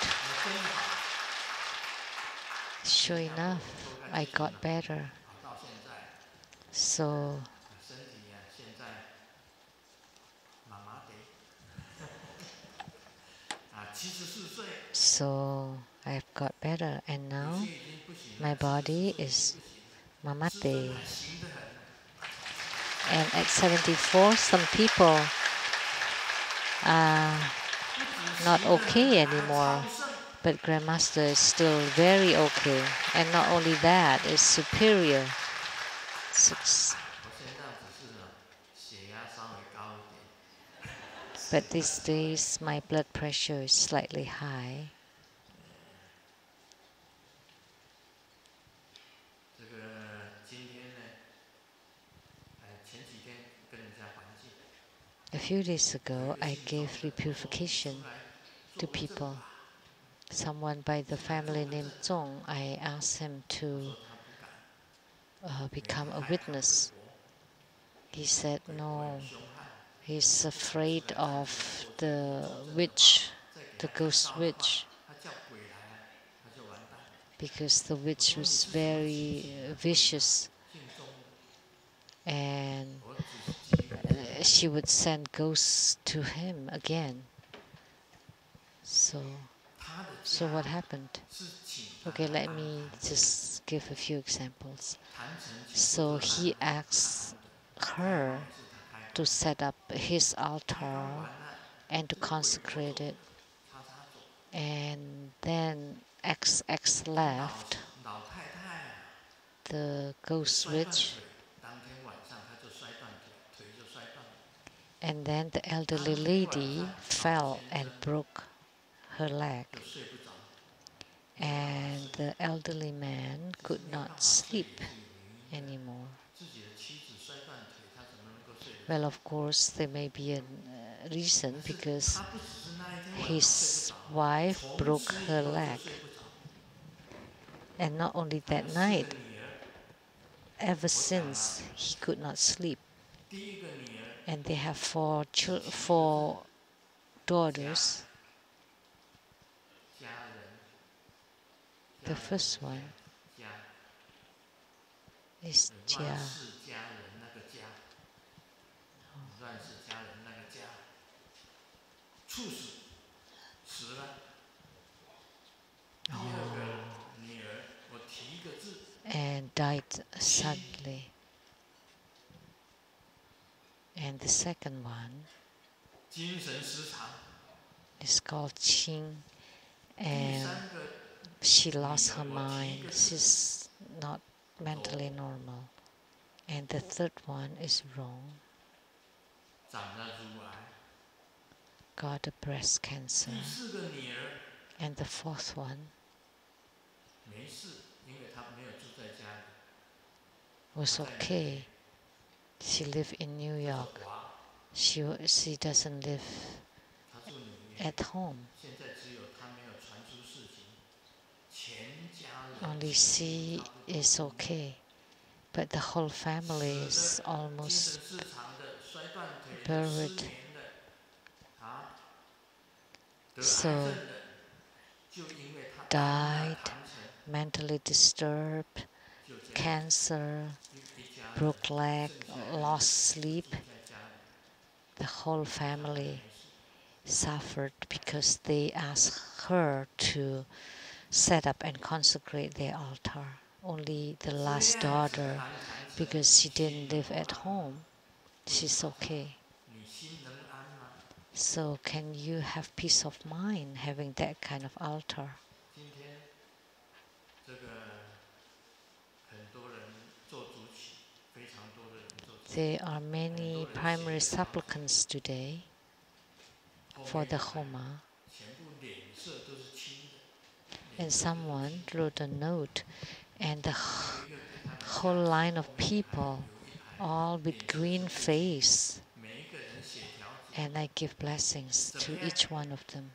Sure enough, I got better. So I've got better, and now my body is mamate. And at 74, some people are not okay anymore. But Grandmaster is still very okay. And not only that, it's superior. But these days, my blood pressure is slightly high. A few days ago, I gave repurification to people. Someone by the family named Zong, I asked him to become a witness. He said no, he's afraid of the witch, the ghost witch, because the witch was very vicious and she would send ghosts to him again. So what happened? Okay, let me just give a few examples. So he asked her to set up his altar and to consecrate it. And then XX left, the ghost witch. And then the elderly lady fell and broke her leg. And the elderly man could not sleep anymore. Well, of course, there may be a reason, because his wife broke her leg. And not only that night, ever since, he could not sleep. And they have four daughters. The first one is Jia. died suddenly. And the second one is called Qing, and she lost her mind. She's not mentally normal. And the third one is wrong. Got a breast cancer. And the fourth one was okay. She lived in New York. She doesn't live at home. Only she is okay. But the whole family is almost buried. So, died, mentally disturbed, cancer, broke leg, lost sleep. The whole family suffered because they asked her to set up and consecrate their altar. Only the last daughter, because she didn't live at home, she's okay. So can you have peace of mind having that kind of altar? There are many primary supplicants today for the Homa. And someone wrote a note, and the whole line of people, all with green face, and I give blessings to each one of them.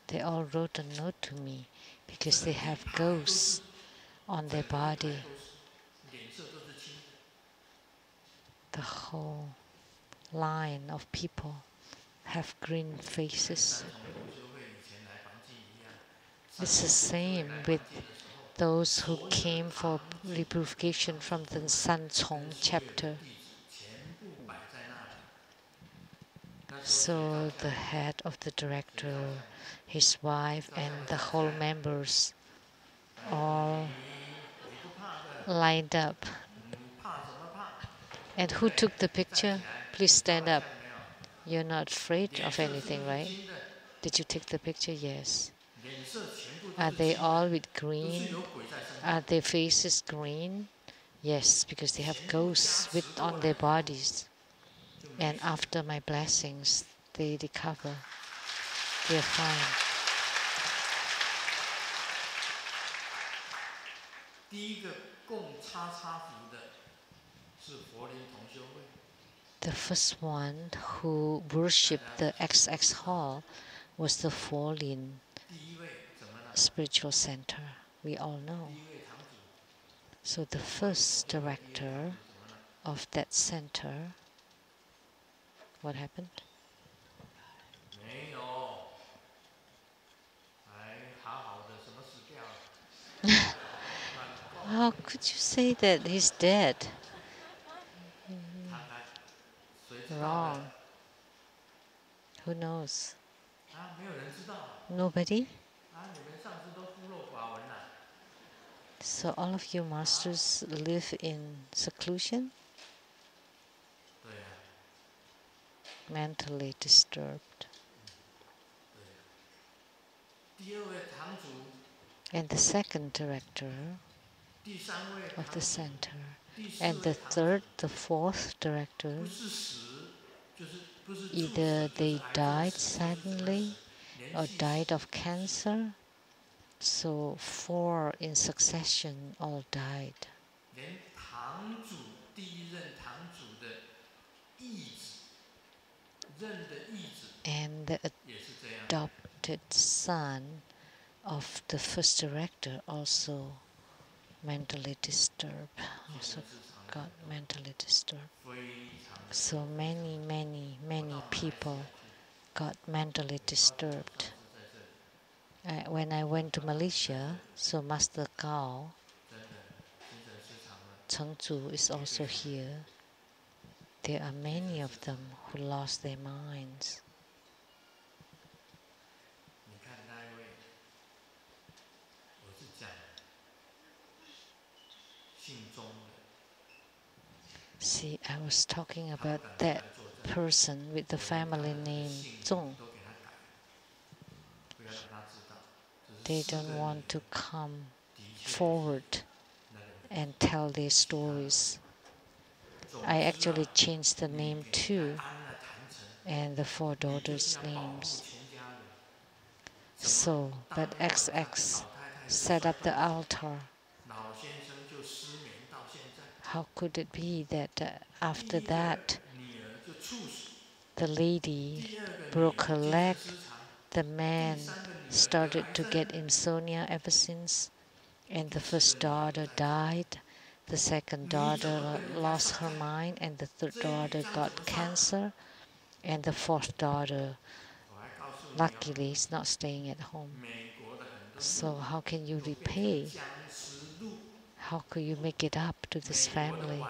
They all wrote a note to me because they have ghosts on their body. The whole line of people have green faces. It's the same with those who came for repurification from the Sanchong chapter. So the head of the director, his wife, and the whole members all lined up. And who took the picture? Please stand up. You're not afraid of anything, right? Did you take the picture? Yes. Are they all with green? Are their faces green? Yes, because they have ghosts on their bodies. And after my blessings, they recover. They are fine. The first one who worshipped the XX Hall was the Folin Spiritual Center. We all know. So the first director of that center, what happened? How could you say that he's dead? Wrong. Who knows? Nobody? So all of you masters live in seclusion? Mentally disturbed. And the second director of the center, and the third, the fourth director, either they died suddenly or died of cancer. So 4 in succession all died. And the adopted son of the first director also mentally disturbed, also got mentally disturbed. So many people got mentally disturbed. When I went to Malaysia, so Master Gao, Chengzu is also here. There are many of them who lost their minds. See, I was talking about that person with the family name Zong. They don't want to come forward and tell their stories. I actually changed the name too, and the 4 daughters' names. So, but XX set up the altar. How could it be that after that, the lady broke her leg, the man started to get insomnia ever since, and the first daughter died, the second daughter lost her mind, and the third daughter got cancer, and the fourth daughter, luckily, is not staying at home. So how can you repay? How could you make it up to this family?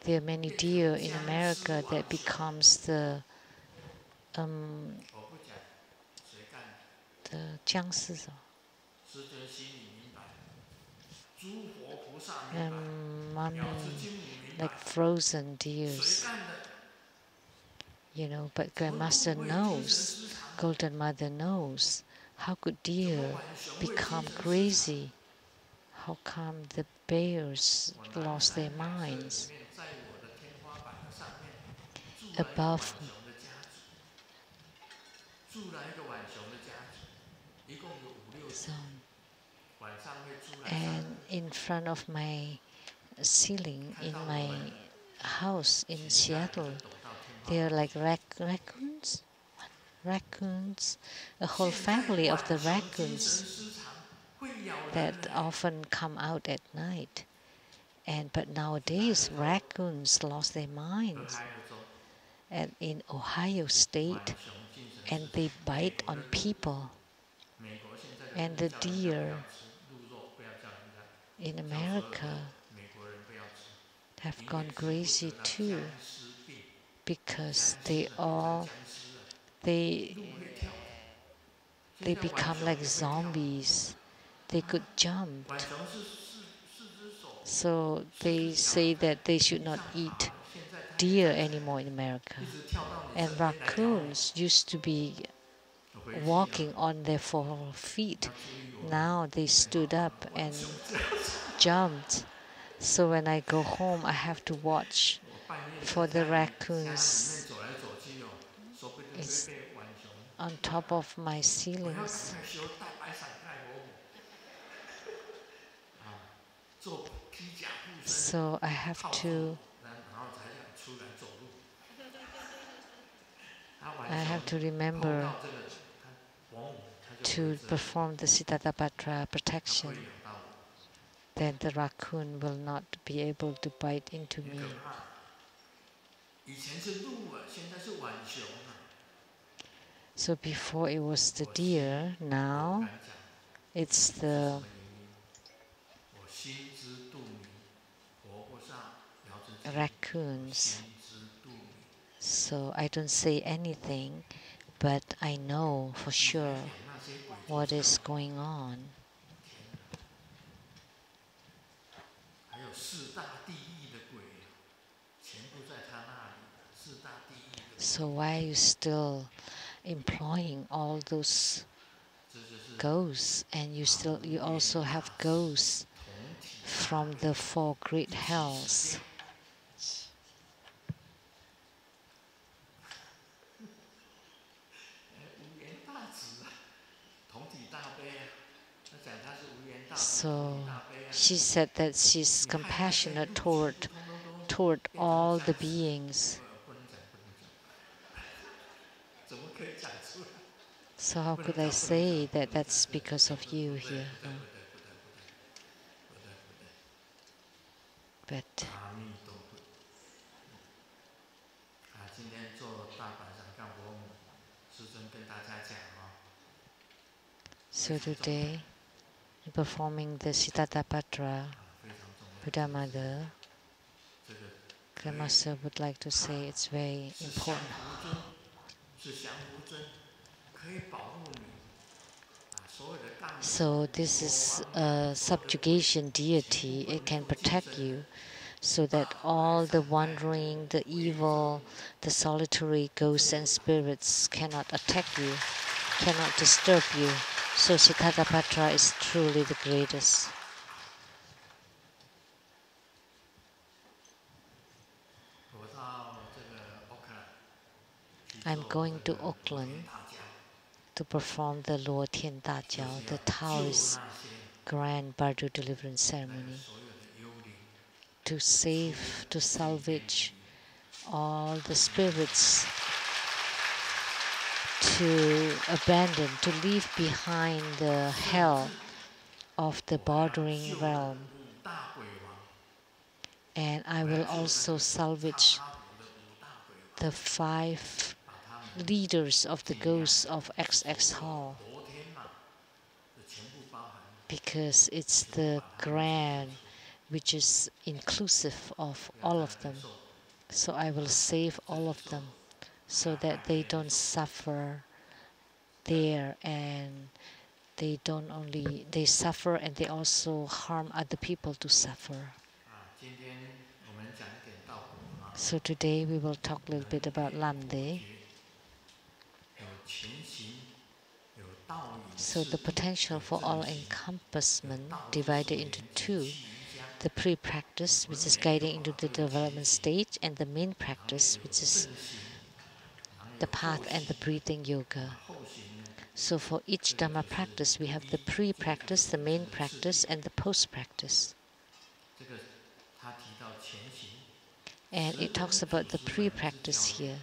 There are many deer in America that becomes the 僵尸 like frozen deers. But Grandmaster knows, Golden Mother knows, how could deer become crazy? How come the bears lost their minds? Above and in front of my ceiling in my house in Seattle, they are like raccoons, a whole family of the raccoons that often come out at night. But nowadays, raccoons lost their minds. And in Ohio State, and they bite on people. And the deer in America have gone crazy too, because they become like zombies. They could jump. So they say that they should not eat deer anymore in America. And raccoons used to be walking on their 4 feet. Now they stood up and jumped. So when I go home, I have to watch for the raccoons. It's on top of my ceilings. So I have to remember to perform the Siddhartha protection. Then the raccoon will not be able to bite into me. So before it was the deer, now it's the raccoons. So I don't say anything, but I know for sure what is going on. So why are you still employing all those ghosts? And you also have ghosts from the 4 great hells. So she said that she's compassionate toward all the beings. So how could I say that that's because of you here? No? But so today, performing the Siddhartha Buddha Mother, Grandmaster would like to say it's very important. So this is a subjugation deity. It can protect you. so that all the wandering, the evil, the solitary ghosts and spirits cannot attack you, cannot disturb you. So Siddhartha is truly the greatest. I'm going to Auckland to perform the Luo Tian Da Jiao, the Taoist grand Bardo deliverance ceremony, to salvage all the spirits, to abandon, to leave behind the hell of the bordering realm. And I will also salvage the 5 leaders of the ghosts of XX Hall, because it's the grand which is inclusive of all of them. So I will save all of them so that they don't suffer there, and they suffer and they also harm other people to suffer. So today we will talk a little bit about Lamdre. So the potential for all-encompassment divided into 2. The pre-practice, which is guiding into the development stage, and the main practice, which is the path and the breathing yoga. So for each Dharma practice, we have the pre-practice, the main practice, and the post-practice. And it talks about the pre-practice here.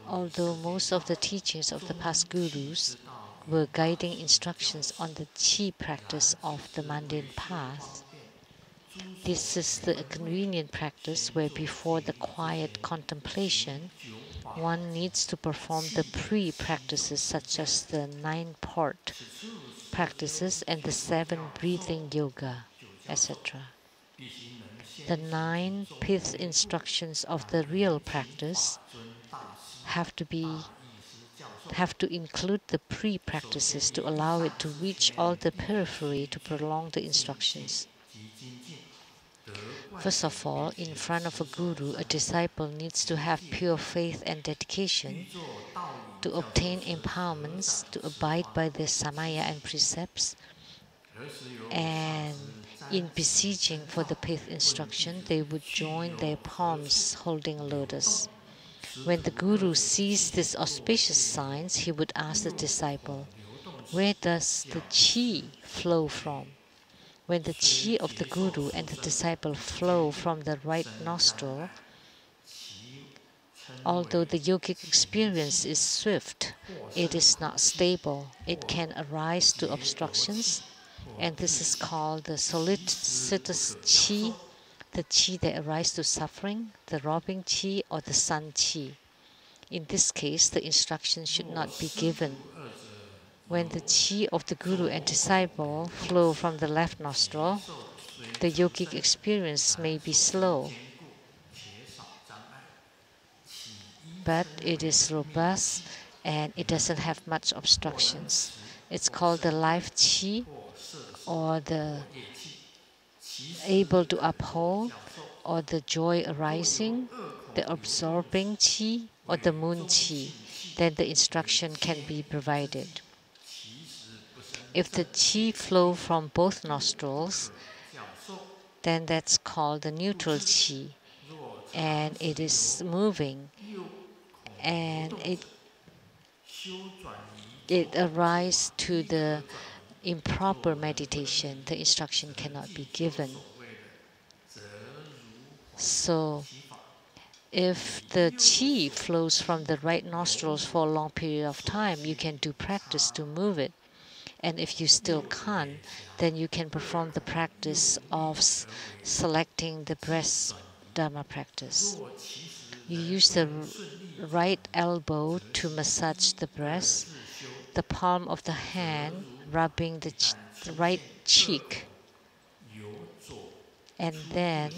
Although most of the teachings of the past gurus were guiding instructions on the chi practice of the mundane path, this is the convenient practice where before the quiet contemplation, one needs to perform the pre-practices such as the 9 part practices and the 7 breathing yoga, etc. The 9 pith instructions of the real practice have to include the pre-practices to allow it to reach all the periphery to prolong the instructions. First of all, in front of a guru, a disciple needs to have pure faith and dedication to obtain empowerments, to abide by the samaya and precepts, and in beseeching for the pith instruction, they would join their palms holding a lotus. When the guru sees these auspicious signs, he would ask the disciple, "Where does the chi flow from?" When the chi of the guru and the disciple flow from the right nostril, although the yogic experience is swift, it is not stable. It can arise to obstructions, and this is called the solicitous chi, the chi that arises to suffering, the robbing chi, or the sun chi. In this case, the instruction should not be given. When the chi of the guru and disciple flow from the left nostril, the yogic experience may be slow, but it is robust and it doesn't have much obstructions. It's called the life chi, or the able to uphold, or the joy arising, the absorbing chi, or the moon chi. Then the instruction can be provided. If the chi flow from both nostrils, then that's called the neutral chi, and it is moving, and it arises to the improper meditation. The instruction cannot be given. So if the chi flows from the right nostrils for a long period of time, you can do practice to move it. And if you still can't, then you can perform the practice of selecting the breast Dharma practice. You use the right elbow to massage the breast, the palm of the hand rubbing the right cheek, and then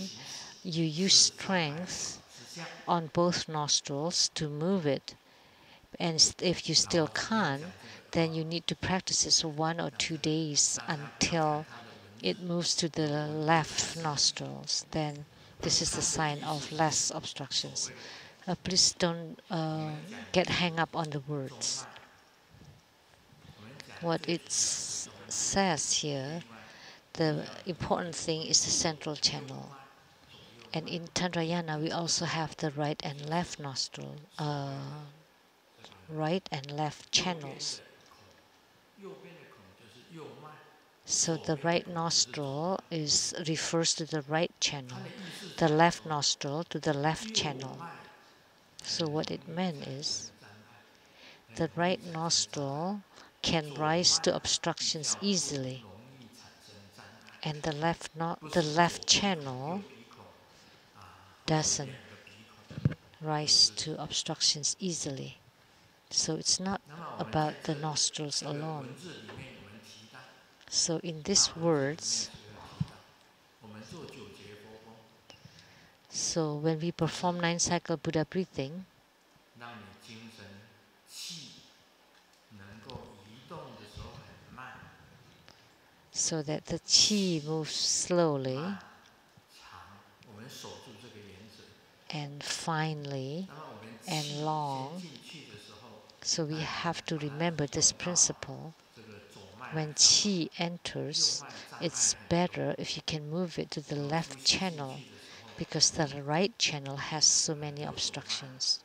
you use strength on both nostrils to move it. And if you still can't, then you need to practice this for 1 or 2 days until it moves to the left nostrils. Then This is the sign of less obstructions. Please don't get hung up on the words. What it says here, the important thing is the central channel. And in Tantrayana, we also have the right and left nostril, right and left channels. So the right nostril refers to the right channel, the left nostril to the left channel. So what it meant is, the right nostril can rise to obstructions easily, and the left channel doesn't rise to obstructions easily. So it's not about the nostrils alone. So in these words, so when we perform 9-cycle Buddha breathing, so that the qi moves slowly and finely and long. So we have to remember this principle. When qi enters, it's better if you can move it to the left channel, because the right channel has so many obstructions.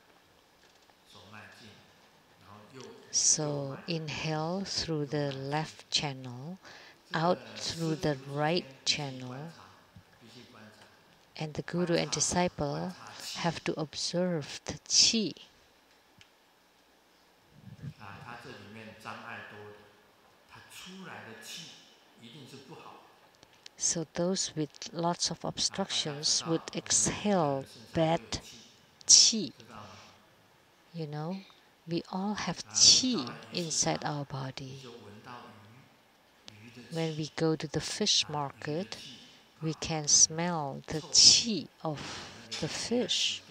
So inhale through the left channel, out through the right channel, and the guru and disciple have to observe the qi. So those with lots of obstructions would exhale bad qi. You know, we all have qi inside our body. When we go to the fish market, we can smell the qi of the fish,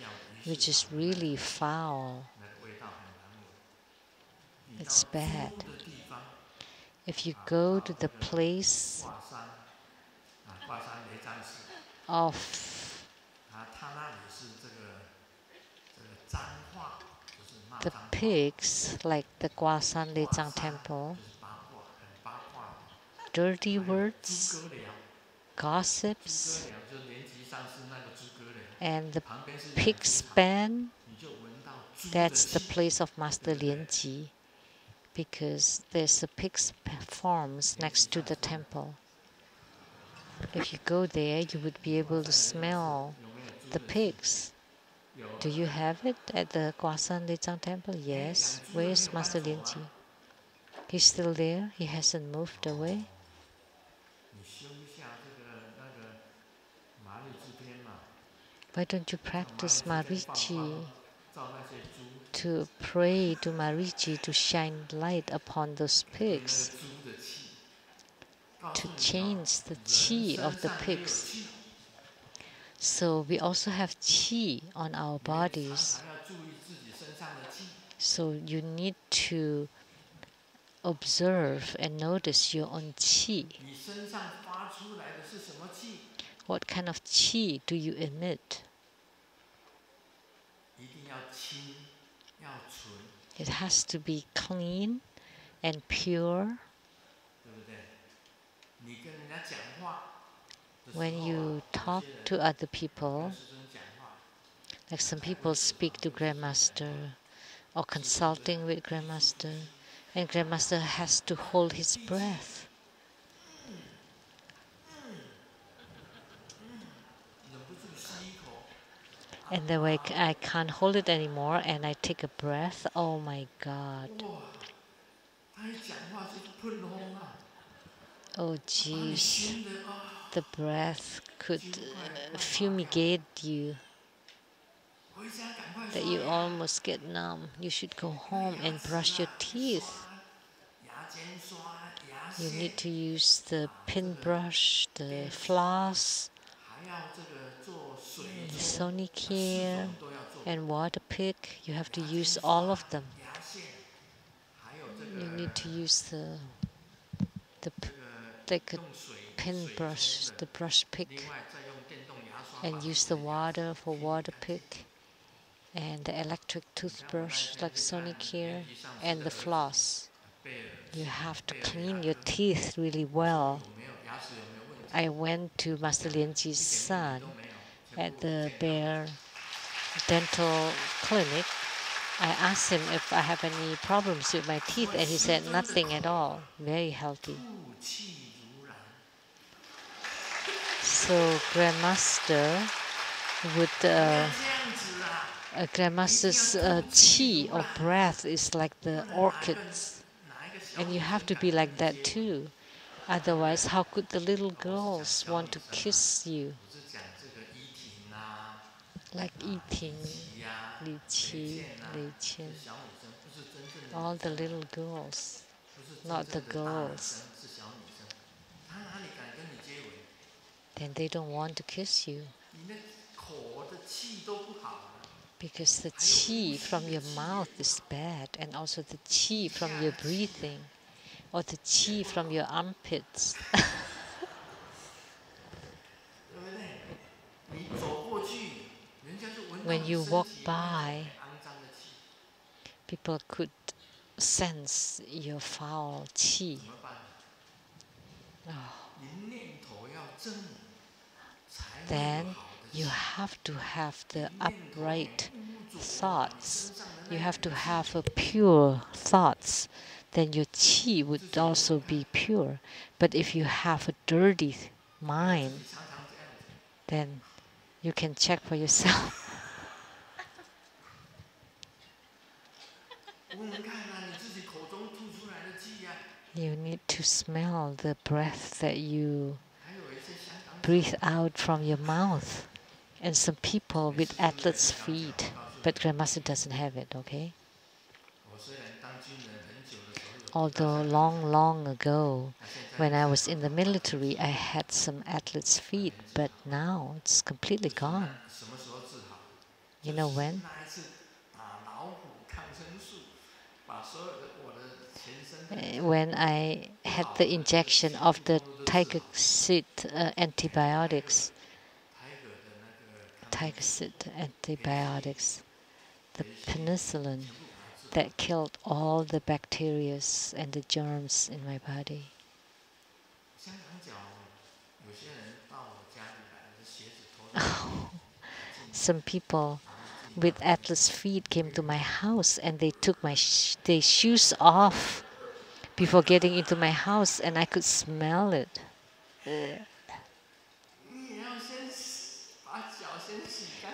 which is really foul. It's bad. If you go to the place of the pigs, like the Taiwan Lei Tsang temple, dirty words, gossips, and the pig's pen, that's the place of Master Lianji, because there's a pig's farms next to the temple. If you go there, you would be able to smell the pigs. Do you have it at the Taiwan Lei Tsang temple? Yes. Where is Master Lianji? He's still there? He hasn't moved away? Why don't you practice Marichi, to pray to Marichi to shine light upon those pigs, to change the qi of the pigs? So we also have qi on our bodies. So you need to observe and notice your own qi. What kind of qi do you emit? It has to be clean and pure. When you talk to other people, like some people speak to Grandmaster or consulting with Grandmaster, and Grandmaster has to hold his breath. And then I can't hold it anymore, and I take a breath. Oh my God. Oh jeez. The breath could fumigate you, that you almost get numb. You should go home and brush your teeth. You need to use the pin brush, the floss, the sonicare, and water pick. You have to use all of them. You need to use the like a pin brush, the brush pick, and use the water for water pick, and the electric toothbrush like Sonicare, and the floss. You have to clean your teeth really well. I went to Master Lianji's son at the Bear Dental Clinic. I asked him if I have any problems with my teeth, and he said nothing at all, very healthy. So Grandmaster would Grandmaster's qi or breath is like the orchids, and you have to be like that too. Otherwise, how could the little girls want to kiss you? Like eating, Li Qi, Li Qian, all the little girls, not the girls. Then they don't want to kiss you. Because the qi from your mouth is bad, and also the qi from your breathing, or the qi from your armpits. When you walk by, people could sense your foul qi. Then you have to have the upright thoughts. You have to have a pure thoughts. Then your qi would also be pure. But if you have a dirty mind, then you can check for yourself. You need to smell the breath that you breathe out from your mouth. And some people with athlete's feet, but Grandmaster doesn't have it, okay? Although long ago, when I was in the military, I had some athlete's feet, but now it's completely gone. You know when? When I had the injection of the tiger seed antibiotics, the penicillin that killed all the bacteria and the germs in my body. Some people with athlete's feet came to my house, and they took my their shoes off before getting into my house, and I could smell it.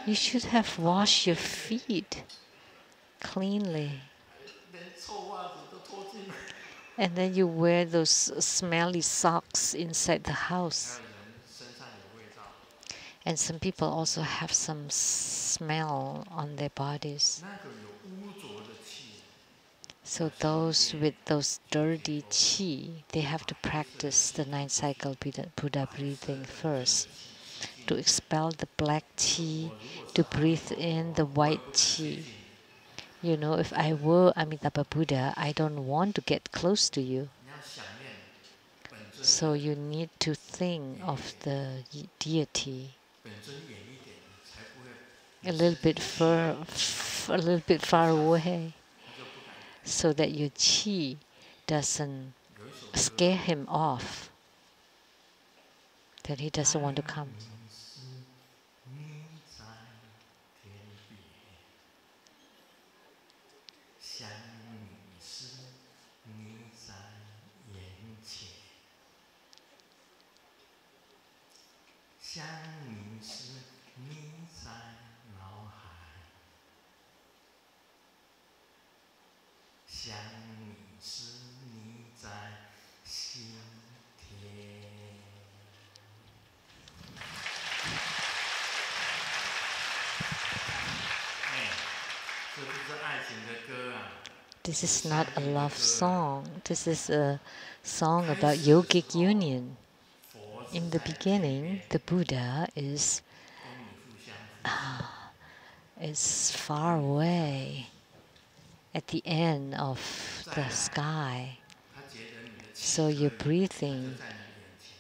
You should have washed your feet cleanly. And then you wear those smelly socks inside the house. And some people also have some smell on their bodies. So those with those dirty qi, they have to practice the 9 cycle Buddha breathing first, to expel the black qi, to breathe in the white qi. You know, if I were Amitabha Buddha, I don't want to get close to you. So you need to think of the deity a little bit far away, so that your qi doesn't scare him off, that he doesn't want to come. This is not a love song. This is a song about yogic union. In the beginning, the Buddha is far away at the end of the sky. So you're breathing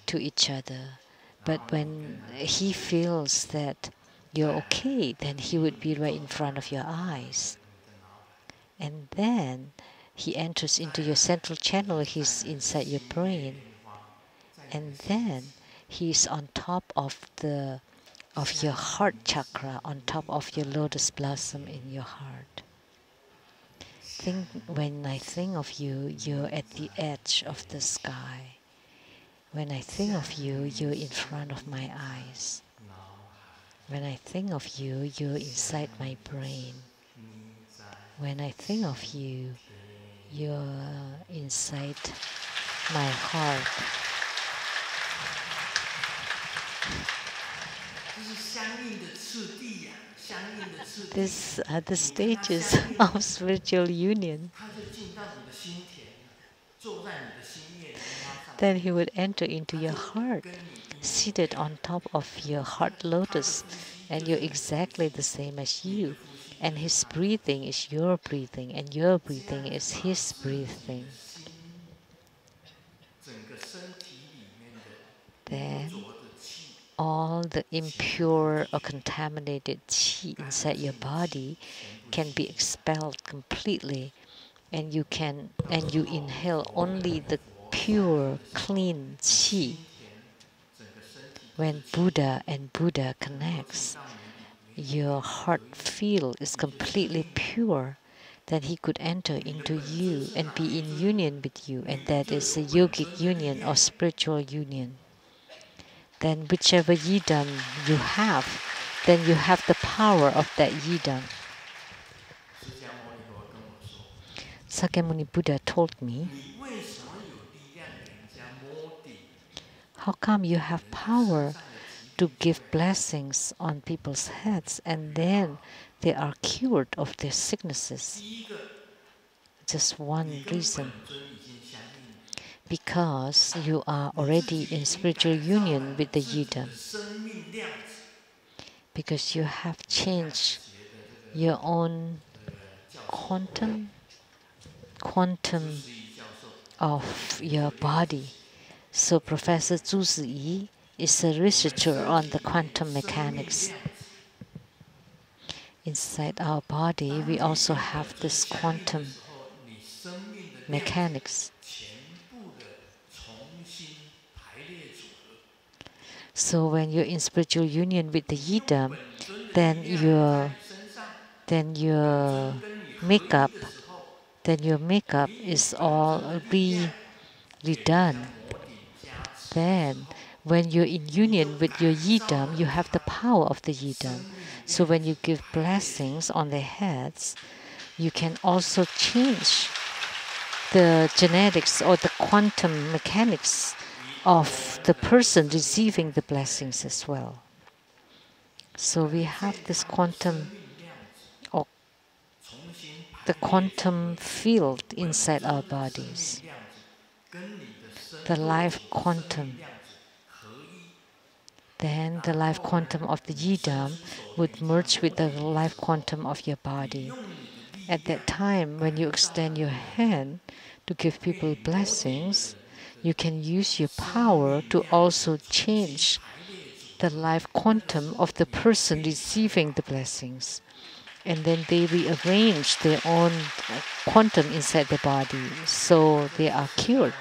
to each other. But when he feels that you're okay, then he would be right in front of your eyes. And then he enters into your central channel, he's inside your brain. And then he's on top of your heart chakra, on top of your lotus blossom in your heart. When I think of you, you're at the edge of the sky. When I think of you, you're in front of my eyes. When I think of you, you're inside my brain. When I think of you, you're inside my heart. These are the stages of spiritual union. Then he would enter into your heart, seated on top of your heart lotus, and you're exactly the same as you. And his breathing is your breathing, and your breathing is his breathing. Then all the impure or contaminated qi inside your body can be expelled completely, and you inhale only the pure, clean qi. When Buddha and Buddha connects, your heart field is completely pure. Then he could enter into you and be in union with you, and that is a yogic union or spiritual union. Then whichever yidam you have, then you have the power of that yidam. Sakyamuni Buddha told me, how come you have power to give blessings on people's heads and then they are cured of their sicknesses? Just one reason. Because you are already in spiritual union with the yidam. Because you have changed your own quantum of your body. So Professor Zhu Ziyi is a researcher on the quantum mechanics. Inside our body, we also have this quantum mechanics. So when you're in spiritual union with the yidam, then your makeup is all redone. Then when you're in union with your yidam, you have the power of the yidam. So when you give blessings on their heads, you can also change the genetics or the quantum mechanics of the person receiving the blessings as well. So we have this quantum field inside our bodies. The life quantum. Then the life quantum of the yidam would merge with the life quantum of your body. At that time, when you extend your hand to give people blessings, you can use your power to also change the life quantum of the person receiving the blessings. And then they rearrange their own quantum inside the body, so they are cured.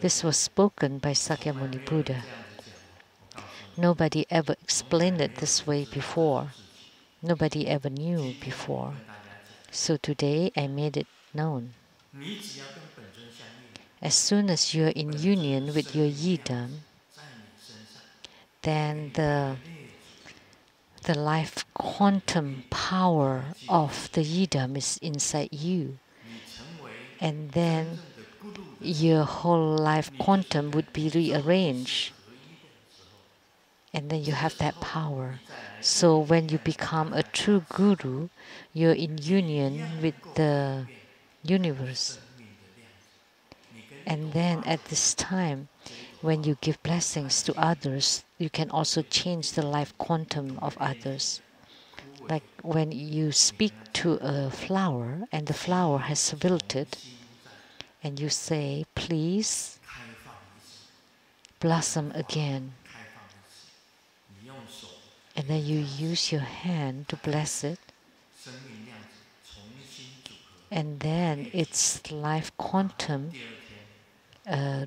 This was spoken by Sakyamuni Buddha. Nobody ever explained it this way before. Nobody ever knew before. So today I made it known. As soon as you are in union with your yidam, then the life quantum power of the yidam is inside you. And then your whole life quantum would be rearranged. And then you have that power. So when you become a true guru, you're in union with the universe. And then at this time, when you give blessings to others, you can also change the life quantum of others. Like when you speak to a flower and the flower has wilted, and you say, please blossom again. And then you use your hand to bless it. And then its life quantum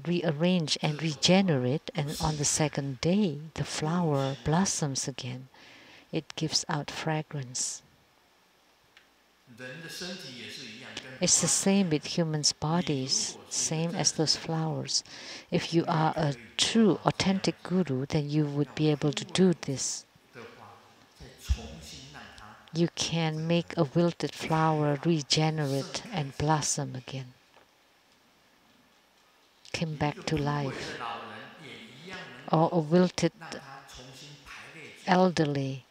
rearrange and regenerate, and on the second day the flower blossoms again. It gives out fragrance. It's the same with humans' bodies, same as those flowers. If you are a true, authentic guru, then you would be able to do this. You can make a wilted flower regenerate and blossom again. Come back to life. Or a wilted elderly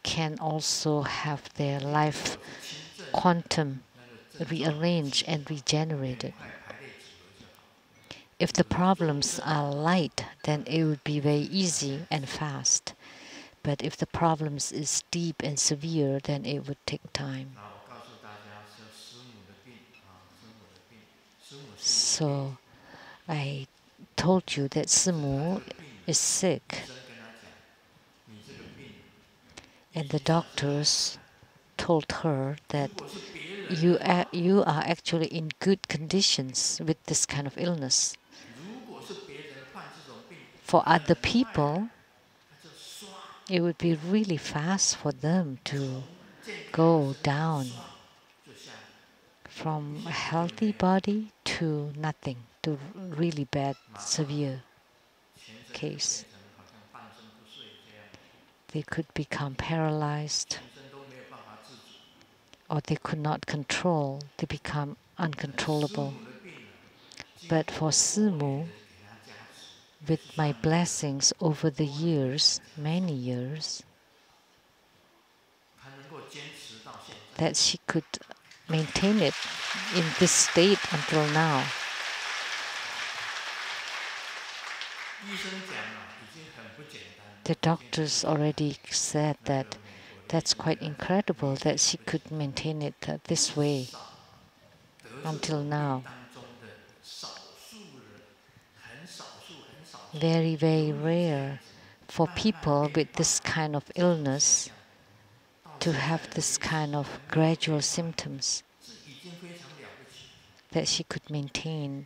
can also have their life quantum rearranged and regenerated. If the problems are light, then it would be very easy and fast. But if the problems is deep and severe, then it would take time. So I told you that Simu is sick, and the doctors told her that you are actually in good conditions with this kind of illness. For other people, it would be really fast for them to go down from a healthy body to nothing, to really bad, severe case. They could become paralyzed, or they could not control, they become uncontrollable. But for Simu, with my blessings over the years, many years, that she could maintain it in this state until now. The doctors already said that that's quite incredible that she could maintain it this way until now. Very, very rare for people with this kind of illness to have this kind of gradual symptoms, that she could maintain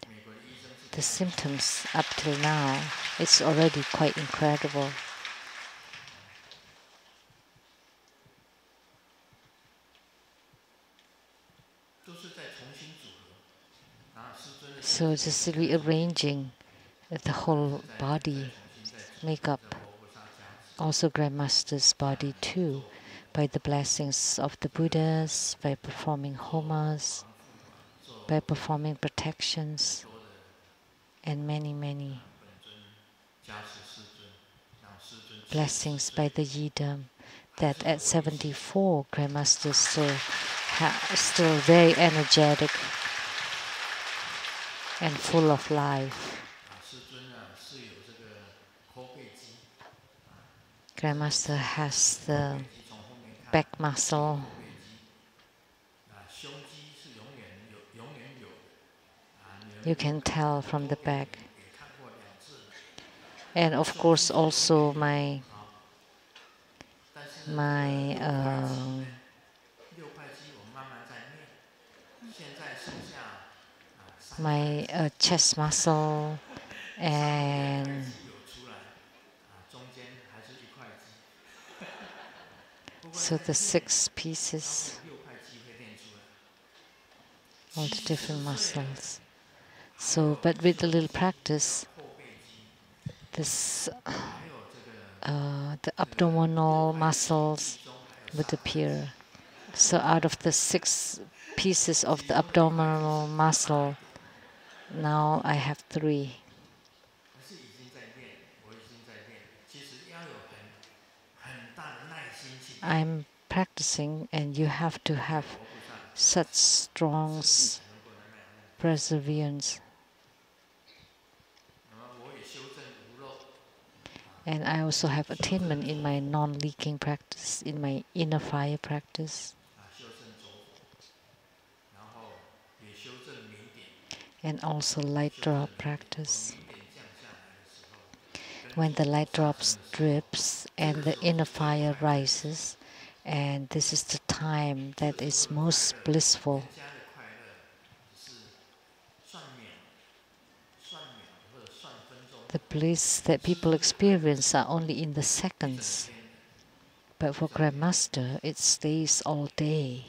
the symptoms up till now. It's already quite incredible. So just rearranging the whole body makeup, also Grandmaster's body too, by the blessings of the Buddhas, by performing homas, by performing protections, and many, many blessings by the Yidam, that at 74, Grandmaster still very energetic and full of life. Grandmaster has the back muscle, you can tell from the back. And of course also my chest muscle, and so the 6 pieces, all the different muscles. So, but with a little practice, this the abdominal muscles would appear. So out of the 6 pieces of the abdominal muscle, now I have 3. I'm practicing, and you have to have such strong perseverance. And I also have attainment in my non-leaking practice, in my inner fire practice. And also light drop practice. when the light drops drips and the inner fire rises, and this is the time that is most blissful. The bliss that people experience are only in the seconds, but for Grandmaster it stays all day.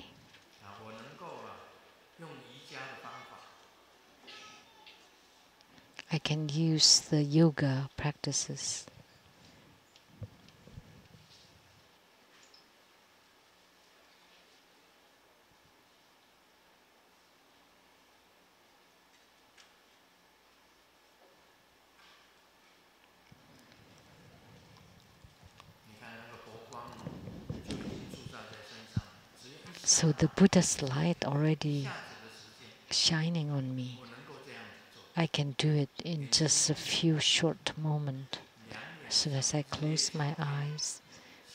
I can use the yoga practices. So the Buddha's light already shining on me. I can do it in just a few short moments. As soon as I close my eyes,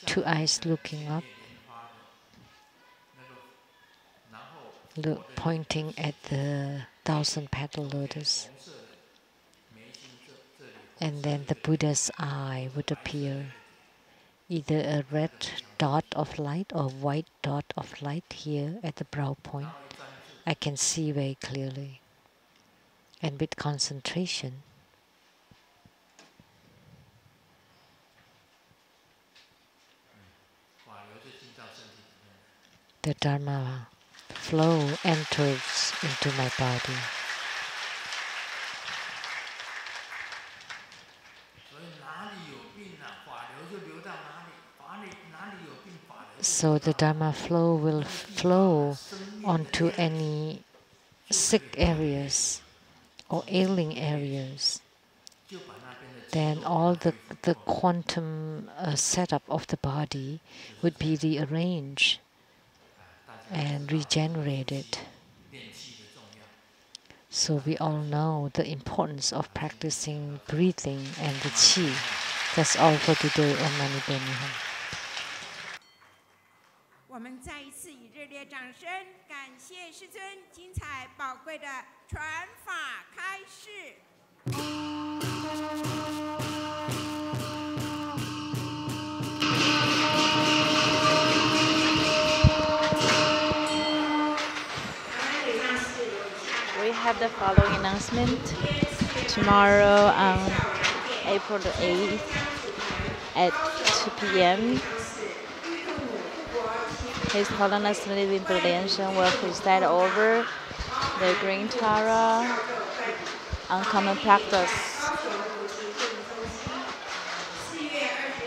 two eyes looking up, pointing at the 1,000-petal lotus. And then the Buddha's eye would appear, either a red dot of light or white dot of light here at the brow point. I can see very clearly. And with concentration, the Dharma flow enters into my body. So the Dharma flow will flow onto any sick areas or ailing areas. Then all the quantum setup of the body would be rearranged and regenerated. So we all know the importance of practicing breathing and the qi. That's all for today. Om Mani Padme Hum. 我们再一次以热烈掌声感谢师尊精彩宝贵的传法开示。We have the following announcement. Tomorrow on April the 8th at 2 p.m. His Holiness Living Lian-Sheng will preside over the Green Tara Uncommon Practice.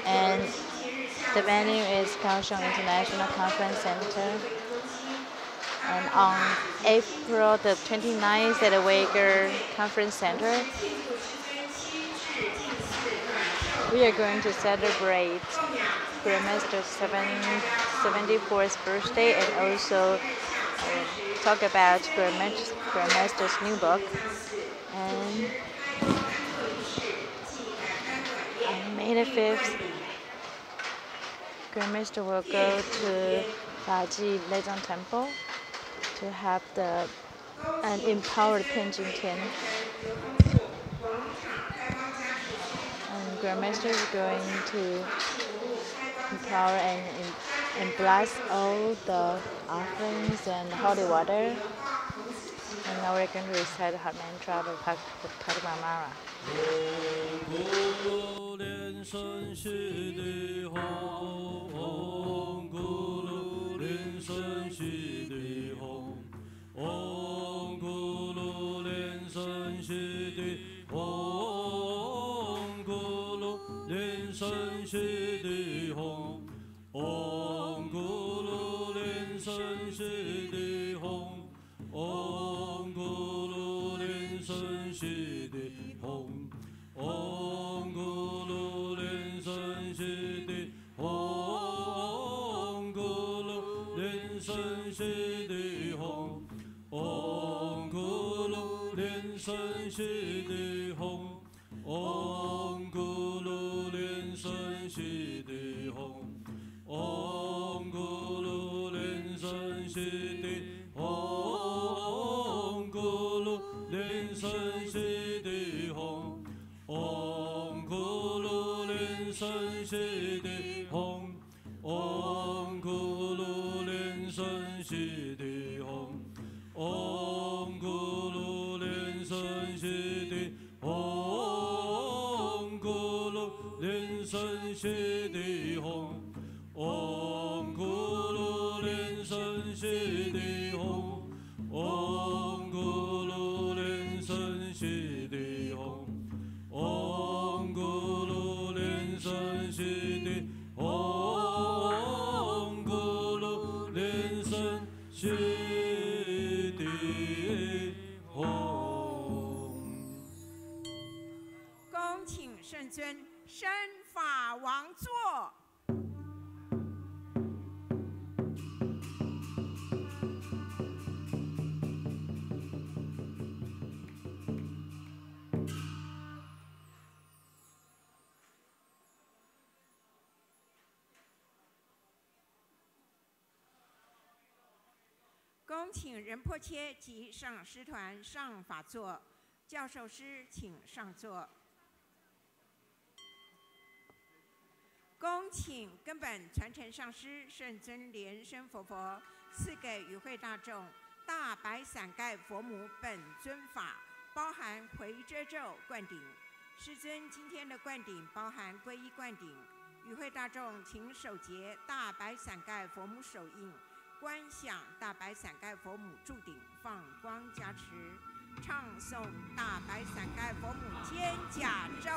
And the venue is Kaohsiung International Conference Center. And on April the 29th at the Uyghur Conference Center, we are going to celebrate Grandmaster's 74th birthday and also talk about Grandmaster's new book. And on May the 5th, Grandmaster will go to Lei Tsang Temple to have an empowered Penjing Tian. And Grandmaster is going to empower and bless all the offerings and holy water. And now we're going to recite the heart mantra of Padma. Om Guru 悉地吽，唵咕噜莲生悉地吽，唵咕噜莲生悉地吽，咕噜莲生悉地吽，唵咕噜莲生悉地吽，唵咕噜莲生悉地吽，唵咕噜莲生悉地吽，咕噜莲生悉地吽。恭请圣尊升法王座。恭请仁波切及上师团上法座，教授师请上座。恭请根本传承上师圣尊莲生活佛赐给与会大众大白伞盖佛母本尊法，包含回遮咒灌顶。师尊今天的灌顶包含皈依灌顶，与会大众请手结大白伞盖佛母手印，观想大白伞盖佛母柱顶放光加持，唱诵大白伞盖佛母肩胛咒。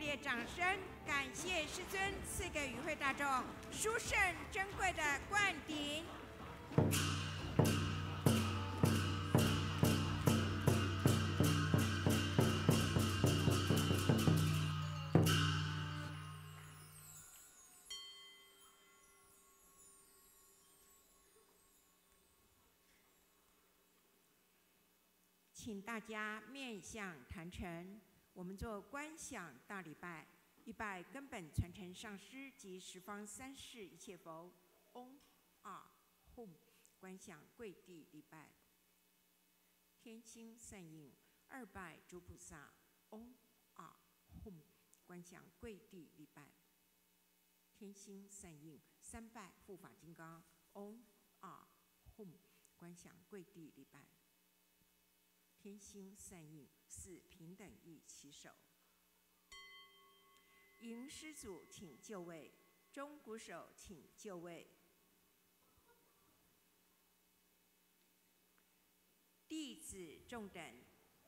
烈掌声，感谢师尊赐给与会大众殊胜珍贵的灌顶。请大家面向坛城，我们做观想大礼拜，一拜根本传承上师及十方三世一切佛。嗡啊吽，观想跪地礼拜。天心散印，二拜诸菩萨。嗡啊吽，观想跪地礼拜。天心散印，三拜护法金刚。嗡啊吽，观想跪地礼拜。天心散印，四平等义起手。迎师祖请就位，钟鼓手请就位。弟子众等，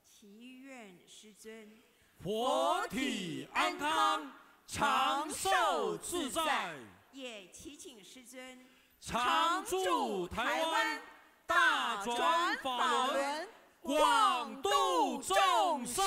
祈愿师尊佛体安康，长寿自在，也祈请师尊常驻台湾，大转法轮，广度众生。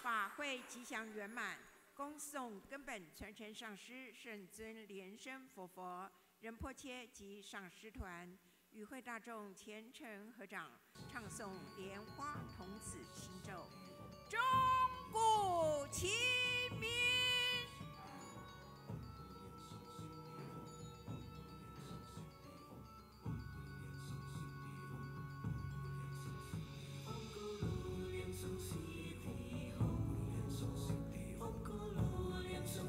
法会吉祥圆满，恭送根本传承上师圣尊莲生活佛、仁波切及上师团，与会大众虔诚合掌，唱诵莲花童子心咒，钟鼓齐鸣。Om Guru Lian Sheng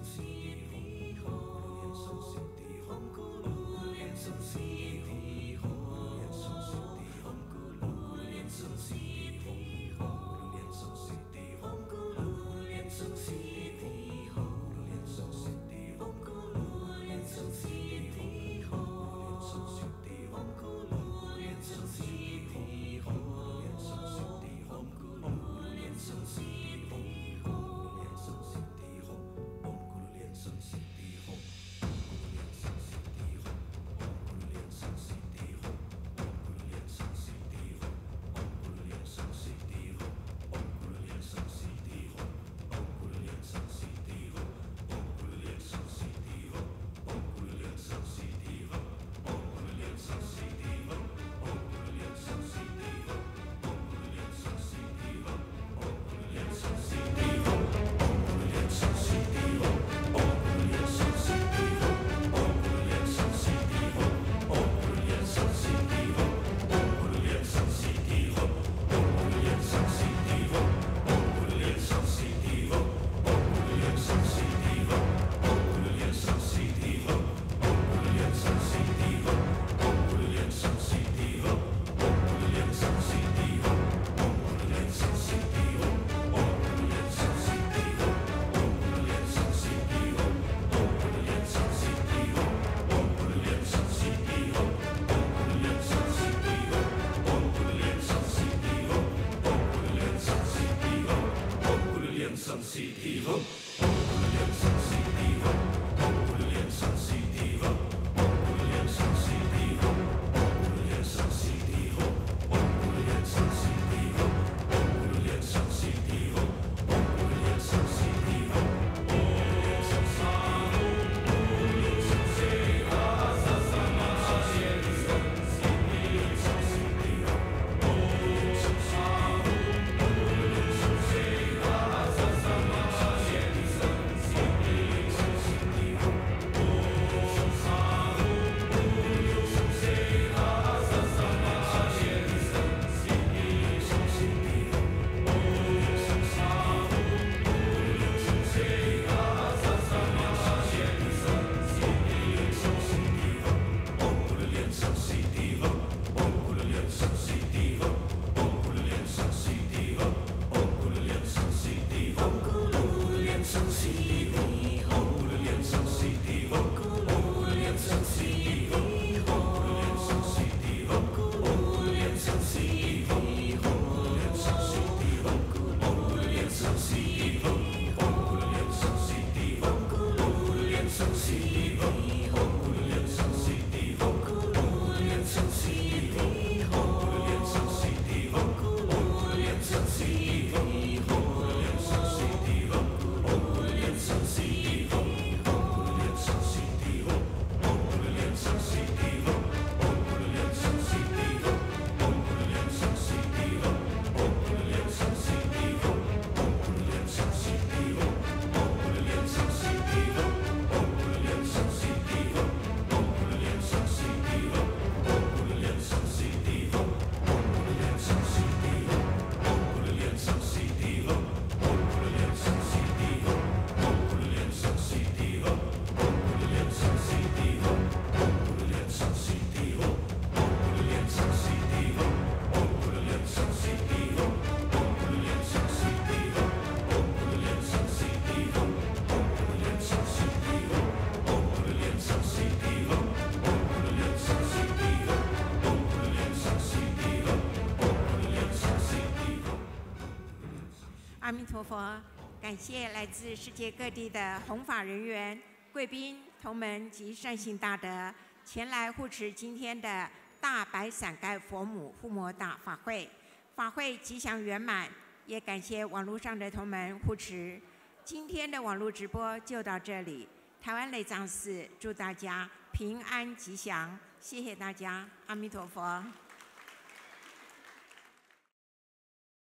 阿弥陀佛！感谢来自世界各地的弘法人员、贵宾、同门及善信大德前来护持今天的大白伞盖佛母护摩大法会，法会吉祥圆满。也感谢网络上的同门护持。今天的网络直播就到这里。台湾雷藏寺祝大家平安吉祥，谢谢大家，阿弥陀佛。